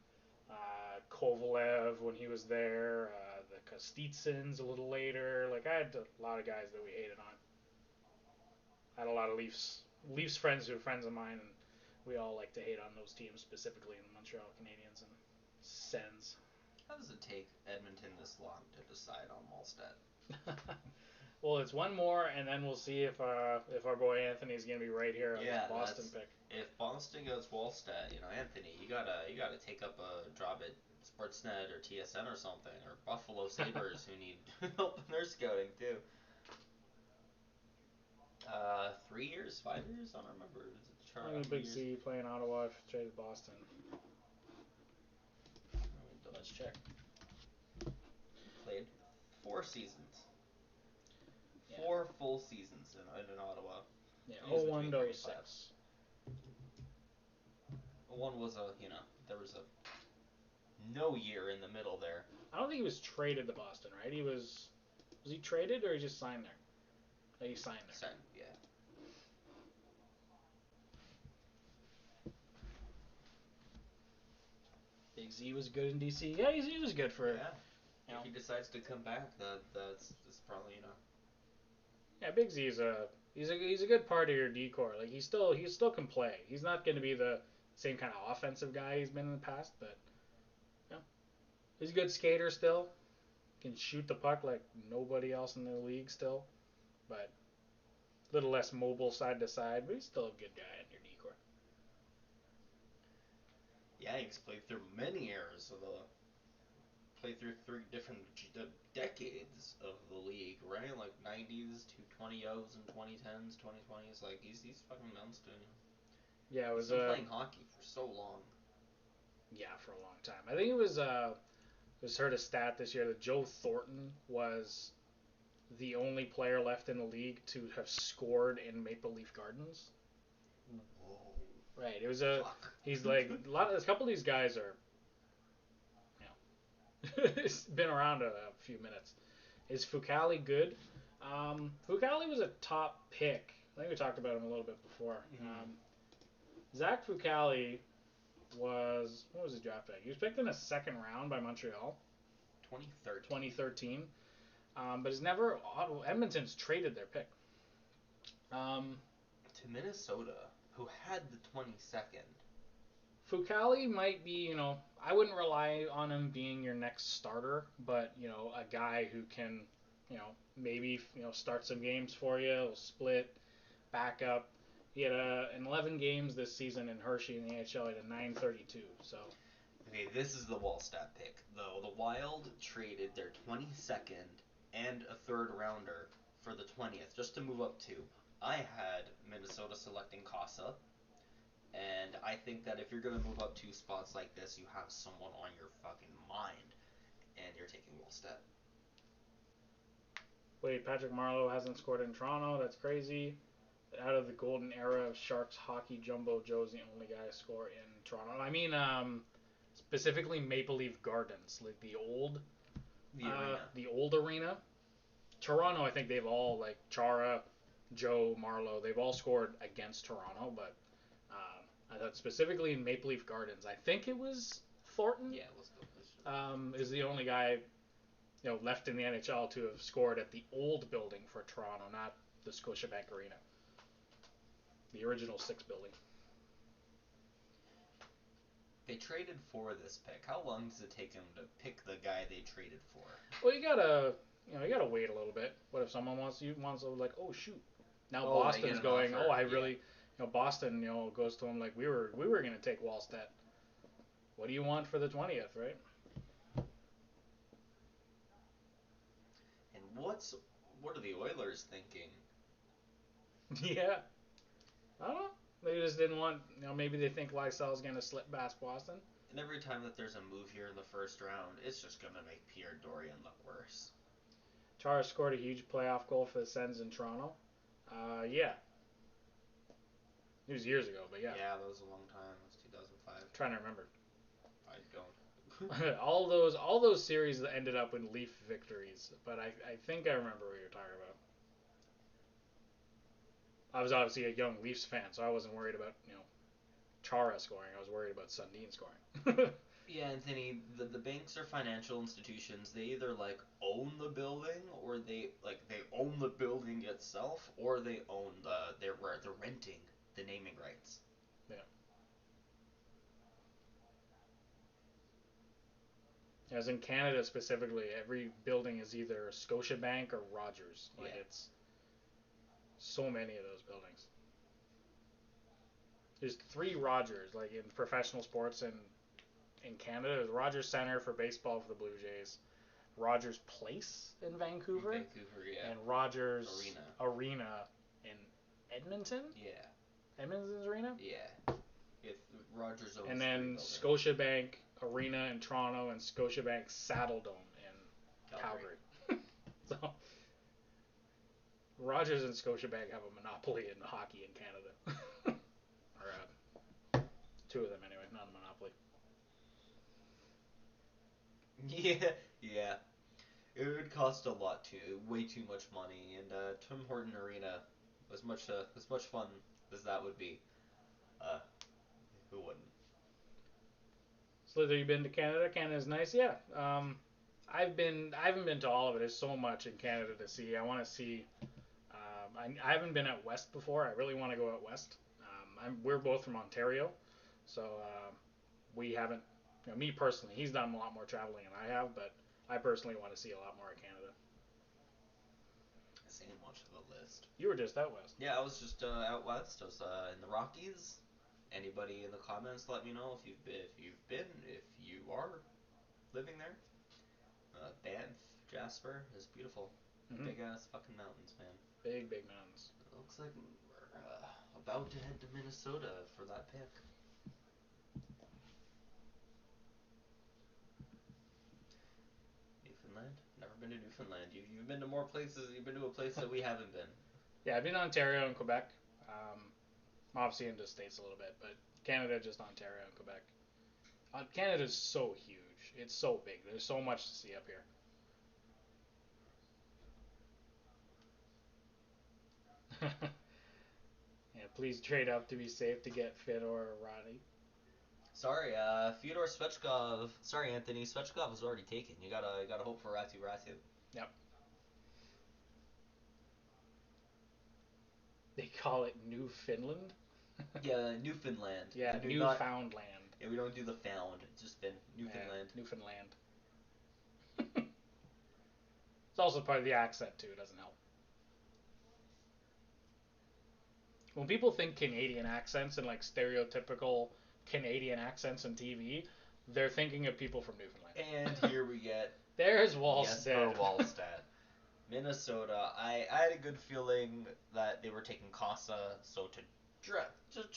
Kovalev when he was there, the Kostitsins a little later. Like I had a lot of guys that we hated on. I had a lot of Leafs friends who are friends of mine, and we all like to hate on those teams, specifically in the Montreal Canadiens and Sens. How does it take Edmonton this long to decide on Wallstedt? Well, it's one more, and then we'll see if our boy Anthony's gonna be right here on this Boston pick. If Boston goes Wallstedt, Anthony, you gotta take up a job at Sportsnet or TSN or something, or Buffalo Sabres who need help in their scouting too. 3 years, 5 years, I don't remember. Big Z playing Ottawa, traded Boston. Let's check. Played 4 seasons. Yeah. 4 full seasons in Ottawa. Yeah, 01 to 06. One was there was a no year in the middle there. I don't think he was traded to Boston, right? Was he traded or he just signed there? Oh, he signed there. Signed, yeah. Big Z was good in DC. Yeah, he was good for. Yeah. If he decides to come back, that's probably Yeah, Big Z is he's a good part of your decor. Like he still can play. He's not going to be the same kind of offensive guy he's been in the past, but he's a good skater still. Can shoot the puck like nobody else in the league still, but a little less mobile side to side. But he's still a good guy in your decor. Yeah, he's played through many eras played through 3 different decades of the league, right? Like 90s to 20s and 2010s, 2020s. Like he's fucking Mounston. Yeah, it was he's been playing hockey for so long. Yeah, for a long time. I think it was heard a stat this year that Joe Thornton was the only player left in the league to have scored in Maple Leaf Gardens. Whoa. Right. It was he's like a couple of these guys are it's been around a few minutes. Is Foucali good? Foucali was a top pick. I think we talked about him a little bit before. Mm-hmm. Zach Foucali what was his draft pick? He was picked in the second round by Montreal. 2013. But Edmonton's traded their pick. To Minnesota, who had the 22nd. Foucali might be, I wouldn't rely on him being your next starter, but, a guy who can, maybe, start some games for you, split, back up. He had in 11 games this season in Hershey in the NHL, he had a 932. So Okay, this is the Wallstat pick, though. The Wild traded their 22nd and a third rounder for the 20th, just to move up two. I had Minnesota selecting Casa, and I think that if you're going to move up two spots like this, you have someone on your fucking mind, and you're taking Wallstat. wait, Patrick Marleau hasn't scored in Toronto. That's crazy. Out of the golden era of Sharks hockey, Jumbo Joe's the only guy to score in Toronto. I mean, specifically Maple Leaf Gardens, like the old arena. Toronto, I think they've all like Chara, Joe, Marleau, they've all scored against Toronto, but I thought specifically in Maple Leaf Gardens, I think it was Thornton. Yeah, let's go. Is the only guy left in the NHL to have scored at the old building for Toronto, not the Scotiabank Arena, the original 6 building. They traded for this pick. How long does it take them to pick the guy they traded for? Well, you gotta wait a little bit. What if someone wants to like, oh shoot, now Boston's going. Offer. Oh, I really, Boston, goes to him like we were gonna take Wallstat. What do you want for the 20th, right? And what are the Oilers thinking? Yeah, I don't know. They just didn't want, maybe they think Lysel's gonna slip past Boston. And every time that there's a move here in the first round, it's just going to make Pierre Dorion look worse. Chara scored a huge playoff goal for the Sens in Toronto. Yeah. It was years ago, but yeah. Yeah, that was a long time. It was 2005. I'm trying to remember. I don't. all those series that ended up in Leaf victories, but I think I remember what you're talking about. I was obviously a young Leafs fan, so I wasn't worried about Chara scoring. I was worried about Sundin scoring. Yeah, Anthony, the banks are financial institutions. They either like own the building, or they own the building itself, or they own they're renting the naming rights. Yeah. As in Canada specifically, every building is either Scotiabank or Rogers. Like it's so many of those buildings. There's 3 Rogers, like in professional sports and in Canada. There's Rogers Center for baseball for the Blue Jays, Rogers Place in Vancouver, and Rogers Arena in Edmonton. Yeah. Edmonton's arena. Yeah. If Rogers owns. And then Scotiabank Arena in Toronto and Scotiabank Saddledome in Calgary. So Rogers and Scotiabank have a monopoly in hockey in Canada. Or 2 of them anyway, not a monopoly. Yeah. It would cost a lot way too much money, and Tim Horton Arena, as much fun as that would be, who wouldn't? So, have you been to Canada? Canada's nice, yeah. I haven't been to all of it. There's so much in Canada to see. I want to see. I haven't been out west before. I really want to go out west. We're both from Ontario, so we haven't. Me personally, he's done a lot more traveling than I have, but I personally want to see a lot more of Canada. I see much of the list. You were just out west. Yeah, I was just out west. I was in the Rockies. Anybody in the comments, let me know if you are living there. Banff, Jasper is beautiful. Mm-hmm. Big ass fucking mountains, man. Big mountains. It looks like we're about to head to Minnesota for that pick. Newfoundland? Never been to Newfoundland. You've been to more places. You've been to a place that we haven't been. Yeah, I've been to Ontario and Quebec. Obviously into the States a little bit, but Canada, just Ontario and Quebec. Canada's so huge. It's so big. There's so much to see up here. Yeah, please trade up to be safe to get Fedor or Roddy. Sorry, Fyodor Svechkov. Sorry, Anthony. Svechkov was already taken. You gotta hope for Ratu. Yep. They call it Newfoundland. Yeah, Newfoundland. Yeah, Newfoundland. Yeah, we don't do the found. It's just been Newfoundland. Yeah, Newfoundland. It's also part of the accent too. It doesn't help. when people think Canadian accents and like stereotypical Canadian accents in TV, they're thinking of people from Newfoundland. And here we get There's Wallstead. Jesper Wallstead. Minnesota. I had a good feeling that they were taking Casa, so to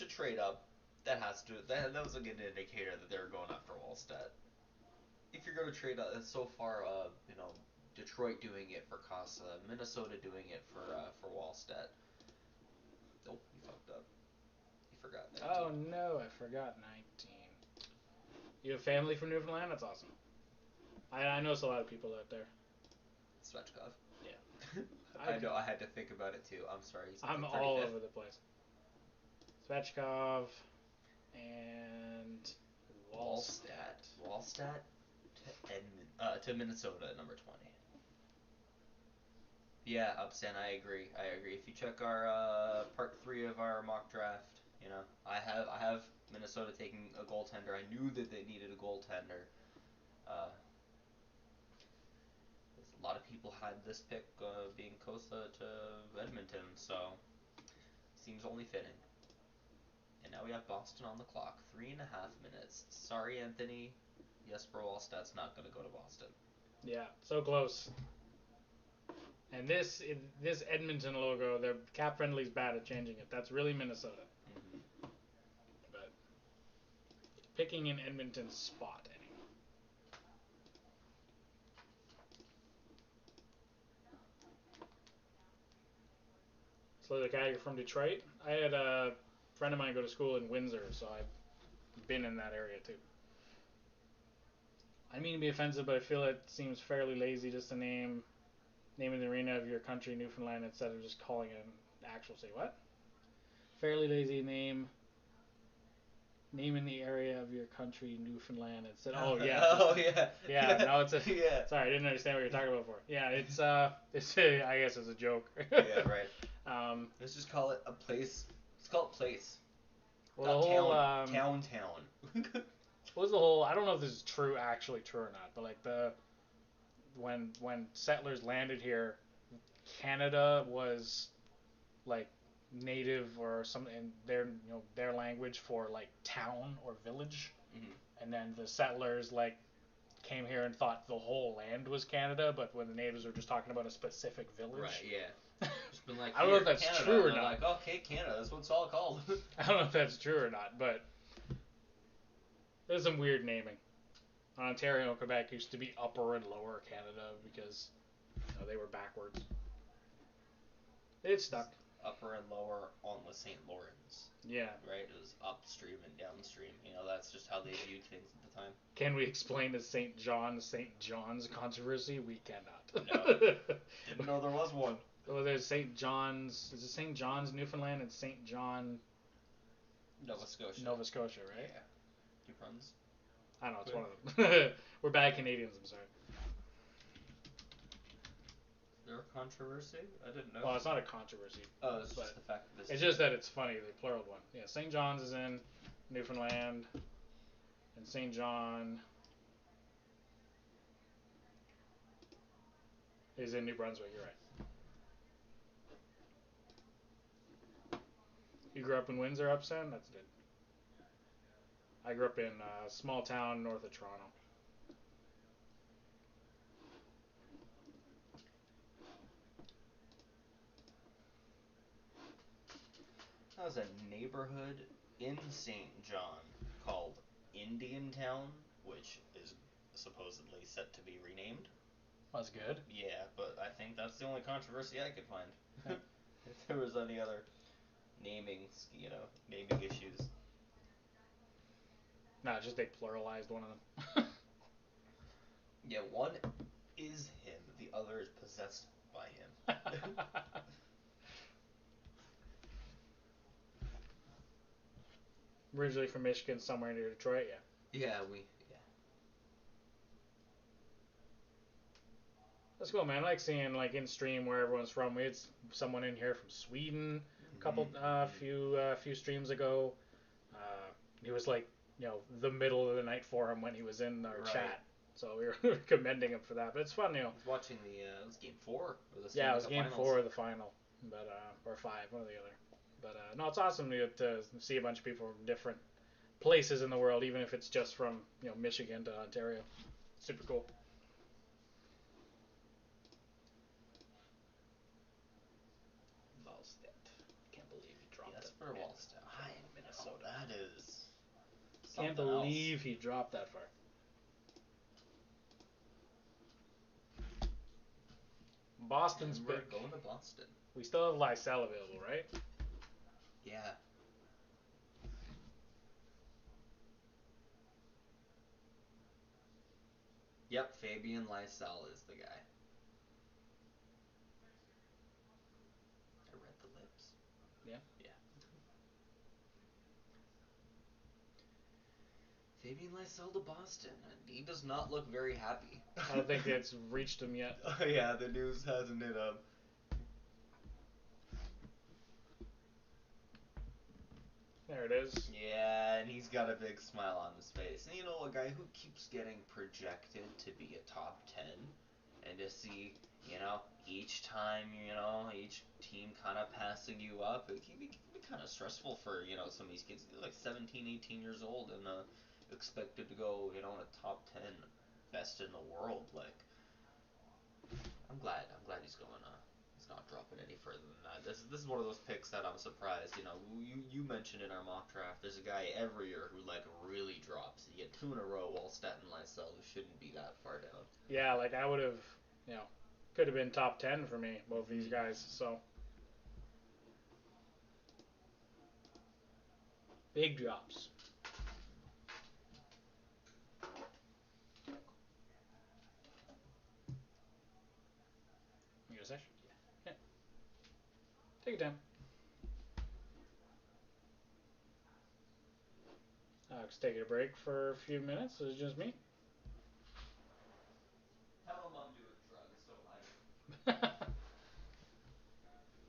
trade up, that was a good indicator that they were going after Wallstead. If you're going to trade up, so far, Detroit doing it for Casa, Minnesota doing it for Wallstead. Oh, you fucked up. You forgot 19. Oh no, I forgot 19. You have family from Newfoundland? That's awesome. I know a lot of people out there. Svechkov. Yeah. I know, I had to think about it too. I'm sorry. I'm all over the place. Svechkov and Wallstead. Wallstead to Minnesota at number 20. Yeah, Upson, I agree. If you check our part 3 of our mock draft, I have Minnesota taking a goaltender. I knew that they needed a goaltender. A lot of people had this pick being Costa to Edmonton, so seems only fitting. And now we have Boston on the clock. 3.5 minutes. Sorry, Anthony. Jesper Wallsted's not going to go to Boston. Yeah, so close. And this Edmonton logo, their Cap Friendly's bad at changing it. That's really Minnesota. Mm-hmm. But picking in Edmonton's spot anyway. So the guy, you're from Detroit? I had a friend of mine go to school in Windsor, so I've been in that area too. I mean to be offensive, but I feel it seems fairly lazy just to name the arena of your country, Newfoundland, instead of just calling it an actual, say what? Fairly lazy naming the area of your country, Newfoundland, instead. Oh yeah. Yeah. Yeah. No, it's a. Yeah. Sorry, I didn't understand what you're talking about before. Yeah, it's I guess it's a joke. Yeah, right. Let's just call it a place. Let's call it place. Well, the whole town. What was the whole? I don't know if this is actually true or not, but like when settlers landed here, Canada was like native or something in their language for like town or village, and then the settlers like came here and thought the whole land was Canada, but when the natives were just talking about a specific village. Right. Yeah. Just been like, I don't know if that's Canada. true or not. Like, okay, Canada. That's what it's all called. I don't know if that's true or not, but there's some weird naming. Ontario and Quebec used to be Upper and Lower Canada because they were backwards. It stuck. Upper and Lower on the St. Lawrence. Yeah. Right? It was upstream and downstream. That's just how they viewed things at the time. Can we explain the St. John's controversy? We cannot. No. Didn't know there was one. Well, there's St. John's. Is it St. John's, Newfoundland, and St. John, Nova Scotia. Nova Scotia, right? Yeah. Two runs. I don't know. It's one of them. We're bad Canadians. I'm sorry. Is there a controversy? I didn't know. Well, it's not a controversy. Oh, it's just the fact that this. It's just that it's funny. The plural one. Yeah, St. John's is in Newfoundland, and St. John is in New Brunswick. You're right. You grew up in Windsor, Upson? That's good. I grew up in a small town north of Toronto. There's a neighborhood in St. John called Indian Town, which is supposedly set to be renamed. That's good. Yeah, but I think that's the only controversy I could find. If there was any other naming issues. No, just they pluralized one of them. Yeah, one is him, the other is possessed by him. Originally from Michigan, somewhere near Detroit, yeah. Yeah, That's cool, man. I like seeing like in stream where everyone's from. We had someone in here from Sweden a couple few streams ago. It was like the middle of the night for him when he was in our chat, so we were commending him for that. But it's fun, I was watching it was game 4 or the yeah, it was game finals. 4 of the final, but or 5, one or the other. But no, it's awesome to see a bunch of people from different places in the world, even if it's just from Michigan to Ontario. Super cool. Wallstedt. Can't believe he dropped Jesper that. Wallstedt. Minnesota. That is. Can't believe he dropped that far. Boston's and we're pick. going to Boston. We still have Lysell available, right? Yeah. Yep, Fabian Lysell is the guy. I read the lips. Yeah. Yeah. Fabian Lysell to Boston, and he does not look very happy. I don't think it's reached him yet. Yeah, the news hasn't hit him. There it is. Yeah, and he's got a big smile on his face. And a guy who keeps getting projected to be a top 10, and to see, each time, each team kind of passing you up, it can be kind of stressful for, some of these kids. They're like 17, 18 years old and expected to go, in a top 10 best in the world. Like, I'm glad he's going he's not dropping any further than that. This is one of those picks that I'm surprised. You mentioned in our mock draft, there's a guy every year who really drops. You get 2 in a row, Wallstedt and Lysell, who shouldn't be that far down. Yeah, like I would have, could have been top 10 for me, both these guys. So big drops. You got a session? Yeah. Take your time. Alex taking a break for a few minutes. Is it just me? Tell him I'm doing drugs, don't mind.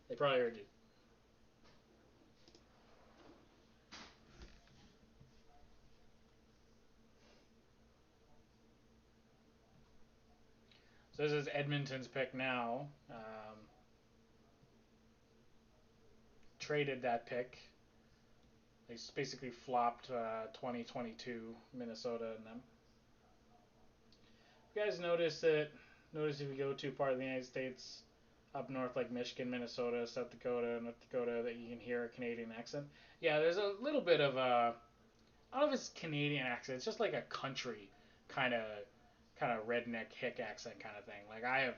They probably heard you. So this is Edmonton's pick now. Traded that pick. They basically flopped 2022 Minnesota and them. You guys notice if you go to part of the United States up north like Michigan, Minnesota, South Dakota, North Dakota that you can hear a Canadian accent? Yeah, there's a little bit of a, I don't know if it's Canadian accent. It's just like a country kind of redneck hick accent kind of thing. Like I have,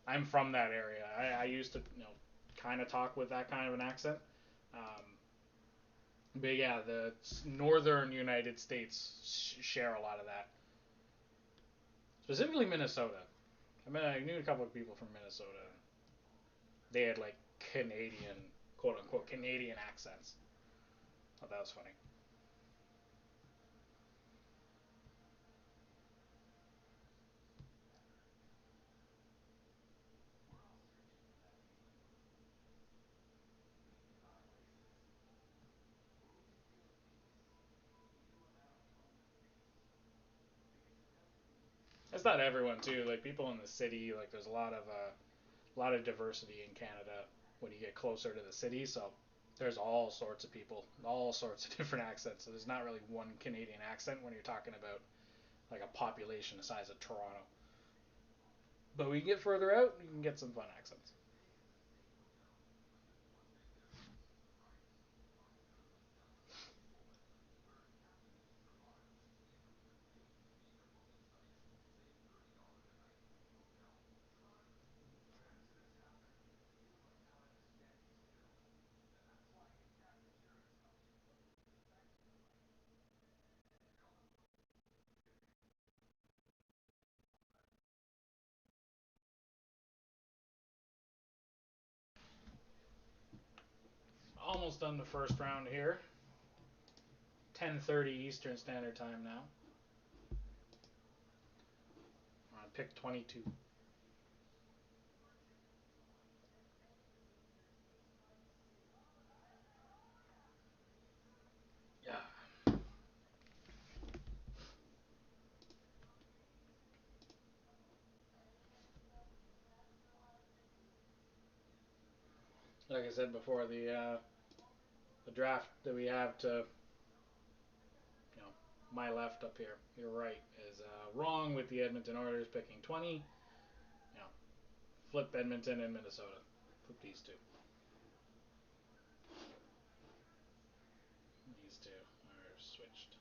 I'm from that area. I used to, kind of talk with that kind of an accent. But yeah, the northern United States share a lot of that. Specifically Minnesota. I knew a couple of people from Minnesota. They had like Canadian, quote unquote, Canadian accents. Oh, that was funny. It's not everyone too. Like people in the city, like there's a lot of diversity in Canada when you get closer to the city. So there's all sorts of people, all sorts of different accents. So there's not really one Canadian accent when you're talking about like a population the size of Toronto. But when you get further out, you can get some fun accents. Almost done the first round here. 10:30 Eastern Standard Time now. We're on pick 22. Yeah. Like I said before, the the draft that we have to, my left up here, your right, is wrong with the Edmonton Oilers picking 20. Flip Edmonton and Minnesota. Flip these two. These two are switched.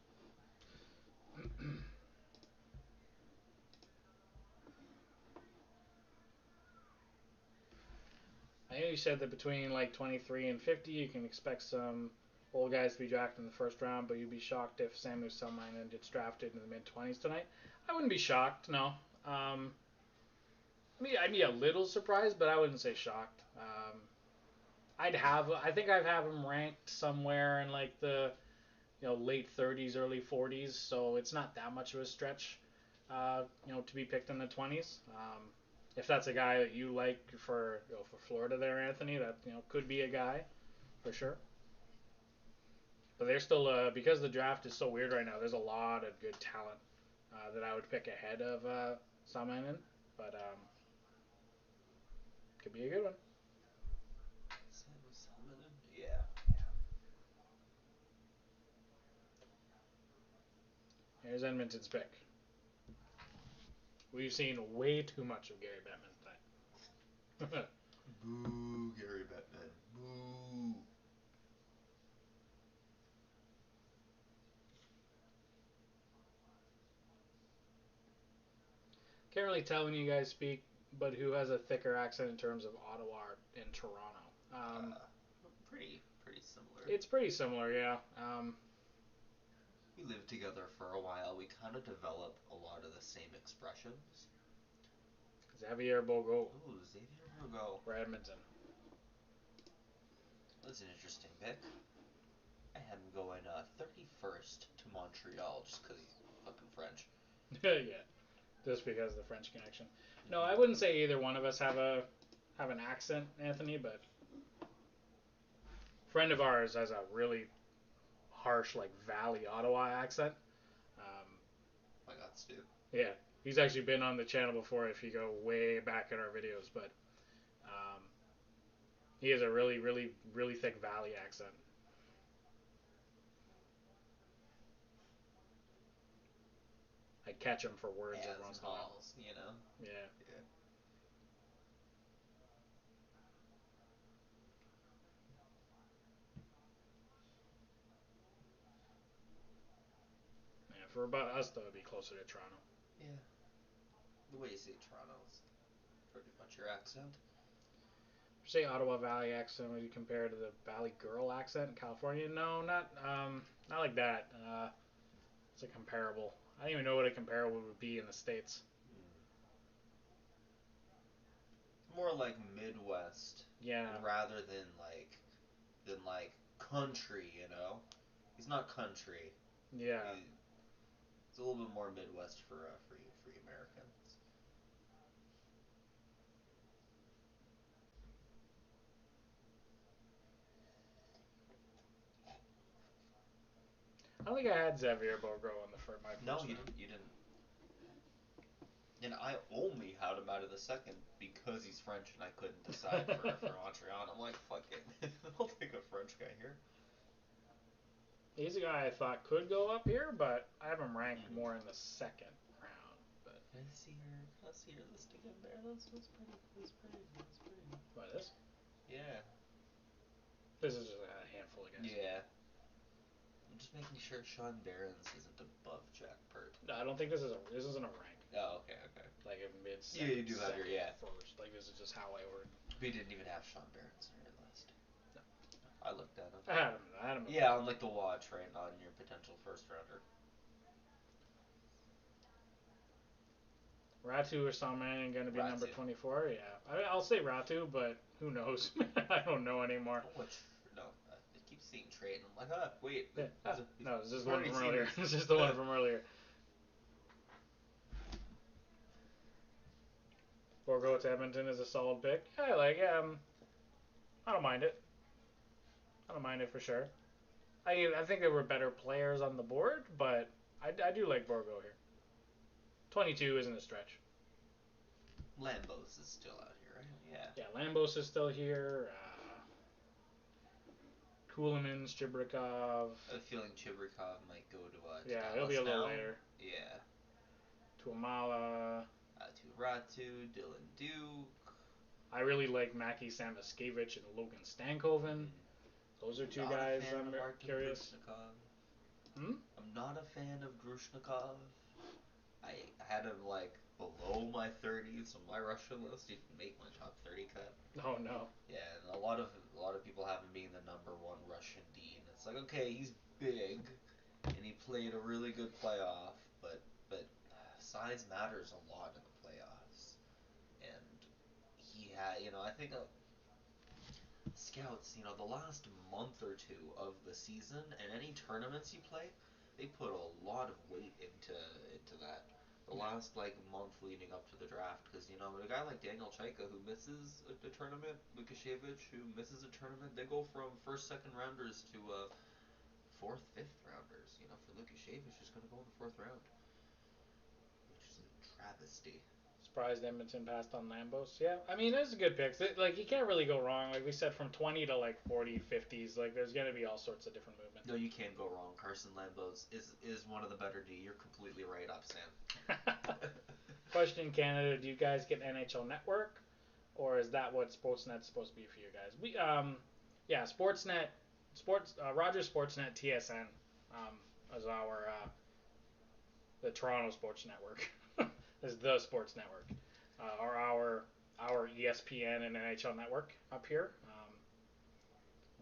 I know you said that between like 23 and 50, you can expect some old guys to be drafted in the first round, but you'd be shocked if Samu Salmainen gets drafted in the mid 20s tonight. I wouldn't be shocked, no. I'd be a little surprised, but I wouldn't say shocked. I think I'd have him ranked somewhere in like the late 30s, early 40s, so it's not that much of a stretch, to be picked in the 20s. If that's a guy that you like for Florida there, Anthony, that could be a guy for sure. But they're still because the draft is so weird right now. There's a lot of good talent that I would pick ahead of Salmanen, but could be a good one. Yeah. Here's Edmonton's pick. We've seen way too much of Gary Bettman tonight. Boo, Gary Bettman. Boo. Can't really tell when you guys speak, but who has a thicker accent in terms of Ottawa and Toronto? Pretty similar. It's pretty similar, yeah. We lived together for a while. We kind of developed a lot of the same expressions. Xavier Bourgault. Ooh, Xavier Bourgault. For Edmonton. That's an interesting pick. I had him going 31st to Montreal just because he's fucking French. Yeah, just because of the French connection. No, I wouldn't say either one of us have an accent, Anthony, but a friend of ours has a really harsh, like, Valley, Ottawa accent. My God, Stu. Yeah, he's actually been on the channel before if you go way back in our videos, but he has a really, really, really thick Valley accent. I'd catch him for words every once in a while. Yeah. Yeah, for about us, though, it'd be closer to Toronto. Yeah. The way you say Toronto is pretty much your accent. Say Ottawa Valley accent, would you compare to the Valley Girl accent in California? No, not like that. It's a comparable. I don't even know what a comparable would be in the States. More like Midwest. Yeah. Rather than like country, He's not country. Yeah. It's a little bit more Midwest for you Americans. I don't think I had Xavier Bourgault on my first No, round. you didn't. And I only had him out of the second because he's French and I couldn't decide for Montreal. And I'm like, fuck it. I'll take a French guy here. He's a guy I thought could go up here, but I have him ranked more in the second round. But Can I see your list again there? That's pretty. What, this? Yeah. This is just a handful of guys. Yeah. I'm just making sure Sean Barons isn't above Jack Pert. No, I don't think this isn't a rank. Oh, okay. Like a mid Yeah, you do have your first. Like this is just how I ordered. We didn't even have Sean Barons on your list. No. I looked at him. I had him. Yeah, on like the watch, right? On your potential first rounder. Ratu or Salmanen going to be Ratu. number 24? Yeah. I'll say Ratu, but who knows? I don't know anymore. No, I keep seeing trade, and I'm like, wait. Yeah. No, it's just the one from earlier. It's just the one from earlier. Bourgault to Edmonton is a solid pick. Yeah, I don't mind it. I don't mind it for sure. I think there were better players on the board, but I do like Bourgault here. 22 isn't a stretch. Lambos is still out here, right? Yeah. Yeah, Lambos is still here. Kulemans, Chibrikov. I have a feeling Chibrikov might go to Yeah, Dallas he'll be a little now. later. Yeah. Tuamala. Ratu, Dylan Duke. I really like Mackie Samoskevich and Logan Stankoven. Those are two Not guys a fan I'm of Martin curious. Grushnikov. Hmm? I'm not a fan of Grushnikov. I had him like below my 30s on my Russian list. He didn't make my top 30 cut. Oh no. Yeah, and a lot of people have him being the number one Russian D, and it's like, okay, he's big, and he played a really good playoff, but size matters a lot in the playoffs, and he had, I think scouts, the last month or two of the season and any tournaments you play, they put a lot of weight into that. The last month leading up to the draft, because a guy like Daniel Chaika who misses a tournament, Lukashevich who misses a tournament, they go from first, second rounders to fourth, fifth rounders. For Lukashevich, who's going to go in the fourth round, which is a travesty. Surprised Edmonton passed on Lambos. Yeah, I mean, it's a good pick. Like, you can't really go wrong. Like we said, from 20 to like 40, 50s, like there's going to be all sorts of different movement. No, you can't go wrong. Carson Lambos is one of the better D. You're completely right up, Sam. Question in Canada, do you guys get NHL Network? Or is that what Sportsnet's supposed to be for you guys? Yeah, Sportsnet, Rogers Sportsnet TSN is the Toronto Sports Network. Is the sports network, or our ESPN and NHL network up here.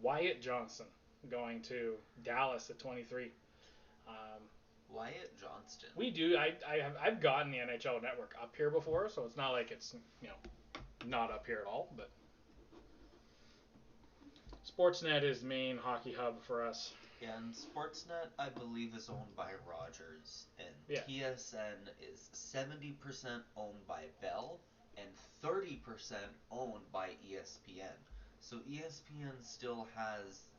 Wyatt Johnston going to Dallas at 23. Wyatt Johnston. We do. I've gotten the NHL network up here before, so it's not like it's not up here at all. But Sportsnet is main hockey hub for us. Yeah, and Sportsnet, I believe, is owned by Rogers, and TSN is 70% owned by Bell and 30% owned by ESPN. So ESPN still has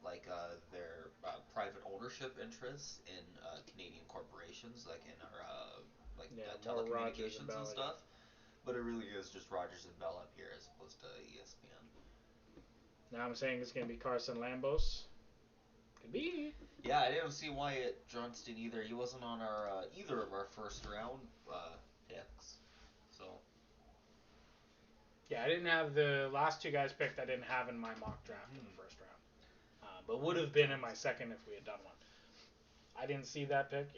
their private ownership interests in Canadian corporations, like in our telecommunications and stuff. But it really is just Rogers and Bell up here as opposed to ESPN. Now I'm saying it's going to be Carson Lambos. Could be. Yeah, I didn't see Wyatt Johnston either. He wasn't on our either of our first round picks. So. Yeah, I didn't have the last two guys picked. I didn't have in my mock draft in the first round, but would have been in my second if we had done one. I didn't see that pick.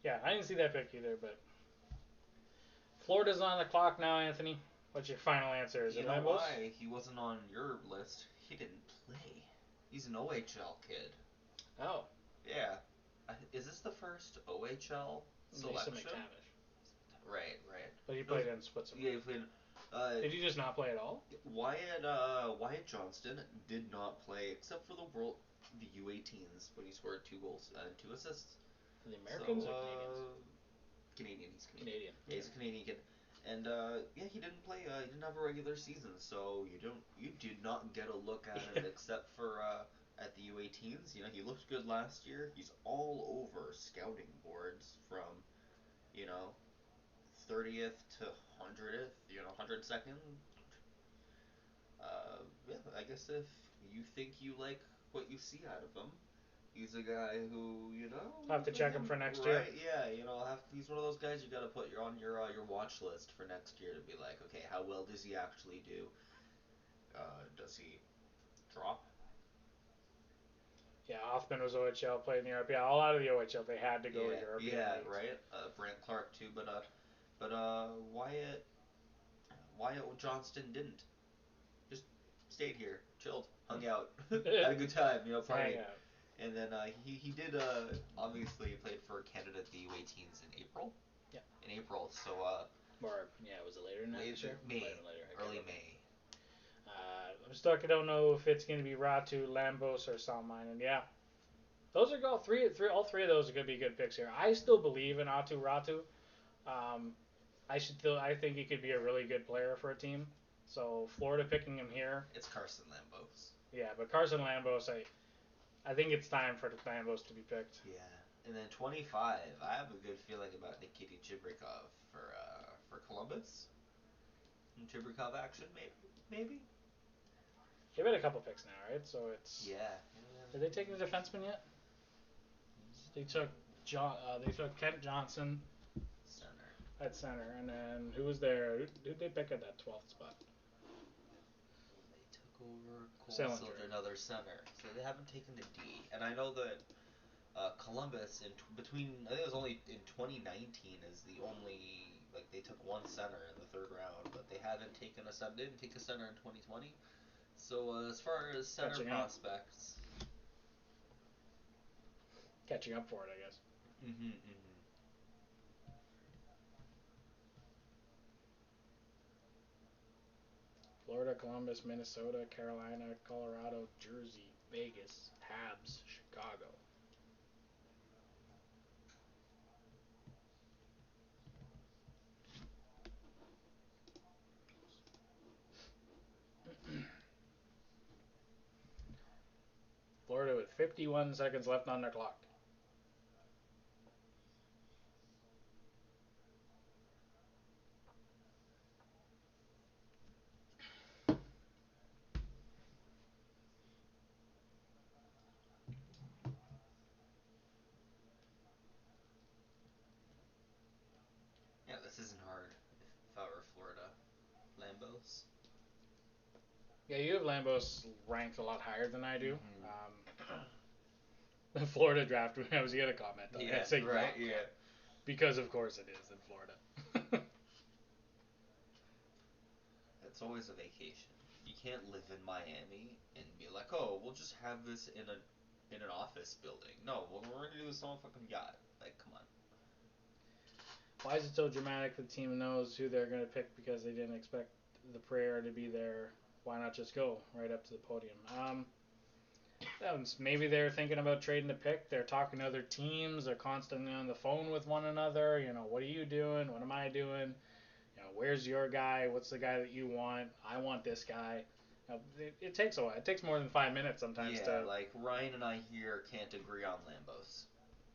Yeah, I didn't see that pick either. But Florida's on the clock now, Anthony. What's your final answer? Is it Lambos? You know why he wasn't on your list? He didn't play. He's an OHL kid. Oh. Yeah. Is this the first OHL selection? Mctavish. Right. But he played in Switzerland. Yeah, he played. Did he just not play at all? Wyatt Johnston did not play except for the U18s when he scored 2 goals and 2 assists. For the Americans or Canadians? Canadian. He's Canadian. Yeah, he's a Canadian kid. And he didn't play. He didn't have a regular season, so you did not get a look at him except for at the U18s. He looked good last year. He's all over scouting boards from 30th to 100th. 102nd. I guess if you think you like what you see out of him, he's a guy who have to check him for next year. Right? Yeah, he's one of those guys you got to put on your watch list for next year to be like, okay, how well does he actually do? Does he drop? Yeah, Hoffman was OHL, played in Europe. Yeah, all out of the OHL, they had to go to Europe. Yeah, right. Brant Clark too, but Wyatt Johnston didn't. Just stayed here, chilled, hung out, had a good time, partied. And then he did obviously played for Canada at the U18s in April. Yeah. In April, so was it later than that? Early May. I'm stuck. I don't know if it's going to be Ratu, Lambos, or Salminen. Yeah, those are all three of those are going to be good picks here. I still believe in Ratu. I think he could be a really good player for a team. So Florida picking him here. It's Carson Lambos. Yeah, but Carson Lambos, I think it's time for the Lambos to be picked. Yeah, and then 25. I have a good feeling about Nikita Chibrikov for Columbus. Some Chibrikov action, maybe. They've had a couple picks now, right? So it's Yeah. Did they take the defenseman yet? They took They took Kent Johnson Center. at center, and then who was there? Who did they pick at that 12th spot? They took over Cole Sillinger. Sillinger, another center. So they haven't taken the D. And I know that Columbus between I think it was only in 2019 is the only like they took one center in the third round, but they haven't taken a center. Didn't take a center in 2020. So as far as center Catching up. prospects, Catching up for it, I guess. Florida, Columbus, Minnesota, Carolina, Colorado, Jersey, Vegas, Habs, Chicago. Florida with 51 seconds left on their clock. yeah, this isn't hard. If I were Florida, Lambos. Yeah, you have Lambos ranked a lot higher than I do. Mm-hmm. The Florida draft, I was going to comment on Yeah, it. Say right, yeah. yeah. Because of course it is in Florida. It's always a vacation. You can't live in Miami and be like, oh, we'll just have this in an office building. No, we're gonna do this on a fucking yacht. Like, come on. Why is it so dramatic? The team knows who they're going to pick because they didn't expect the prayer to be there. Why not just go right up to the podium? Maybe they're thinking about trading the pick. They're talking to other teams. They're constantly on the phone with one another. You know, what are you doing? What am I doing? You know, where's your guy? What's the guy that you want? I want this guy. You know, it takes a while. It takes more than 5 minutes sometimes Yeah, like Ryan and I here can't agree on Lambos.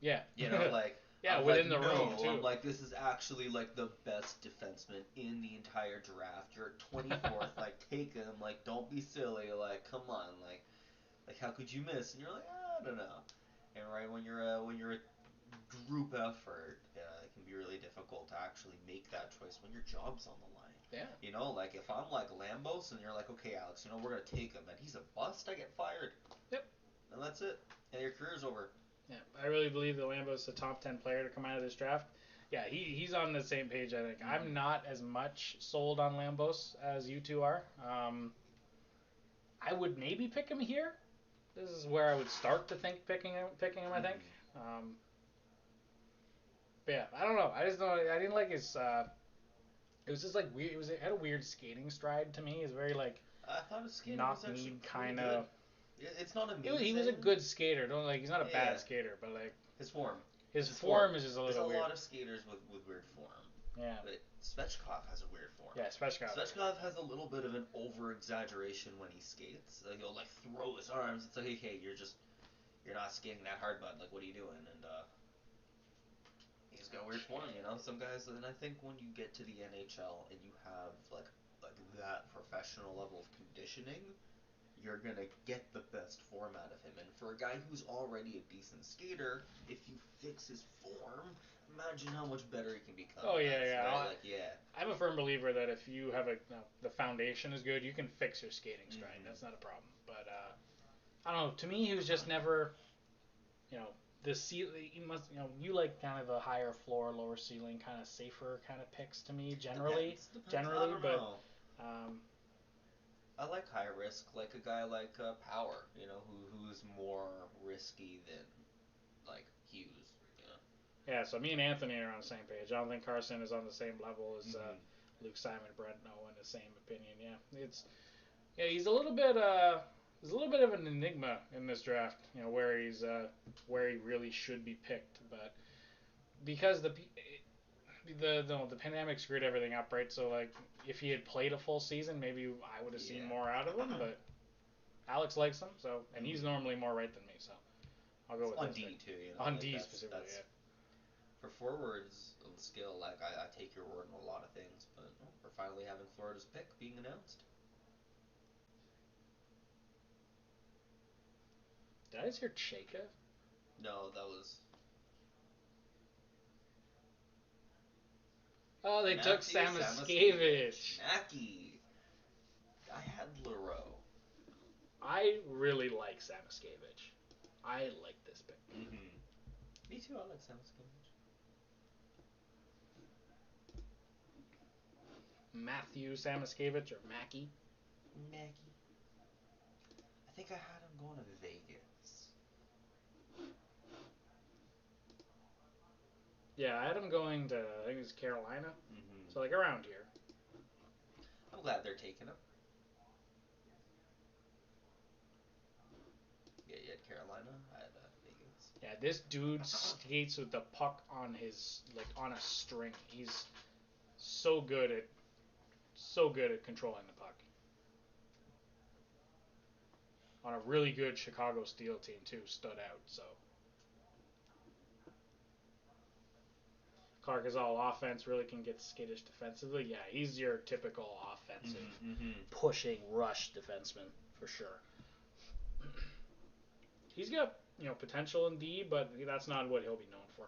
Yeah. You know, like yeah, I'm within like, the room no, too. I'm like, this is actually like the best defenseman in the entire draft. You're at 24th, like take him, like don't be silly, like come on, like how could you miss? And you're like, I don't know. And right when you're a group effort, it can be really difficult to actually make that choice when your job's on the line. Yeah. You know, like if I'm like Lambos and you're like, okay, Alex, you know we're gonna take him, and he's a bust, I get fired. Yep. And that's it. And your career's over. Yeah, I really believe that Lambo's the top 10 player to come out of this draft. Yeah, he's on the same page, I think. I'm not as much sold on Lambos as you two are. I would maybe pick him here. This is where I would start to think picking him. I think. But yeah, I don't know. I just don't. I didn't like his. It was just like weird. It had a weird skating stride to me. It's very like I thought his skating knock was actually need pretty kind good. of. It's not amazing. He was a good skater. Don't like he's not a Yeah. bad skater, but like His form. his form is just a There's little a weird. lot of skaters with weird form. Yeah. But Svechkov has a weird form. Yeah, Svechkov has a little bit of an over exaggeration when he skates. Like, he'll like throw his arms. It's like, okay, you're not skating that hard, bud. Like, what are you doing? And he's got weird form, you know. Some guys, and I think when you get to the NHL and you have like that professional level of conditioning, you're gonna get the best form out of him. And for a guy who's already a decent skater, if you fix his form, imagine how much better he can become. Oh yeah. Right? Like yeah. I'm a firm believer that if you have the foundation is good, you can fix your skating stride. That's not a problem. But I don't know. To me, he was just never, you know, you like kind of the higher floor, lower ceiling, kind of safer kind of picks to me generally. Depends. I don't know. Um, I like high risk, like a guy like Power, you know, who's more risky than like Hughes, you know. yeah, so me and Anthony are on the same page. I don't think Carson is on the same level as Luke Simon, Brent Owen, the same opinion. Yeah, he's a little bit of an enigma in this draft. You know where he really should be picked, but because the pandemic screwed everything up, right? So like if he had played a full season, maybe I would have seen more out of him. But Alex likes him, so and he's normally more right than me, so I'll go with on this D too, you know. On like D specifically, yeah. For forwards on skill, like I take your word on a lot of things, but we're finally having Florida's pick being announced. Did I just hear Cheka? No, that was. Oh, they took Matthew Samoskevich. Mackie. I had Leroux. I really like Samoskevich. I like this pick. Mm-hmm. Me too. I like Samoskevich. Matthew Samoskevich or Mackie. Mackie. I think I had him going to Vegas. Yeah, I had him going to, I think it was Carolina. Mm-hmm. So, like, around here. I'm glad they're taking him. Yeah, you had Carolina. I had Vegas. Yeah, this dude skates with the puck on his, like, on a string. He's so good at controlling the puck. On a really good Chicago Steel team, too, stood out, so. Clark is all offense, really can get skittish defensively. Yeah, he's your typical offensive, pushing, rush defenseman, for sure. He's got, potential in D, but that's not what he'll be known for,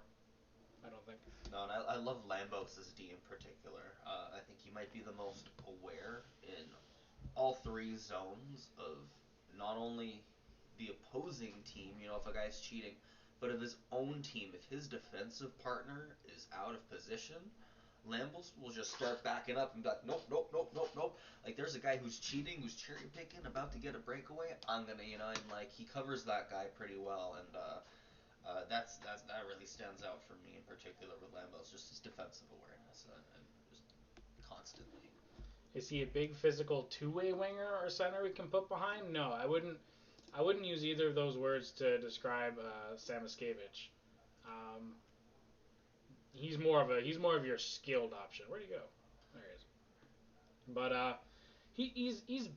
I don't think. No, and I love Lambos' D in particular. I think he might be the most aware in all three zones of not only the opposing team, if a guy's cheating, but of his own team. If his defensive partner is out of position, Lambos will just start backing up and be like, nope, nope, nope, nope, nope. Like, there's a guy who's cheating, who's cherry picking, about to get a breakaway. I'm gonna, and like he covers that guy pretty well, and that really stands out for me in particular with Lambos, just his defensive awareness and just constantly. Is he a big physical two-way winger or center we can put behind? No, I wouldn't. I wouldn't use either of those words to describe Samoskevich. He's more of your skilled option. Where'd he go? There he is. But he's he's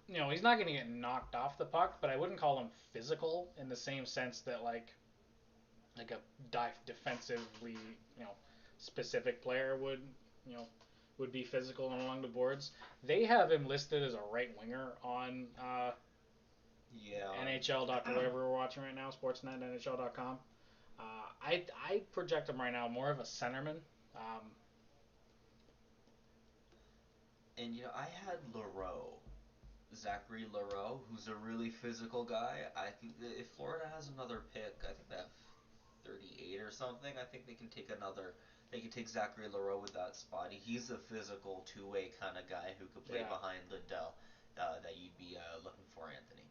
not going to get knocked off the puck, but I wouldn't call him physical in the same sense that like a defensively specific player would be physical along the boards. They have him listed as a right winger on NHL. Whatever we're watching right now, Sportsnet, NHL.com. I project him right now more of a centerman. And I had Leroux, Zachary Leroux, who's a really physical guy. I think that if Florida has another pick, I think they have 38 or something. I think they can take another. They can take Zachary Leroux with that spot. He's a physical two-way kind of guy who could play behind Lindell. That you'd be looking for, Anthony.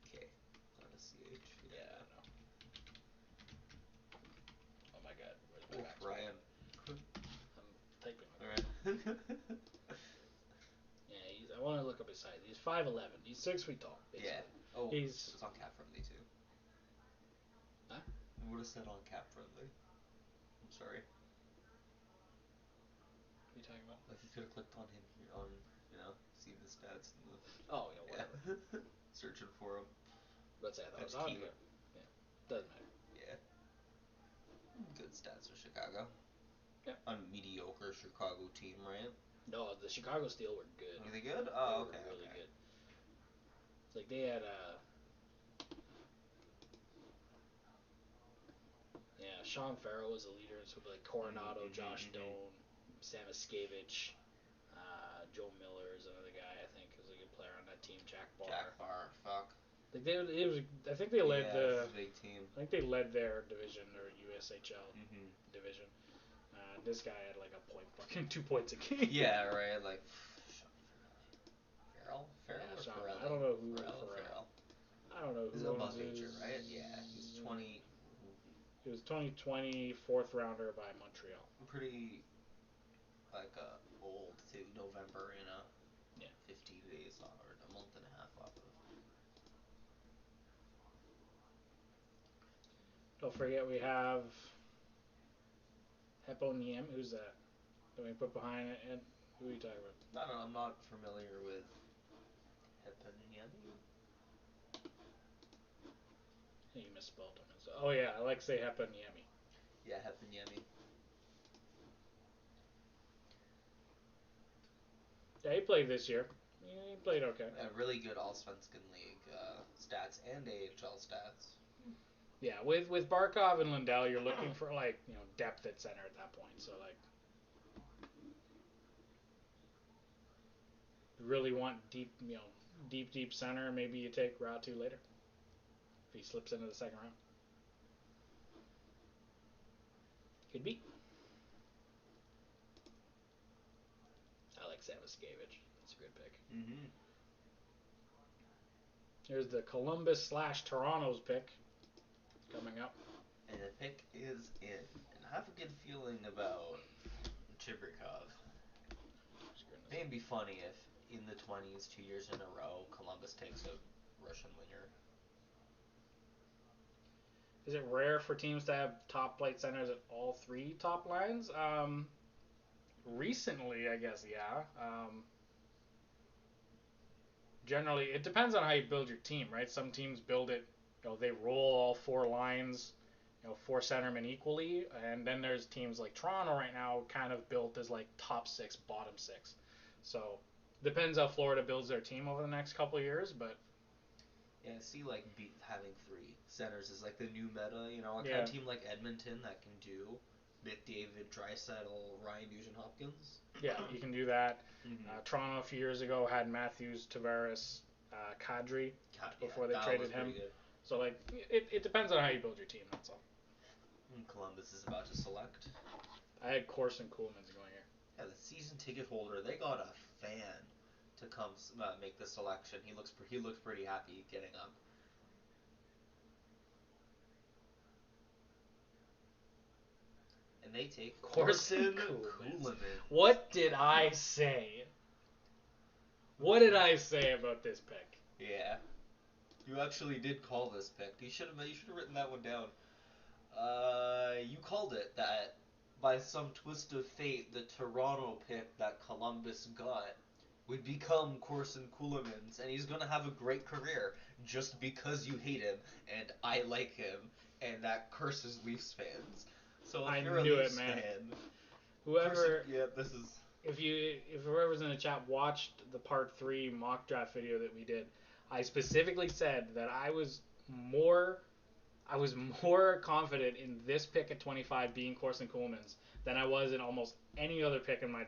Okay, not a CH. Yeah, I know. Oh my God, where's my back? Ryan. I'm typing. All right. Yeah, I want to look up his size. He's 5'11". He's 6 feet tall. Basically. Yeah. Oh, he's. It's on cap friendly too. Huh? I would have said on cap friendly. I'm sorry. What are you talking about? Like you could have clicked on him here on, seeing the stats and the. Oh, yeah, whatever. Yeah. Searching for him. Let's say that That's was on cute. here. Yeah, doesn't matter. Yeah. Good stats for Chicago. Yeah. On mediocre Chicago team, right? No, the Chicago Steel were good. Are they good? Oh, okay. They were really Okay. good. Like they had Sean Farrell was a leader, so like Coronado, Josh Doan, Samoskevich, Joe Miller is another guy I think is a good player on that team. Jack Barr. Fuck. Like I think they led the big team. I think they led their division or USHL division. This guy had like 2 points a game. Yeah, right. Like Farrell. Yeah, Farrell. I don't know who Farrell. I don't know who. He's above major, right? Yeah, he's 20. He was 2020 4th rounder by Montreal. Pretty old too. November, Yeah. 15 days off or a month and a half off of. Don't forget we have Heponiemi. Who's that? That we put behind it. And who are you talking about? I'm not familiar with Heponiemi. You misspelled him. Oh yeah, Alexei Heponiemi. Yeah, Heponiemi. Yeah, he played this year. Yeah, he played okay. A really good Allsvenskan League stats and AHL stats. Yeah, with Barkov and Lindell, you're looking for depth at center at that point. So you really want deep center. Maybe you take Ratu later if he slips into the second round. Could be. I like Samoskevich. That's a good pick. Mm-hmm. Here's the Columbus/Toronto's pick coming up. And the pick is in. And I have a good feeling about Chibrikov. It'd be funny if in the 20s, 2 years in a row, Columbus takes a Russian winger. Is it rare for teams to have top flight centers at all three top lines? Recently, I guess, yeah. Generally, it depends on how you build your team, right? Some teams build it, they roll all four lines, four centermen equally, and then there's teams like Toronto right now, kind of built as like top six, bottom six. So depends how Florida builds their team over the next couple of years, but yeah, I see like having three centers is like the new meta. A yeah. team like Edmonton that can do Mcdavid, Draisaitl, Ryan Nugent-Hopkins. Yeah, you can do that. Mm-hmm. Toronto a few years ago had Matthews, Tavares, Kadri before they traded him. Good. So it depends on how you build your team. That's all. Columbus is about to select. I had Corson Coolman's going here. Yeah, the season ticket holder. They got a fan to come make the selection. He looks pretty happy getting up. And they take Corson Coolman. What did I say? What did I say about this pick? Yeah, you actually did call this pick. You should have written that one down. You called it that by some twist of fate, the Toronto pick that Columbus got would become Corson Coolman's, and he's gonna have a great career just because you hate him and I like him, and that curses Leafs fans. So if you're a Leafs fan, whoever, this is. If whoever's in the chat watched the part 3 mock draft video that we did, I specifically said that I was more confident in this pick at 25 being Corson Coolman's than I was in almost any other pick in my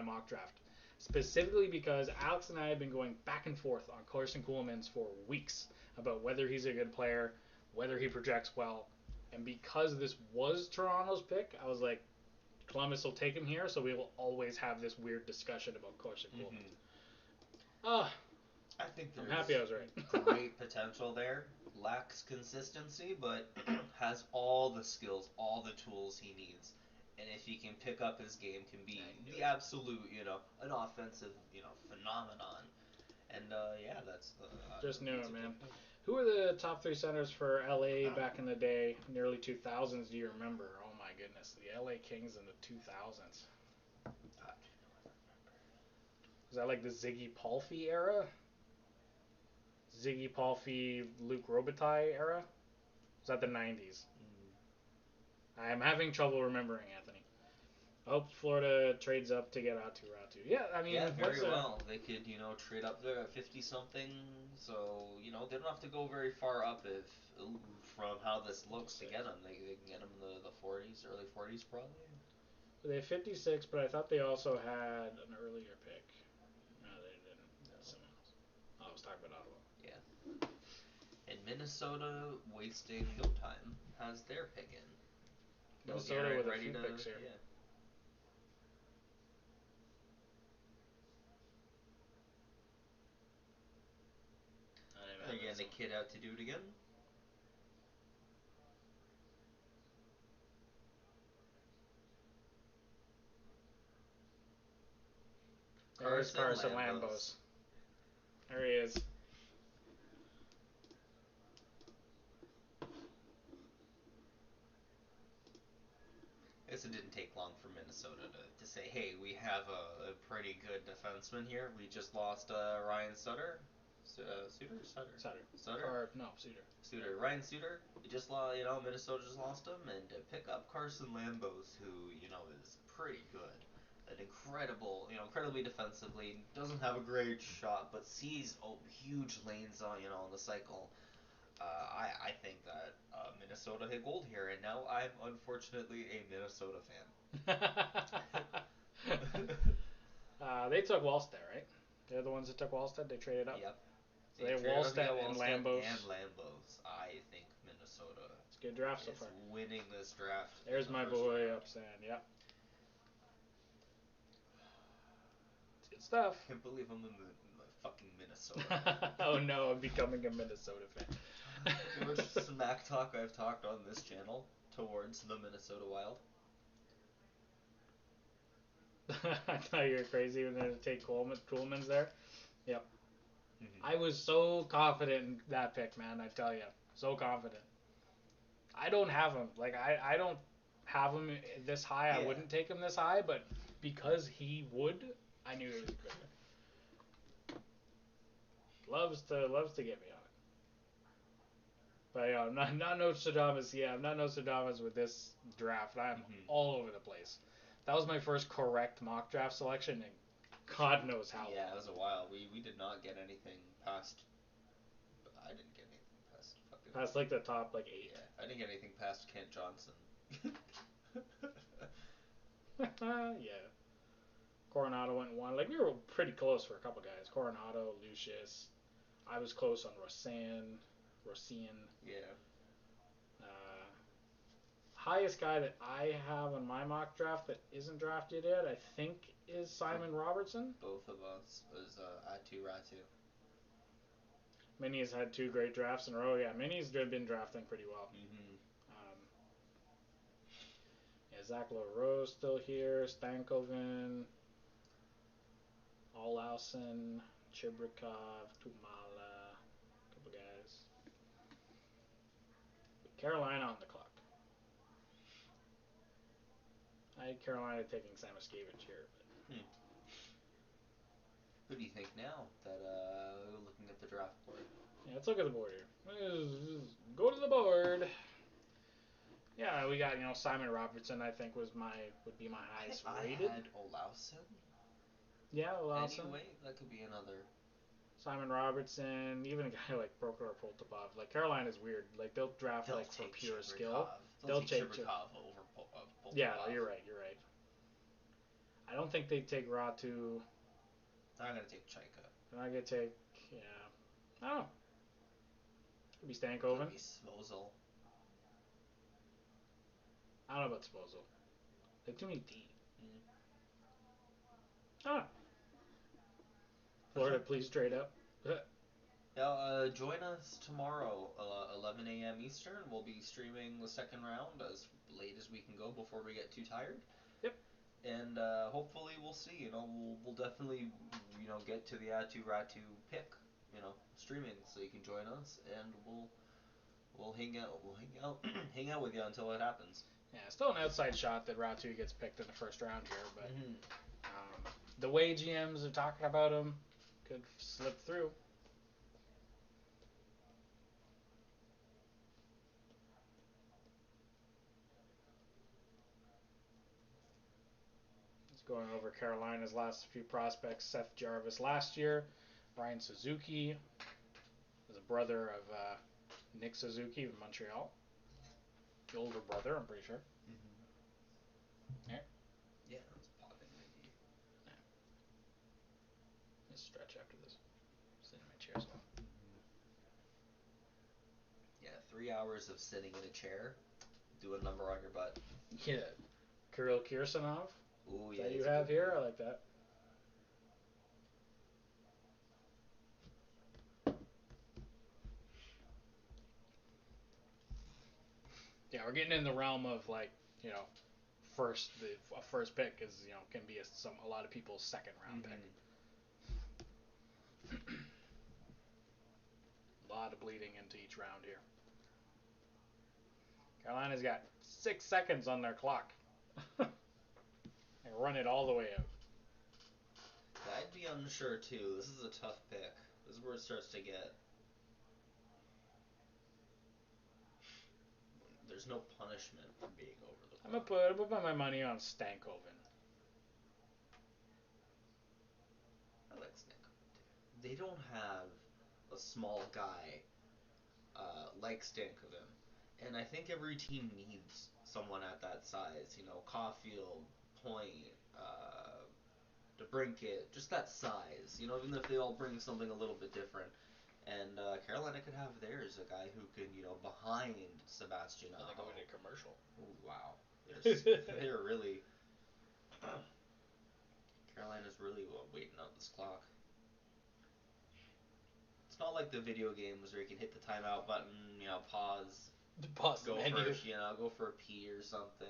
mock draft. Specifically because Alex and I have been going back and forth on Corson Coolman's for weeks about whether he's a good player, whether he projects well, and because this was Toronto's pick, I was like, Columbus will take him here, so we will always have this weird discussion about Corson Coolman. I think I'm happy I was right. Great potential there. Lacks consistency, but has all the skills, all the tools he needs. And if he can pick up his game, can be the absolute, an offensive, phenomenon. And that's just knew it, man. Who were the top 3 centers for LA back in the day, in the early 2000s? Do you remember? Oh my goodness, the LA Kings in the 2000s. Was that like the Ziggy Palffy era? Ziggy Palffy, Luc Robitaille era? Was that the 90s? I'm having trouble remembering, Anthony. I hope Florida trades up to get Ratu. Yeah, I mean, very well. They could, trade up there at 50-something, so, they don't have to go very far up from how this looks to get them. They can get them in the 40s, early 40s probably. They have 56, but I thought they also had an earlier pick. No, they didn't. That's someone else. I was talking about Ottawa. Yeah. And Minnesota, wasting no time, has their pick in. Minnesota with a few picks here. Yeah. They're getting the kid out to do it again. There's Carson Lambos. There he is. I guess it didn't take long for Minnesota to say, hey, we have a pretty good defenseman here. We just lost Ryan Sutter. Sutter? No, Suter. Ryan Suter. We just lost, Minnesota just lost him, and to pick up Carson Lambos, who, is pretty good. an incredibly defensively, doesn't have a great shot, but sees huge lanes on on the cycle. I think that Minnesota hit gold here, and now I'm unfortunately a Minnesota fan. They took Wallstedt, right? They're the ones that took Wallstedt. They traded up. Yep. So they have Wallstedt and Lambos. And Lambos. I think Minnesota It's a good draft so is far. winning this draft. There's my boy Upstand. Yep. It's good stuff. I can't believe I'm in fucking Minnesota. Oh no, I'm becoming a Minnesota fan. How much smack talk I've talked on this channel towards the Minnesota Wild. I thought you were crazy when they take Coolman's there. Yep. Mm-hmm. I was so confident in that pick, man. I tell you, so confident. I don't have him. Like I don't have him this high. Yeah. I wouldn't take him this high, but because he would, I knew he was good. Loves to get me on it. But yeah, I'm not Nostradamus. Yeah, I'm not Nostradamus with this draft. I'm all over the place. That was my first correct mock draft selection, and God knows how. Yeah, it was a while. We did not get anything past. I didn't get anything past fucking. That's like the top like 8. Yeah, I didn't get anything past Kent Johnson. Yeah. Coronado went 1. Like we were pretty close for a couple guys. Coronado, Lucius. I was close on Rosian. Yeah. Highest guy that I have on my mock draft that isn't drafted yet, I think, is Simon Robertson. Both of us was Ratu. Minnie's had 2 great drafts in a row. Yeah, Minnie's been drafting pretty well. Mm-hmm. Yeah, Zach LaRose still here. Stankoven. Olausen. Chibrikov. Tumala. A couple guys. Carolina on the clock. I had Carolina taking Samoskevich here. But... Who do you think now that looking at the draft board? Yeah, let's look at the board here. Let's go to the board. Yeah, we got Simon Robertson. I think would be my highest rated. I had Olausen. Yeah, Olausen. Anyway, that could be another. Simon Robertson, even a guy like Prokhor Poltapov. Like Carolina's weird. Like they'll draft for pure skill. They'll take Chibrikov over Poltapov. Yeah, no, you're right. I don't think they'd take Ratu. They're not gonna take Chaika. They're not gonna take. Yeah. I don't know. Could be Stankoven. Could be Svozil. I don't know about Svozil. Like too many D. I don't know. Florida, please trade up. Now, join us tomorrow, 11 a.m. Eastern. We'll be streaming the second round as late as we can go before we get too tired. Yep. And hopefully we'll see. We'll definitely get to the Ratu pick. Streaming, so you can join us, and we'll hang out. Hang out with you until it happens. Yeah, still an outside shot that Ratu gets picked in the first round here, but the way GMs are talking about him could slip through. Going over Carolina's last few prospects. Seth Jarvis last year. Ryan Suzuki is a brother of Nick Suzuki of Montreal. The older brother, I'm pretty sure. Yeah. Yeah, it's popping maybe. Yeah. Let's stretch after this. Sit in my chair so long. Yeah, 3 hours of sitting in a chair, do a number on your butt. Yeah. Kirill Kirsanov. Ooh, yeah. That you have here? I like that. Yeah, we're getting in the realm of a first pick is can be a lot of people's second round pick. A lot of bleeding into each round here. Carolina's got 6 seconds on their clock. They run it all the way out. Yeah, I'd be unsure too. This is a tough pick. This is where it starts to get. There's no punishment for being over the clock. I'm gonna put my money on Stankoven. I like Stinkovin too. They don't have a small guy like Stinkovin, and I think every team needs someone at that size. You know, Caulfield, Point, DeBrincat, just that size. You know, even if they all bring something a little bit different. And Carolina could have theirs, a guy who can, behind Sebastian. I think going to commercial. Ooh, wow. They're really. Carolina's really waiting out this clock. It's not like the video games where you can hit the timeout button, pause, Pause go the menu. go for a pee or something.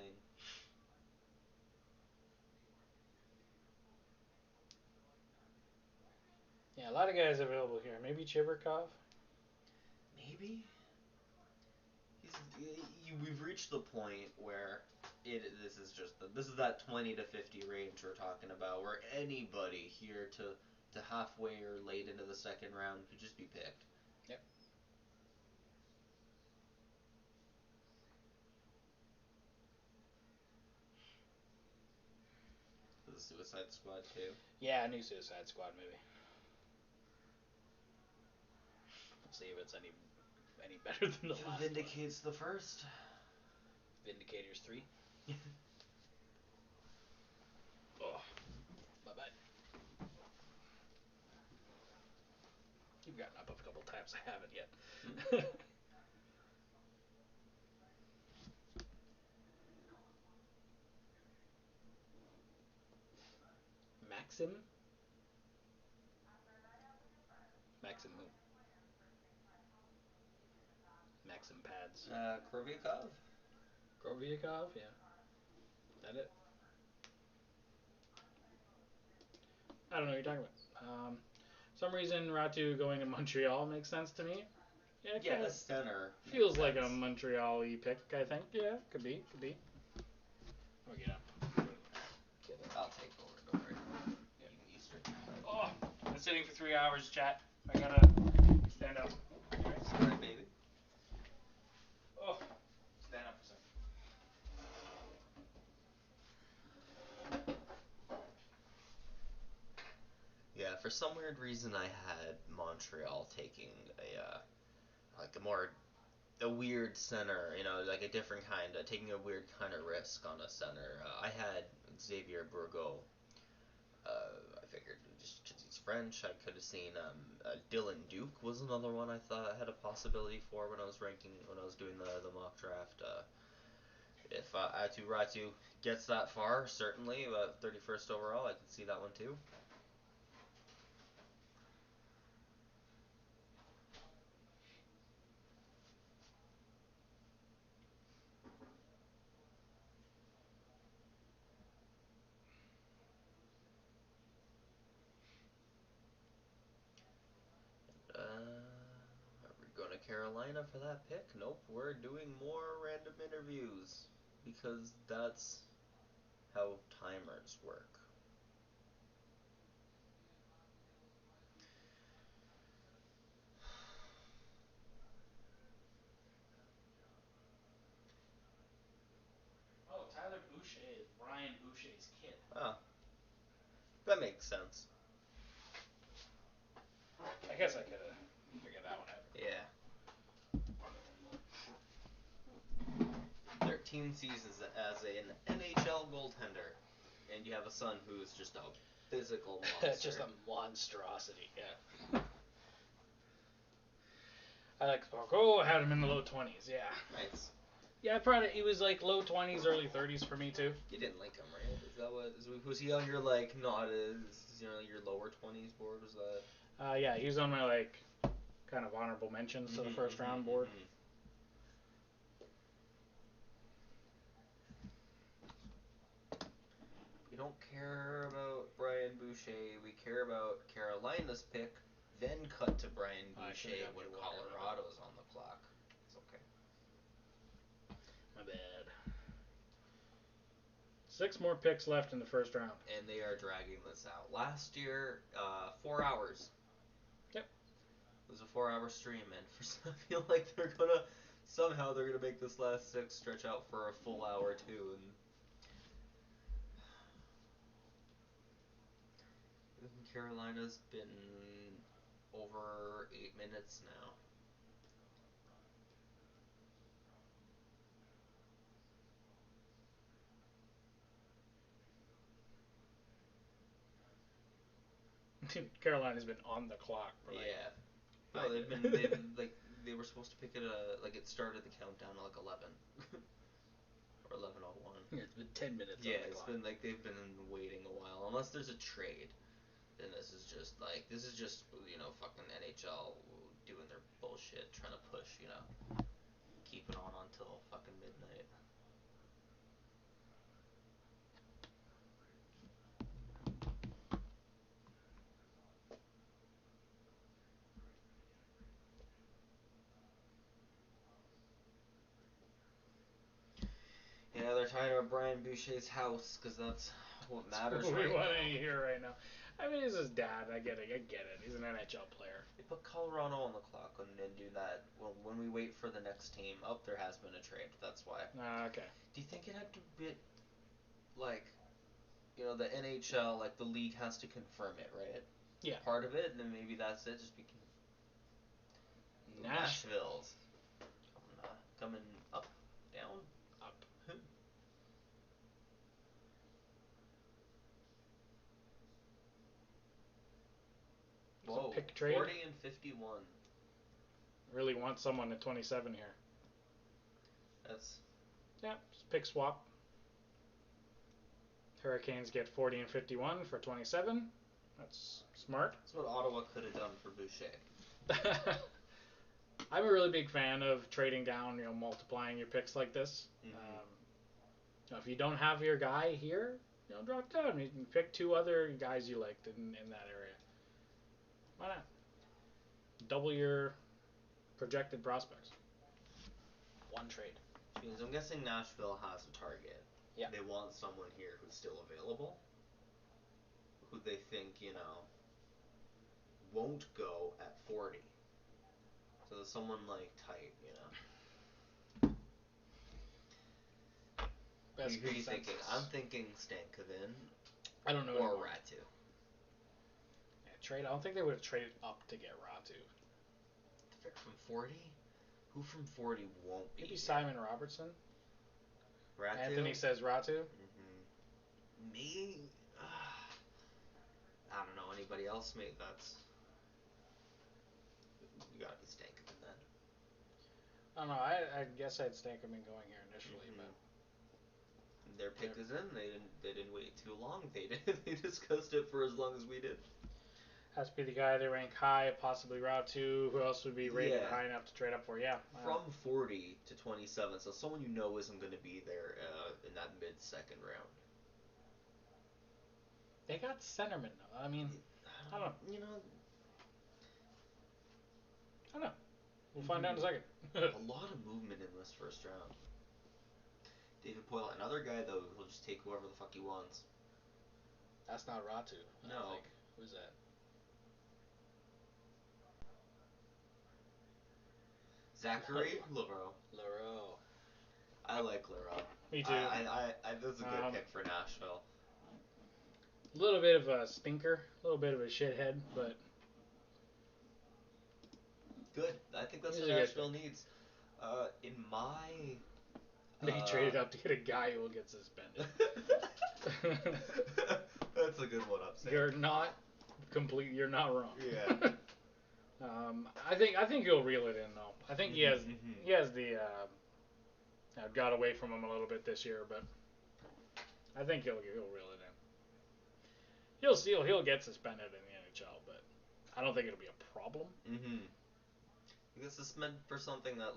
Yeah, a lot of guys available here. Maybe Chibrikov. Maybe we've reached the point where this is that 20 to 50 range we're talking about, where anybody here to halfway or late into the second round could just be picked. Yep. The Suicide Squad too. Yeah, new Suicide Squad movie. Let's see if it's any better than the last Vindicates the first. Vindicators 3. Oh, my bad. You've gotten up a couple times. I haven't yet. Maxim? Maxim who? Maxim pads. Krovikov? Groviakov, yeah. Is that it? I don't know what you're talking about. Some reason Ratu going to Montreal makes sense to me. Yeah, it kind of center. feels like a Montreal-y pick, I think. Yeah, could be. Or get up. I'll take over, don't worry. Yeah. Eastern. Oh, been sitting for 3 hours, chat. I gotta stand up. Sorry, baby. Oh, stand up for a second. Yeah, for some weird reason I had Montreal taking a weird center, like a different kind of, taking a weird kind of risk on a center. I had Xavier Bourgault. I figured just because he's French, I could have seen Dylan Duke was another one I thought I had a possibility for when I was doing the mock draft. If Atu Ratu gets that far, certainly, 31st overall, I could see that one too. Are we going to Carolina for that pick? Nope, we're doing more random interviews because that's how timers work. Oh, Tyler Boucher is Brian Boucher's kid. Oh, that makes sense. I guess I could have figured that one out. Yeah. 13 seasons as an NHL goaltender, and you have a son who's just a physical monster. Just a monstrosity, yeah. I like Sparko. I had him in the low 20s, yeah. Nice. Yeah, he was like low 20s, early 30s for me too. You didn't like him, right? Is that was he on your not as your lower 20s board? Was that? Yeah, he was on my kind of honorable mentions to the first round board. We don't care about Brian Boucher. We care about Carolina's pick. Then cut to Brian Boucher when Colorado's on the clock. It's okay. My bad. 6 more picks left in the first round. And they are dragging this out. Last year, 4 hours. Yep. It was a 4-hour stream, and I feel like somehow they're gonna make this last 6 stretch out for a full hour too. And Carolina's been over 8 minutes now. Carolina's been on the clock for like. Yeah. No, they've like they were supposed to pick it like it started the countdown at like 11 or 11:01. Yeah, it's been 10 minutes. Yeah, on the it's clock. been like they've been waiting a while. Unless there's a trade, then this is just fucking NHL doing their bullshit, trying to push, keep it on until fucking midnight. Yeah, they're talking about Brian Boucher's house because that's what matters That's what right we want now. to hear right now. I mean, he's his dad. I get it. He's an NHL player. They put Colorado on the clock and do that. Well, when we wait for the next team, there has been a trade. That's why. Okay. Do you think it had to be like, the NHL, like the league has to confirm it, right? Yeah. Part of it, and then maybe that's it. Just became Nashville's coming up, down, up. Whoa, pick trade. 40 and 51. Really want someone at 27 here. That's Pick swap. Hurricanes get 40 and 51 for 27. That's smart. That's what Ottawa could have done for Boucher. I'm a really big fan of trading down, multiplying your picks like this. Mm-hmm. If you don't have your guy here, drop down. You can pick two other guys you liked in that area. Why not? Double your projected prospects. One trade. Because I'm guessing Nashville has a target. Yeah. They want someone here who's still available, who they think, won't go at 40. So there's someone like tight, Best Who are you thinking? consensus. I'm thinking Stankoven I don't know. or Ratu. Trade. I don't think they would have traded up to get Ratu. From 40? Who from 40 won't be? Maybe Simon Robertson. Ratu? Anthony says Ratu. Mm-hmm. Me? I don't know. Anybody else? Maybe that's. You gotta be Stankoven then. I don't know. I guess I'd Stankoven going here initially, Mm-hmm. but their pick is in. They didn't wait too long. They discussed it for as long as we did. Has to be the guy they rank high, possibly Ratu. Who else would be rated high enough to trade up for? Yeah. From 40 to 27, so someone isn't going to be there in that mid-second round. They got centerman though. I mean, I don't know. I don't know. We'll find out in a second. A lot of movement in this first round. David Poyle, another guy though who'll just take whoever the fuck he wants. That's not Ratu. No. I don't think. Who's that? Zachary Leroux. Leroux. I like Leroux. Me too. This is a good pick for Nashville. A little bit of a stinker, a little bit of a shithead, but good. I think that's what Nashville needs. In my they traded up to get a guy who will get suspended. That's a good one, I'm saying. You're not You're not wrong. Yeah. I think he'll reel it in though. I think he has the got away from him a little bit this year, but I think he'll reel it in. He'll get suspended in the NHL, but I don't think it'll be a problem. Mm-hmm. Because it's meant for something that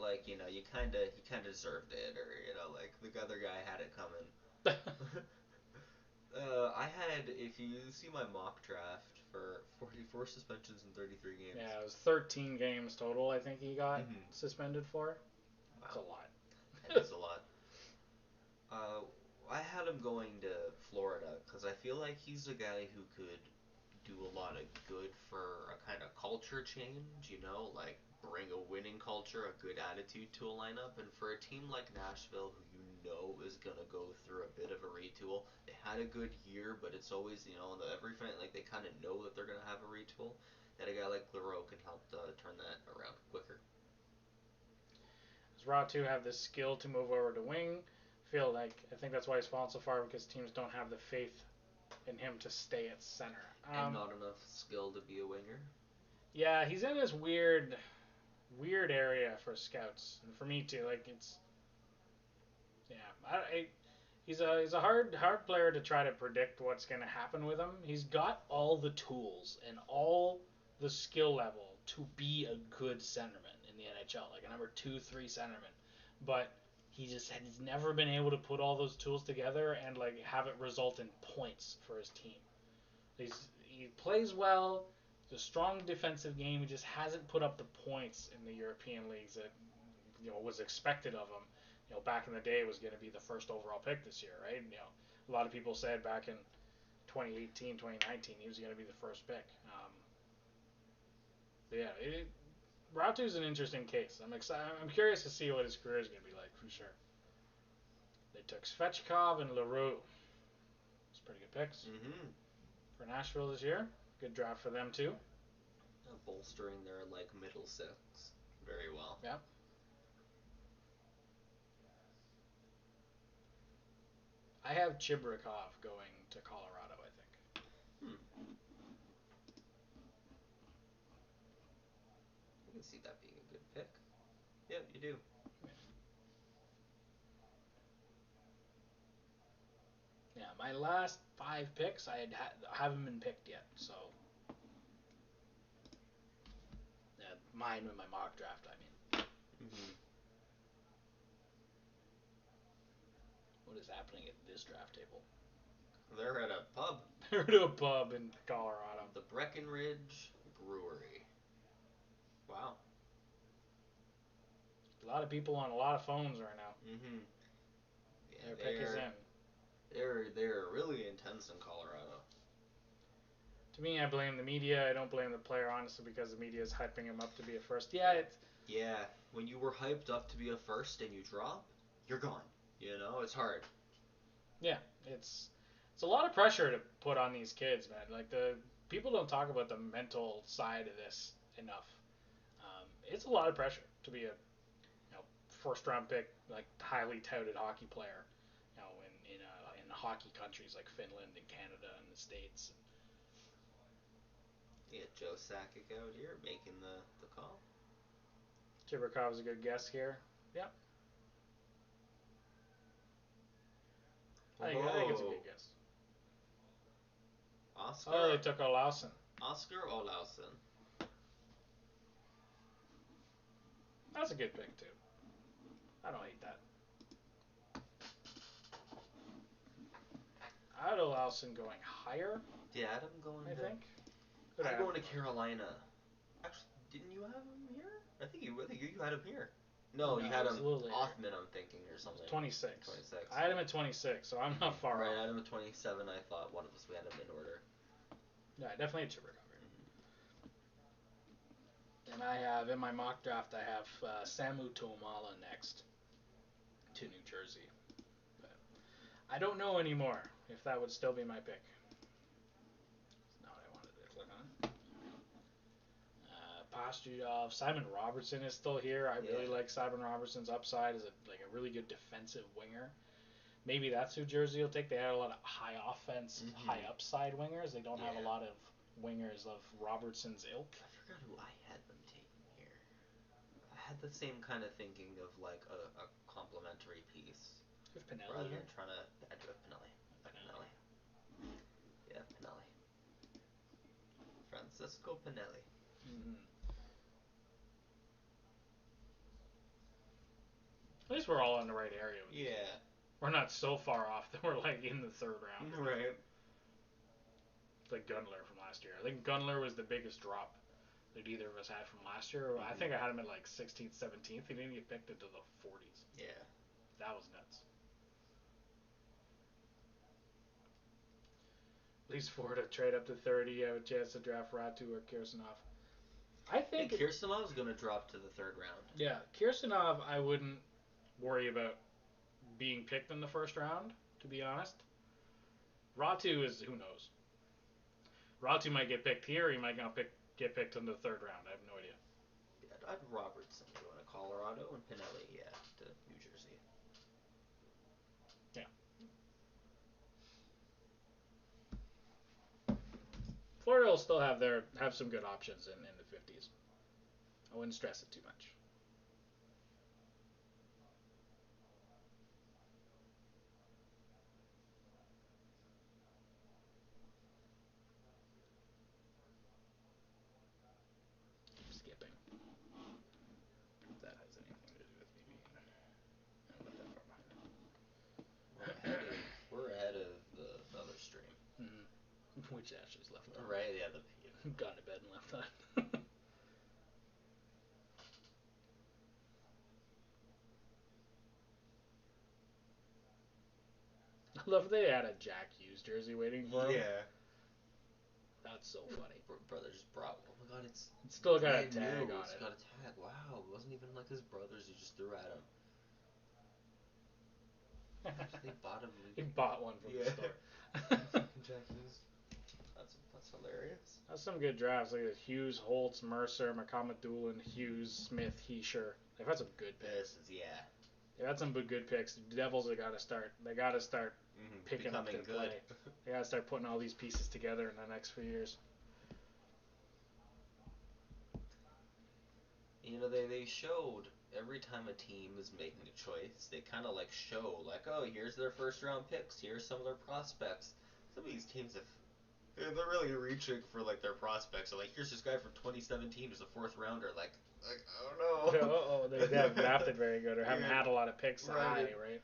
you kind of deserved it, or like the other guy had it coming. I had, if you see my mock draft for 44 suspensions in 33 games. Yeah, it was 13 games total. I think he got suspended for. Wow. That's a lot. That is a lot. I had him going to Florida because I feel like he's a guy who could do a lot of good for a kind of culture change, like bring a winning culture, a good attitude to a lineup. And for a team like Nashville, who is going to go through a bit of a retool, they had a good year, but it's always, every like they kind of know that they're going to have a retool. That a guy like Leroux can help turn that around quicker. Does Ratu have the skill to move over to wing? I think that's why he's fallen so far, because teams don't have the faith in him to stay at center. And not enough skill to be a winger. Yeah, he's in this weird area for scouts, and for me too. He's a hard player to try to predict what's going to happen with him. He's got all the tools and all the skill level to be a good centerman in the NHL, like a number 2-3 centerman, but he's never been able to put all those tools together and have it result in points for his team. He plays well. It's a strong defensive game. He just hasn't put up the points in the European leagues that was expected of him. Back in the day, it was going to be the first overall pick this year, right? A lot of people said back in 2018, 2019, he was going to be the first pick. Ratu's an interesting case. I'm excited. I'm curious to see what his career is going to be like for sure. They took Svechkov and Leroux. It's pretty good picks for Nashville this year. Good draft for them too. Bolstering their middle six very well. Yep. I have Chibrikov going to Colorado, I think. I can see that being a good pick. Yeah, you do. Yeah, my last 5 picks, I haven't been picked yet, so. Yeah, mine with my mock draft, I mean. What is happening at this draft table? They're at a pub. They're at a pub in Colorado. The Breckenridge Brewery. Wow. A lot of people on a lot of phones right now. Yeah, their pick is in. They're really intense in Colorado. To me, I blame the media. I don't blame the player, honestly, because the media is hyping him up to be a first. Yeah, when you were hyped up to be a first and you drop, you're gone. It's hard. Yeah, it's a lot of pressure to put on these kids, man. The people don't talk about the mental side of this enough. It's a lot of pressure to be a first round pick, highly touted hockey player. In hockey countries like Finland and Canada and the States. Yeah, Joe Sakic out here making the call. Chibrikov is a good guess here. Yep. I think it's a good guess. Oscar. Oh, they took Olausson. Oscar Olausson. That's a good pick too. I don't hate that. I had Olausson going higher. Yeah, Adam going. I think. I'm going to Carolina. Actually, didn't you have him here? I think you had him here. No, you had him Othman, I'm thinking, or something. 26. 26. I had him at 26, so I'm not far off. Right, I had him at 27. I thought one of us, we had him in order. Yeah, definitely a Chibrikov. And I have, in my mock draft, I have Samu Tuomala next to New Jersey. But I don't know anymore if that would still be my pick. That's not what I wanted to click on. Pastujov, Simon Robertson is still here. I really like Simon Robertson's upside as a really good defensive winger. Maybe that's who Jersey will take. They had a lot of high offense, high upside wingers. They don't have a lot of wingers of Robertson's ilk. I forgot who I had them taking here. I had the same kind of thinking of a complementary piece. You have Pinelli rather here? than trying to. I do have Pinelli. Pinelli. Yeah, Pinelli. Francisco Pinelli. At least we're all in the right area. Yeah. We're not so far off that we're in the 3rd round. Right. It's like Gunler from last year. I think Gunler was the biggest drop that either of us had from last year. I think I had him at 16th, 17th. He didn't get picked into the 40s. Yeah. That was nuts. at least 4 to trade up to 30. Have a chance to draft Ratu or Kirsanov. I think Kirsanov's going to drop to the 3rd round. Yeah, Kirsanov, I wouldn't worry about being picked in the 1st round, to be honest. Ratu is, who knows? Ratu might get picked here. He might not get picked in the 3rd round. I have no idea. Yeah, I'd Robertson going to Colorado and Pinelli, to New Jersey. Yeah. Florida will still have some good options in the 50s. I wouldn't stress it too much. Keep skipping. If that has anything to do with me being not that far behind. We're ahead of the other stream. Mm-hmm. Which Ashley's left on. Right, yeah. Gone to bed and left on. I love they had a Jack Hughes jersey waiting for him. Yeah. That's so funny. Brother just brought. Oh my god, it's still got a tag on it. It's got a tag. Wow, it wasn't even like his brothers. He just threw at him. They bought him. He bought one from the store. Jack Hughes. That's hilarious. That's some good drafts. Like Hughes, Holtz, Mercer, McCamadoulan, Hughes, Smith, Heischer. They've had some good picks. They've had some good picks. The Devils have got to start. They got to start picking up their play. They got to start putting all these pieces together in the next few years. You know, they showed every time a team is making a choice, they kind of like show, like, oh, here's their 1st round picks, here's some of their prospects. Some of these teams they're really reaching for like their prospects. So like, here's this guy from 2017 who's a 4th rounder. Like oh no. They haven't drafted very good or haven't had a lot of picks high, right?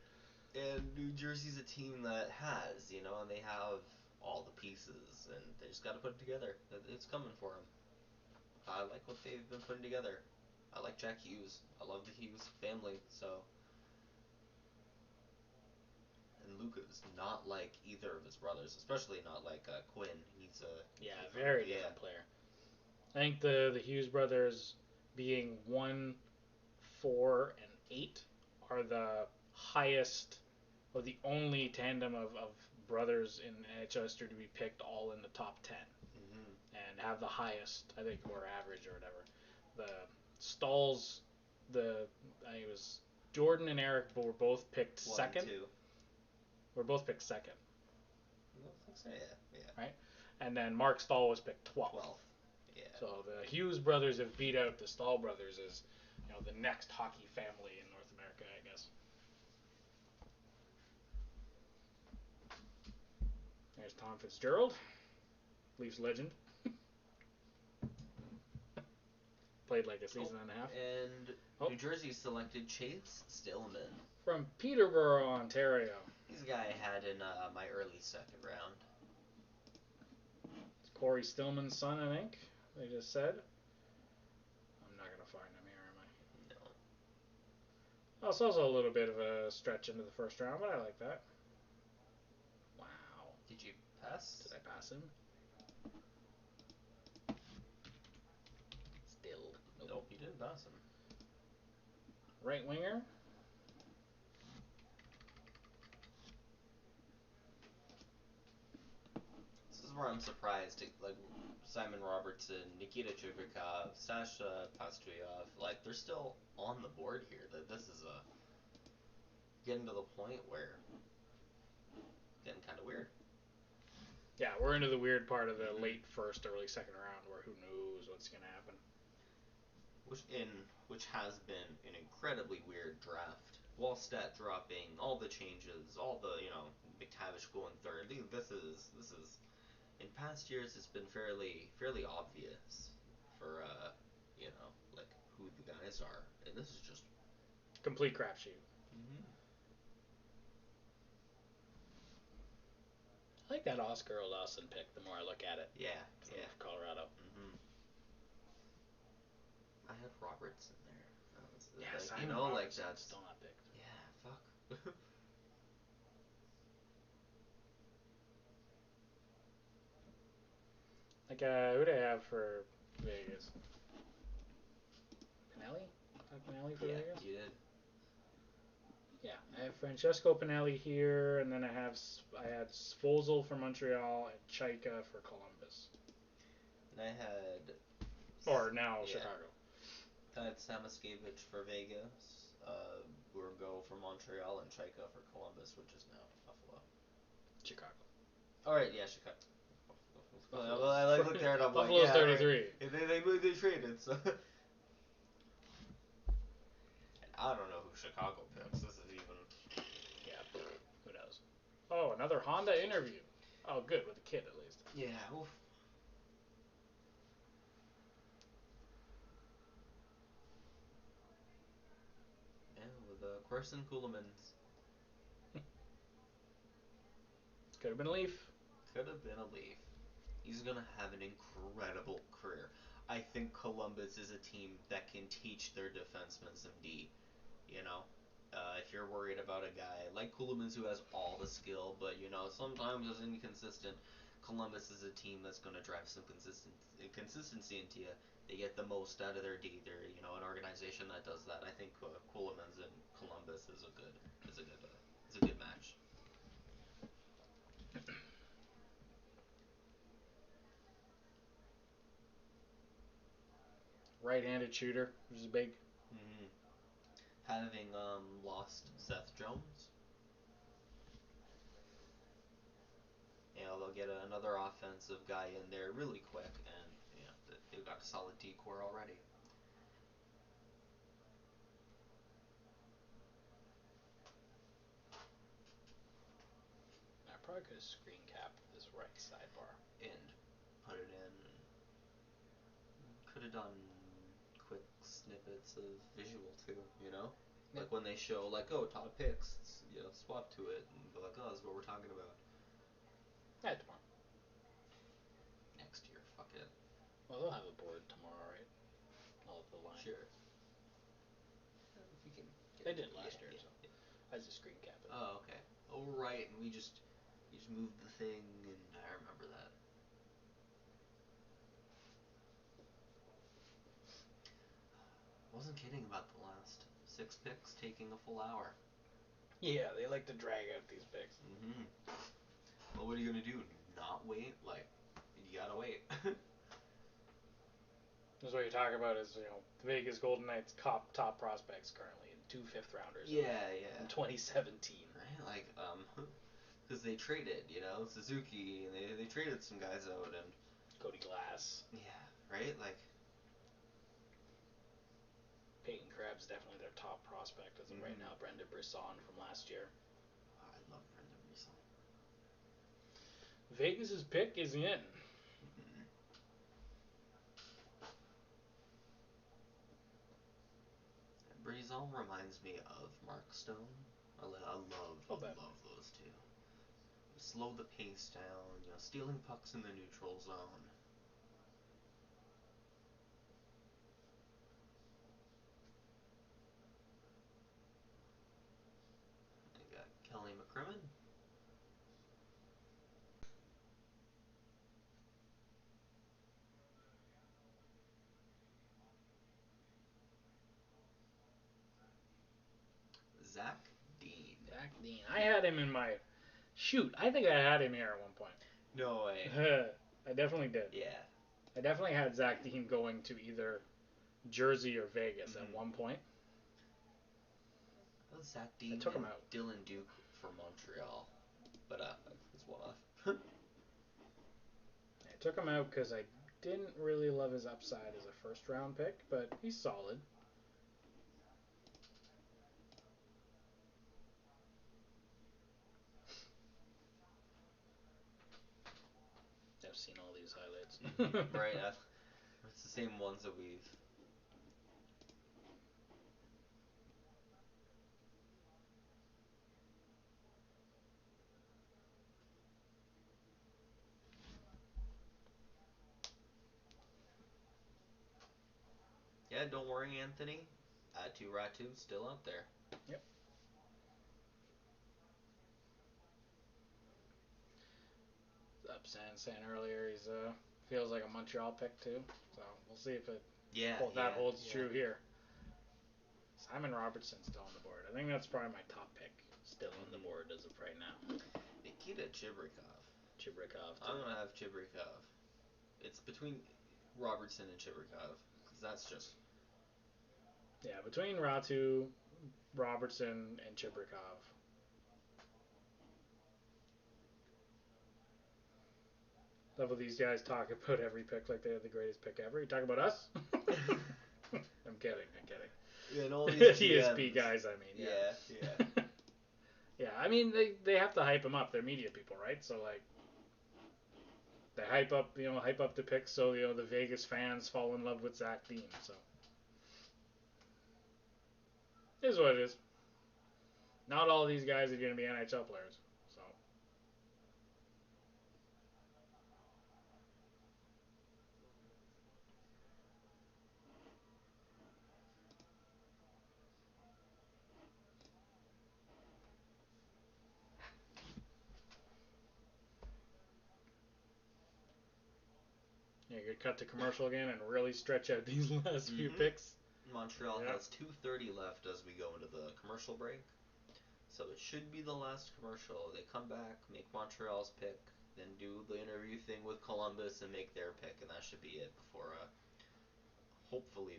And New Jersey's a team that has, and they have all the pieces, and they just got to put it together. It's coming for them. I like what they've been putting together. I like Jack Hughes. I love the Hughes family, so. And Luka's not like either of his brothers, especially not like Quinn. He's a very different player. I think the Hughes brothers being 1, 4, and 8 are the highest, or the only tandem of brothers in NHL history to be picked all in the top 10 and have the highest, I think, or average or whatever. The Stalls, I think it was Jordan and Eric were both picked 2nd. Were both picked 2nd. I think so, yeah. Right? And then Mark Stahl was picked 12th. Yeah. So the Hughes brothers have beat out the Stahl brothers as, the next hockey family in North America, I guess. There's Tom Fitzgerald, Leafs legend. Played like a season and a half. And New Jersey selected Chase Stillman. From Peterborough, Ontario. He's a guy I had in my early 2nd round. It's Corey Stillman's son, I think. They just said. I'm not going to find him here, am I? No. Oh, it's also a little bit of a stretch into the 1st round, but I like that. Wow. Did you pass? Did I pass him? Still. Nope, you didn't pass him. Right winger. This is where I'm surprised. Like Simon Robertson, Nikita Chubikov, Sasha Pastruyov, like they're still on the board here. That this is getting to the point where getting kind of weird. Yeah, we're into the weird part of the late 1st, early 2nd round where who knows what's going to happen. Which has been an incredibly weird draft. Wallstat dropping, all the changes, all the Mctavish going 3rd. This is in past years it's been fairly obvious for like who the guys are, and this is just complete crapshoot. I like that Oscar Olausen pick. The more I look at it, from Colorado. I have Roberts in there. Yes, like, I know, like that's still not picked. Yeah, fuck. Like, who do I have for Vegas? Pinelli? Pinelli for Vegas? you did. Yeah, I have Francesco Pinelli here, and then I had Svozil for Montreal and Chaika for Columbus. And I had. Or now Chicago. I had Samaskevich for Vegas, Bourgo for Montreal, and Chaika for Columbus, which is now Buffalo. Chicago. All right, yeah, Chicago. Well, I looked there and I'm like, Buffalo's yeah, 33. Right. They traded, so. And I don't know who Chicago picks. This is even. Yeah, who knows? Oh, another Honda interview. Oh, good, with a kid at least. Yeah, oof. Yeah, with Carson Ceulemans. Could have been a Leaf. Could have been a Leaf. He's going to have an incredible career. I think Columbus is a team that can teach their defensemen some D. You know? If you're worried about a guy like Ceulemans who has all the skill, but, sometimes is inconsistent, Columbus is a team that's going to drive some consistency into you. They get the most out of their D. They're, an organization that does that. I think Ceulemans and Columbus is a good match. Right-handed shooter, which is big. Mm-hmm. Having lost Seth Jones, they'll get another offensive guy in there really quick, and they've got a solid D-core already. I probably could have screen capped this right sidebar And put it in. Could have done quick snippets of visual too, Like when they show, top picks, swap to it and be like, oh, this is what we're talking about. Yeah, tomorrow. Next year, fuck it. Well, they'll have a board tomorrow, right? All of the line. Sure. If we can they did last year, so I just screen cap it. Oh, okay. Oh, right, and we just moved the thing, and I remember that. Wasn't kidding about the last 6 picks taking a full hour. Yeah, they like to drag out these picks. Mm-hmm. Well, what are you gonna do? Not wait? You gotta wait. That's what you're talking about is, the Vegas Golden Knights top prospects currently, and 2 5th-rounders. Yeah. In 2017. Right, because they traded, Suzuki, and they traded some guys out, and Cody Glass. yeah, right, Peyton Krebs definitely their top prospect as of right now. Brenda Brisson from last year. Oh, I love Brenda Brisson. Vegas's pick is in. Brisson reminds me of Mark Stone. I love those two. Slow the pace down, stealing pucks in the neutral zone. I got Kelly McCrimmon. Zach Dean. I had him in my... Shoot, I think I had him here at one point. No way. I definitely did. Yeah. I definitely had Zach Dean going to either Jersey or Vegas at one point. Zach Dean took him and out. Dylan Duke for Montreal. But it's one off. I took him out because I didn't really love his upside as a first-round pick, but he's solid. I've seen all these highlights. Right, it's the same ones that we've... Yeah, don't worry, Anthony. Ratu still out there. Yep. Up saying earlier, he's Feels like a Montreal pick too. So we'll see if that holds yeah. true here. Simon Robertson's still on the board. I think that's probably my top pick. Still on the board as of right now. Nikita Chibrikov. Chibrikov. I'm gonna have Chibrikov. It's between Robertson and Chibrikov because that's just Between Ratu, Robertson, and Chibrikov. Love how these guys talk about every pick like they have the greatest pick ever. You talk about us? I'm kidding. Yeah, and all these TSP guys, I mean. Yeah. Yeah, I mean they have to hype them up. They're media people, right? So like they hype up the picks so the Vegas fans fall in love with Zach Dean. So it is what it is. Not all these guys are going to be NHL players. So you could cut to commercial again and really stretch out these last few picks. Montreal has 2:30 left as we go into the commercial break. So it should be the last commercial. They come back, make Montreal's pick, then do the interview thing with Columbus and make their pick, and that should be it before, hopefully,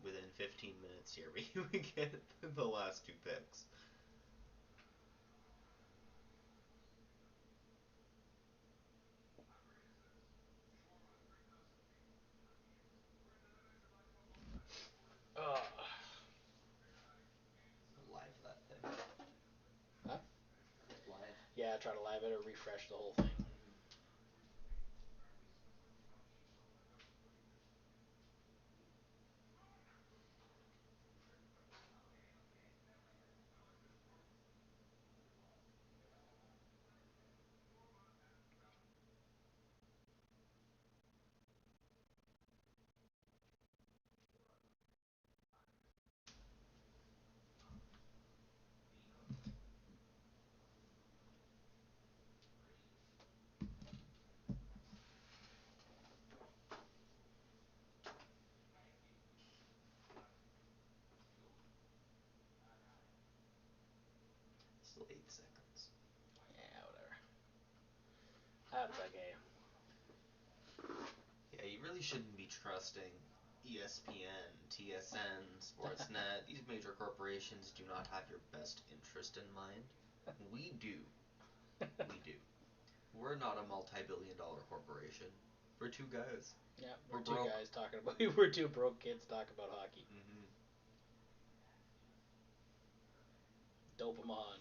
within 15 minutes here, we get the last two picks. Live that thing. Huh? Live. Yeah, try to live it or refresh the whole thing. Still 8 seconds. Yeah, whatever. That's okay. Yeah, you really shouldn't be trusting ESPN, TSN, Sportsnet. These major corporations do not have your best interest in mind. We do. We do. We're not a multi-billion-dollar corporation. We're two guys. Yeah, We're two broke. guys talking about. We're two broke kids talking about hockey. Dopemon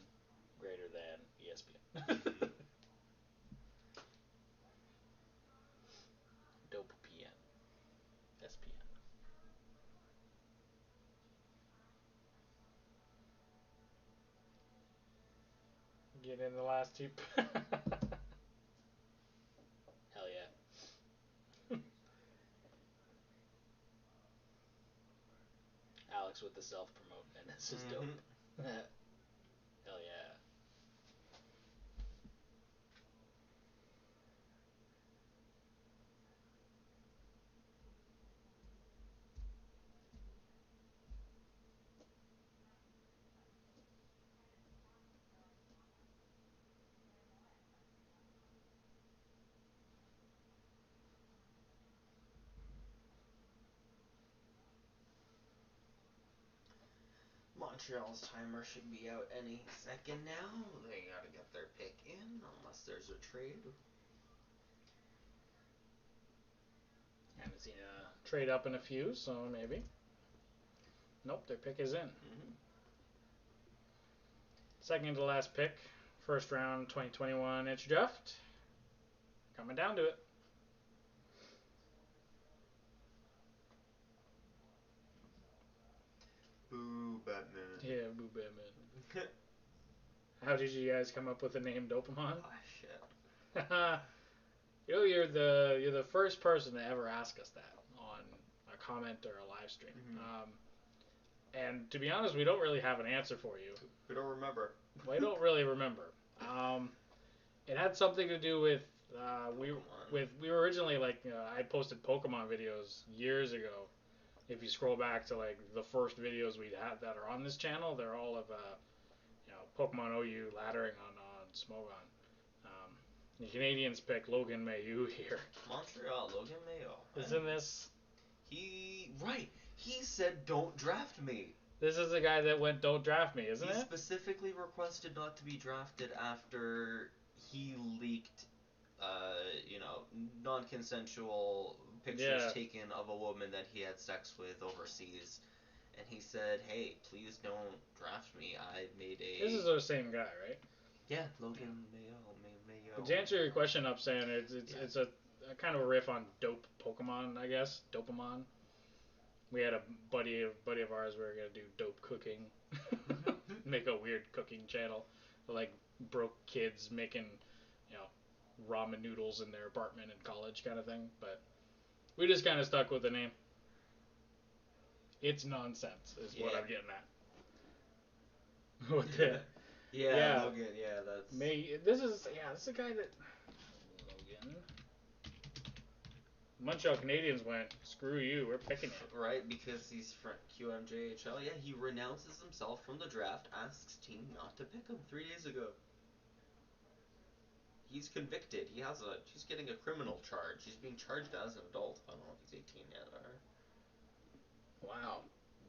greater than ESPN. Dope PN. SPN. Get in the last two. Hell yeah. Alex with the self promote, and this is dope. Hell yeah. Montreal's timer should be out any second now. They gotta get their pick in, unless there's a trade. I haven't seen a trade up in a few, so maybe. Nope, their pick is in. Second to last pick, first round 2021 Entry Draft. Coming down to it. Boo, Batman. Yeah, boo Batman. How did you guys come up with the name Dopemon? Ah, shit. You're the first person to ever ask us that on a comment or a live stream. And to be honest, we don't really have an answer for you. We don't remember. We don't really remember. It had something to do with Pokemon. We were originally like I posted Pokemon videos years ago. If you scroll back to like the first videos we had that are on this channel, they're all of Pokemon OU laddering on Smogon. The Canadians pick Logan Mailloux here. Montreal, Logan Mayo. Isn't this? He said, "Don't draft me." This is the guy that went, "Don't draft me," isn't He it? specifically requested not to be drafted after he leaked, non-consensual pictures Yeah. taken of a woman that he had sex with overseas. And he said, "Hey, please don't draft me. I made a." This is the same guy, right? Yeah, Logan Mayo. But to answer your question, up saying it's a kind of a riff on dope Pokemon, I guess. Dopemon. We had a buddy of ours. We were gonna do dope cooking, make a weird cooking channel, like broke kids making, ramen noodles in their apartment in college, kind of thing. But we just kind of stuck with the name. It's nonsense, is what I'm getting at. With the, yeah, Logan. Yeah, that's. This is a guy that Logan. Montreal Canadiens went, "Screw you, we're picking it." Right, because he's from QMJHL. Yeah, he renounces himself from the draft, asks team not to pick him 3 days ago. He's convicted. He's getting a criminal charge. He's being charged as an adult. I don't know if he's 18 yet, or. Wow.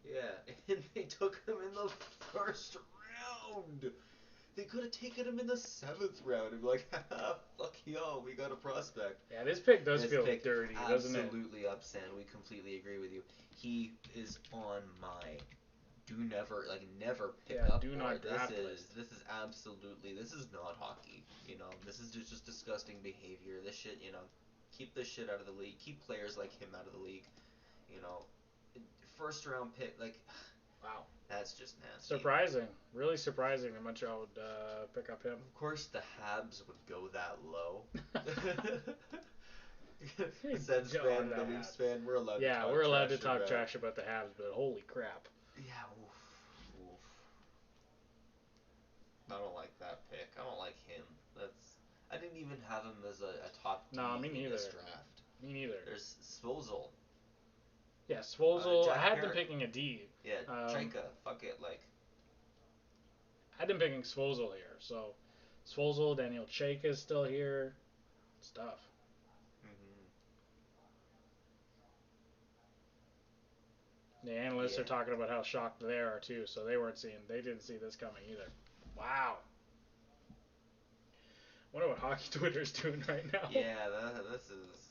Yeah, and they took him in the first round. They could have taken him in the 7th round and be like, haha, fuck y'all, we got a prospect. Yeah, this pick does feel dirty, doesn't it? Absolutely upset. We completely agree with you. He is on my never pick up. Do not draft list. This is absolutely, this is not hockey. This is just disgusting behavior. This shit, keep this shit out of the league. Keep players like him out of the league. First round pick, like. Wow. That's just nasty. Surprising. Really surprising that Montreal would pick up him. Of course, the Habs would go that low. The Sens fan, the Leafs fan, we're allowed to talk trash. Yeah, we're allowed to talk trash about the Habs, but holy crap. Yeah, oof. I don't like that pick. I don't like him. I didn't even have him as a top D in this draft. Me neither. There's Svozil. Yeah, Svozil. I had them picking a D. Yeah, Chaika. Fuck it, like. I had them picking Svozil here. So, Svozil, Daniel Chaika is still here. Stuff. The analysts are talking about how shocked they are too, so they didn't see this coming either. Wow. I wonder what Hockey Twitter's doing right now. Yeah, this is.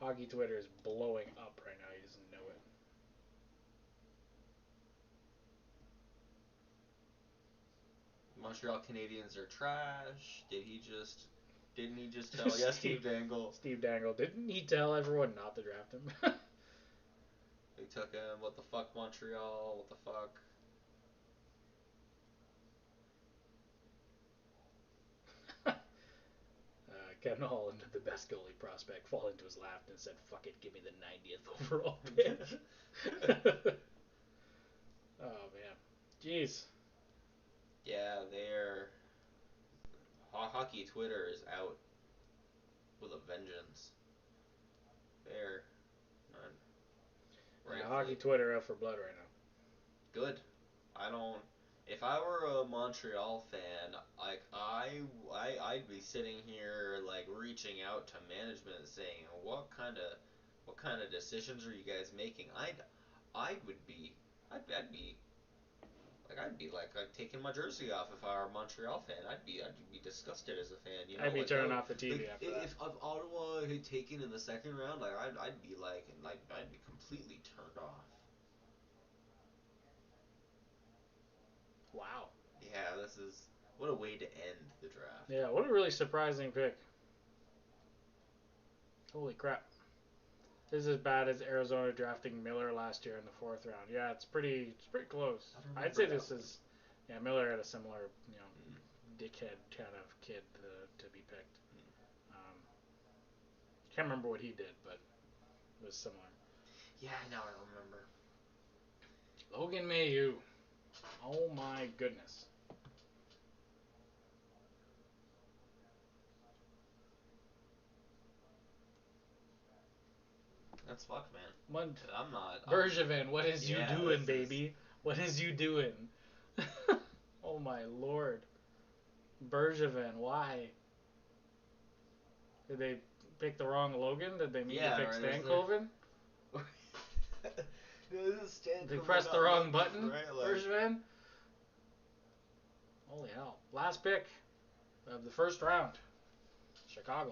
Hockey Twitter is blowing up right now. He doesn't know it. Montreal Canadiens are trash. Didn't he just tell? Yeah, Steve Dangle. Steve Dangle. Didn't he tell everyone not to draft him? They took him. What the fuck, Montreal? What the fuck? Kevin Holland, the best goalie prospect, fall into his lap and said, "Fuck it, give me the 90th overall pick." Oh man, jeez. Yeah, Hockey Twitter is out with a vengeance. They're Yeah, Hockey Twitter out for blood right now. Good. If I were a Montreal fan, like I'd be sitting here like reaching out to management and saying, what kind of decisions are you guys making? I'd be like taking my jersey off if I were a Montreal fan. I'd be disgusted as a fan. I'd be turning off the TV after that. If Ottawa had taken in the 2nd round, like I'd be completely turned off. Wow. Yeah, what a way to end the draft. Yeah, what a really surprising pick. Holy crap. This is as bad as Arizona drafting Miller last year in the 4th round. Yeah, it's pretty close. I'd say this is, Miller had a similar, dickhead kind of kid to be picked. Can't remember what he did, but it was similar. Yeah, now I remember. Logan Mailloux. Oh my goodness. That's fucked, man. One I'm not. Bergevin, what is you Yeah, doing, this baby? What is you doing? Oh my lord. Bergevin, why? Did they pick the wrong Logan? Did they mean to pick right, Stankoven? No, this is Stan They Cooper, pressed the not wrong Logan, button? right? Like, Bergevin? Holy hell. Last pick of the first round. Chicago.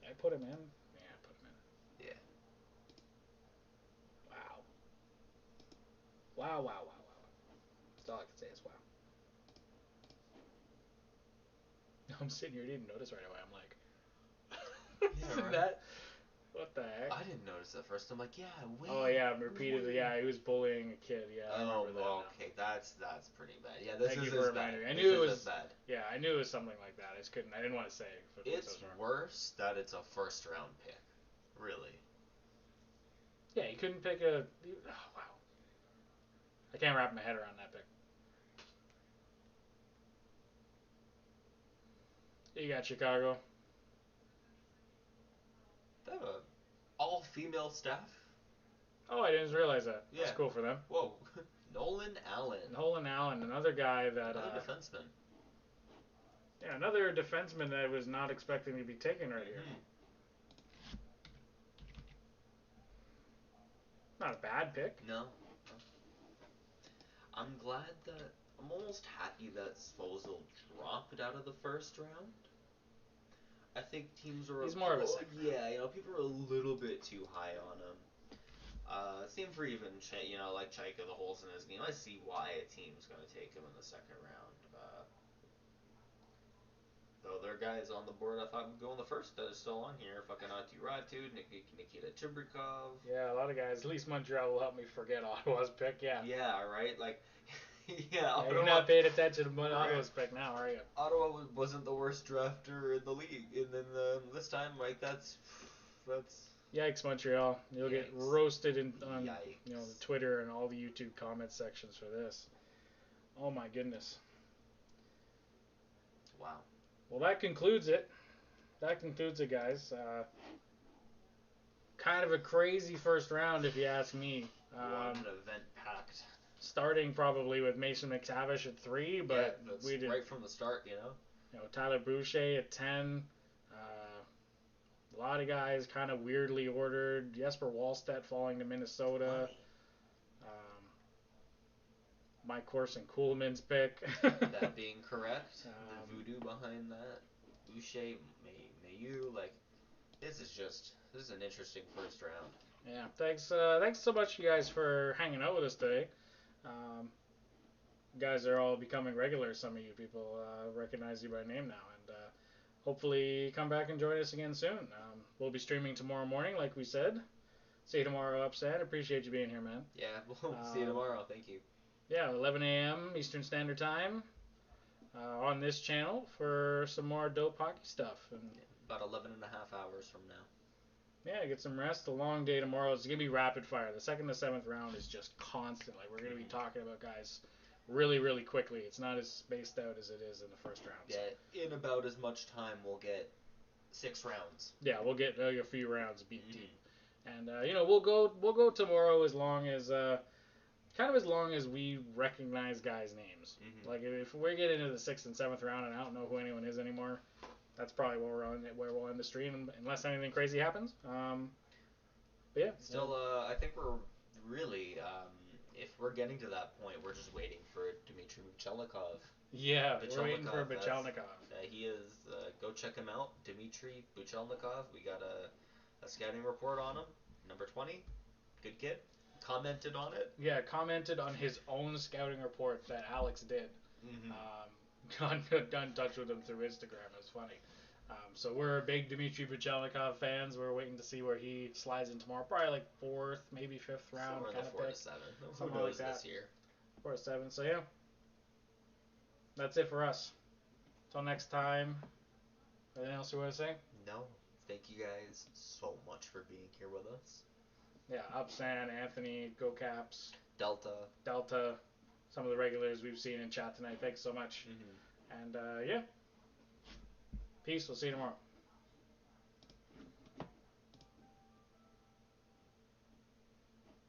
Did I put him in? Yeah, I put him in. yeah. Wow. Wow, wow, wow, wow. That's all I can say is wow. I'm sitting here, didn't notice right away. I'm like, Yeah, right. that, what the heck? I didn't notice that first. I'm like, yeah, wait. Oh yeah, repeatedly. wait. Yeah, he was bullying a kid. Yeah, I Oh, remember that. Now. okay, that's pretty bad. Yeah, this Thank is you for as bad. reminding me. I This knew it is was as bad. Yeah, I knew it was something like that. I just couldn't. I didn't want to say. It's worse that it's a first round pick. Really. Yeah, he couldn't pick a. Oh, wow. I can't wrap my head around that pick. You got Chicago. They have a all-female staff. Oh, I didn't realize that. That's Yeah. cool for them. Whoa. Nolan Allen. Nolan Allen, another guy that. Another defenseman. Yeah, another defenseman that I was not expecting to be taken right here. Not a bad pick. No. I'm glad that. I'm almost happy that Svozil dropped out of the first round. I think teams are. He's more of a second. Yeah, people are a little bit too high on him. Same for even like Chaika, the holes in his game. I see why a team's going to take him in the second round. Though there are guys on the board I thought would go in the first that are still on here. Fucking Atu Ratu, Nikita Chibrikov. Yeah, a lot of guys. At least Montreal will help me forget Ottawa's pick. Yeah. Yeah, right. Like, yeah, you're not paying attention to Ottawa's pick now, are you? Ottawa wasn't the worst drafter in the league, and then this time, like that's. Yikes, Montreal! You'll get roasted on Yikes. the Twitter and all the YouTube comment sections for this. Oh my goodness. Wow. Well, that concludes it. That concludes it, guys. Kind of a crazy first round, if you ask me. One event packed. Starting probably with Mason McTavish at 3, but we did right from the start, Tyler Boucher at 10. A lot of guys kind of weirdly ordered. Jesper Wallstedt falling to Minnesota. Mike Corson Kuhlman's pick. That being correct. The voodoo behind that. Boucher, Mayu, like, this is an interesting first round. Yeah, thanks so much, you guys, for hanging out with us today. You guys are all becoming regulars. Some of you people recognize you by name now, and hopefully come back and join us again soon. We'll be streaming tomorrow morning, like we said. See you tomorrow, Upset. Appreciate you being here, man. Yeah, we'll see you tomorrow. Thank you. Yeah, 11 a.m. Eastern Standard Time on this channel for some more dope hockey stuff. And about 11 and a half hours from now. Yeah, get some rest. A long day tomorrow. It's going to be rapid fire. The 2nd to 7th round is just constant. Like, we're going to be talking about guys really, really quickly. It's not as spaced out as it is in the first round. Yeah, so. In about as much time, we'll get 6 rounds. Yeah, we'll get a few rounds beat deep. And, we'll go tomorrow as long as we recognize guys' names. Like, if we get into the 6th and 7th round and I don't know who anyone is anymore, that's probably where we'll end the stream, unless anything crazy happens. But yeah. Still, I think we're really, if we're getting to that point, we're just waiting for Dmitry Buchelnikov. Yeah, we're waiting for Buchelnikov. He is, go check him out, Dmitry Buchelnikov. We got a scouting report on him, number 20, good kid. Commented on it. Yeah, commented on his own scouting report that Alex did. Got in touch with him through Instagram. It was funny. So we're big Dmitry Buchelnikov fans. We're waiting to see where he slides in tomorrow. Probably like 4th, maybe 5th round Somewhere kind of 4 pick. to 7. Something Who knows like that. This year. 4 to 7. So yeah, that's it for us. Till next time. Anything else you want to say? No. Thank you guys so much for being here with us. Yeah, Upsan, Anthony, Go Caps, Delta, some of the regulars we've seen in chat tonight. Thanks so much. And yeah, peace. We'll see you tomorrow.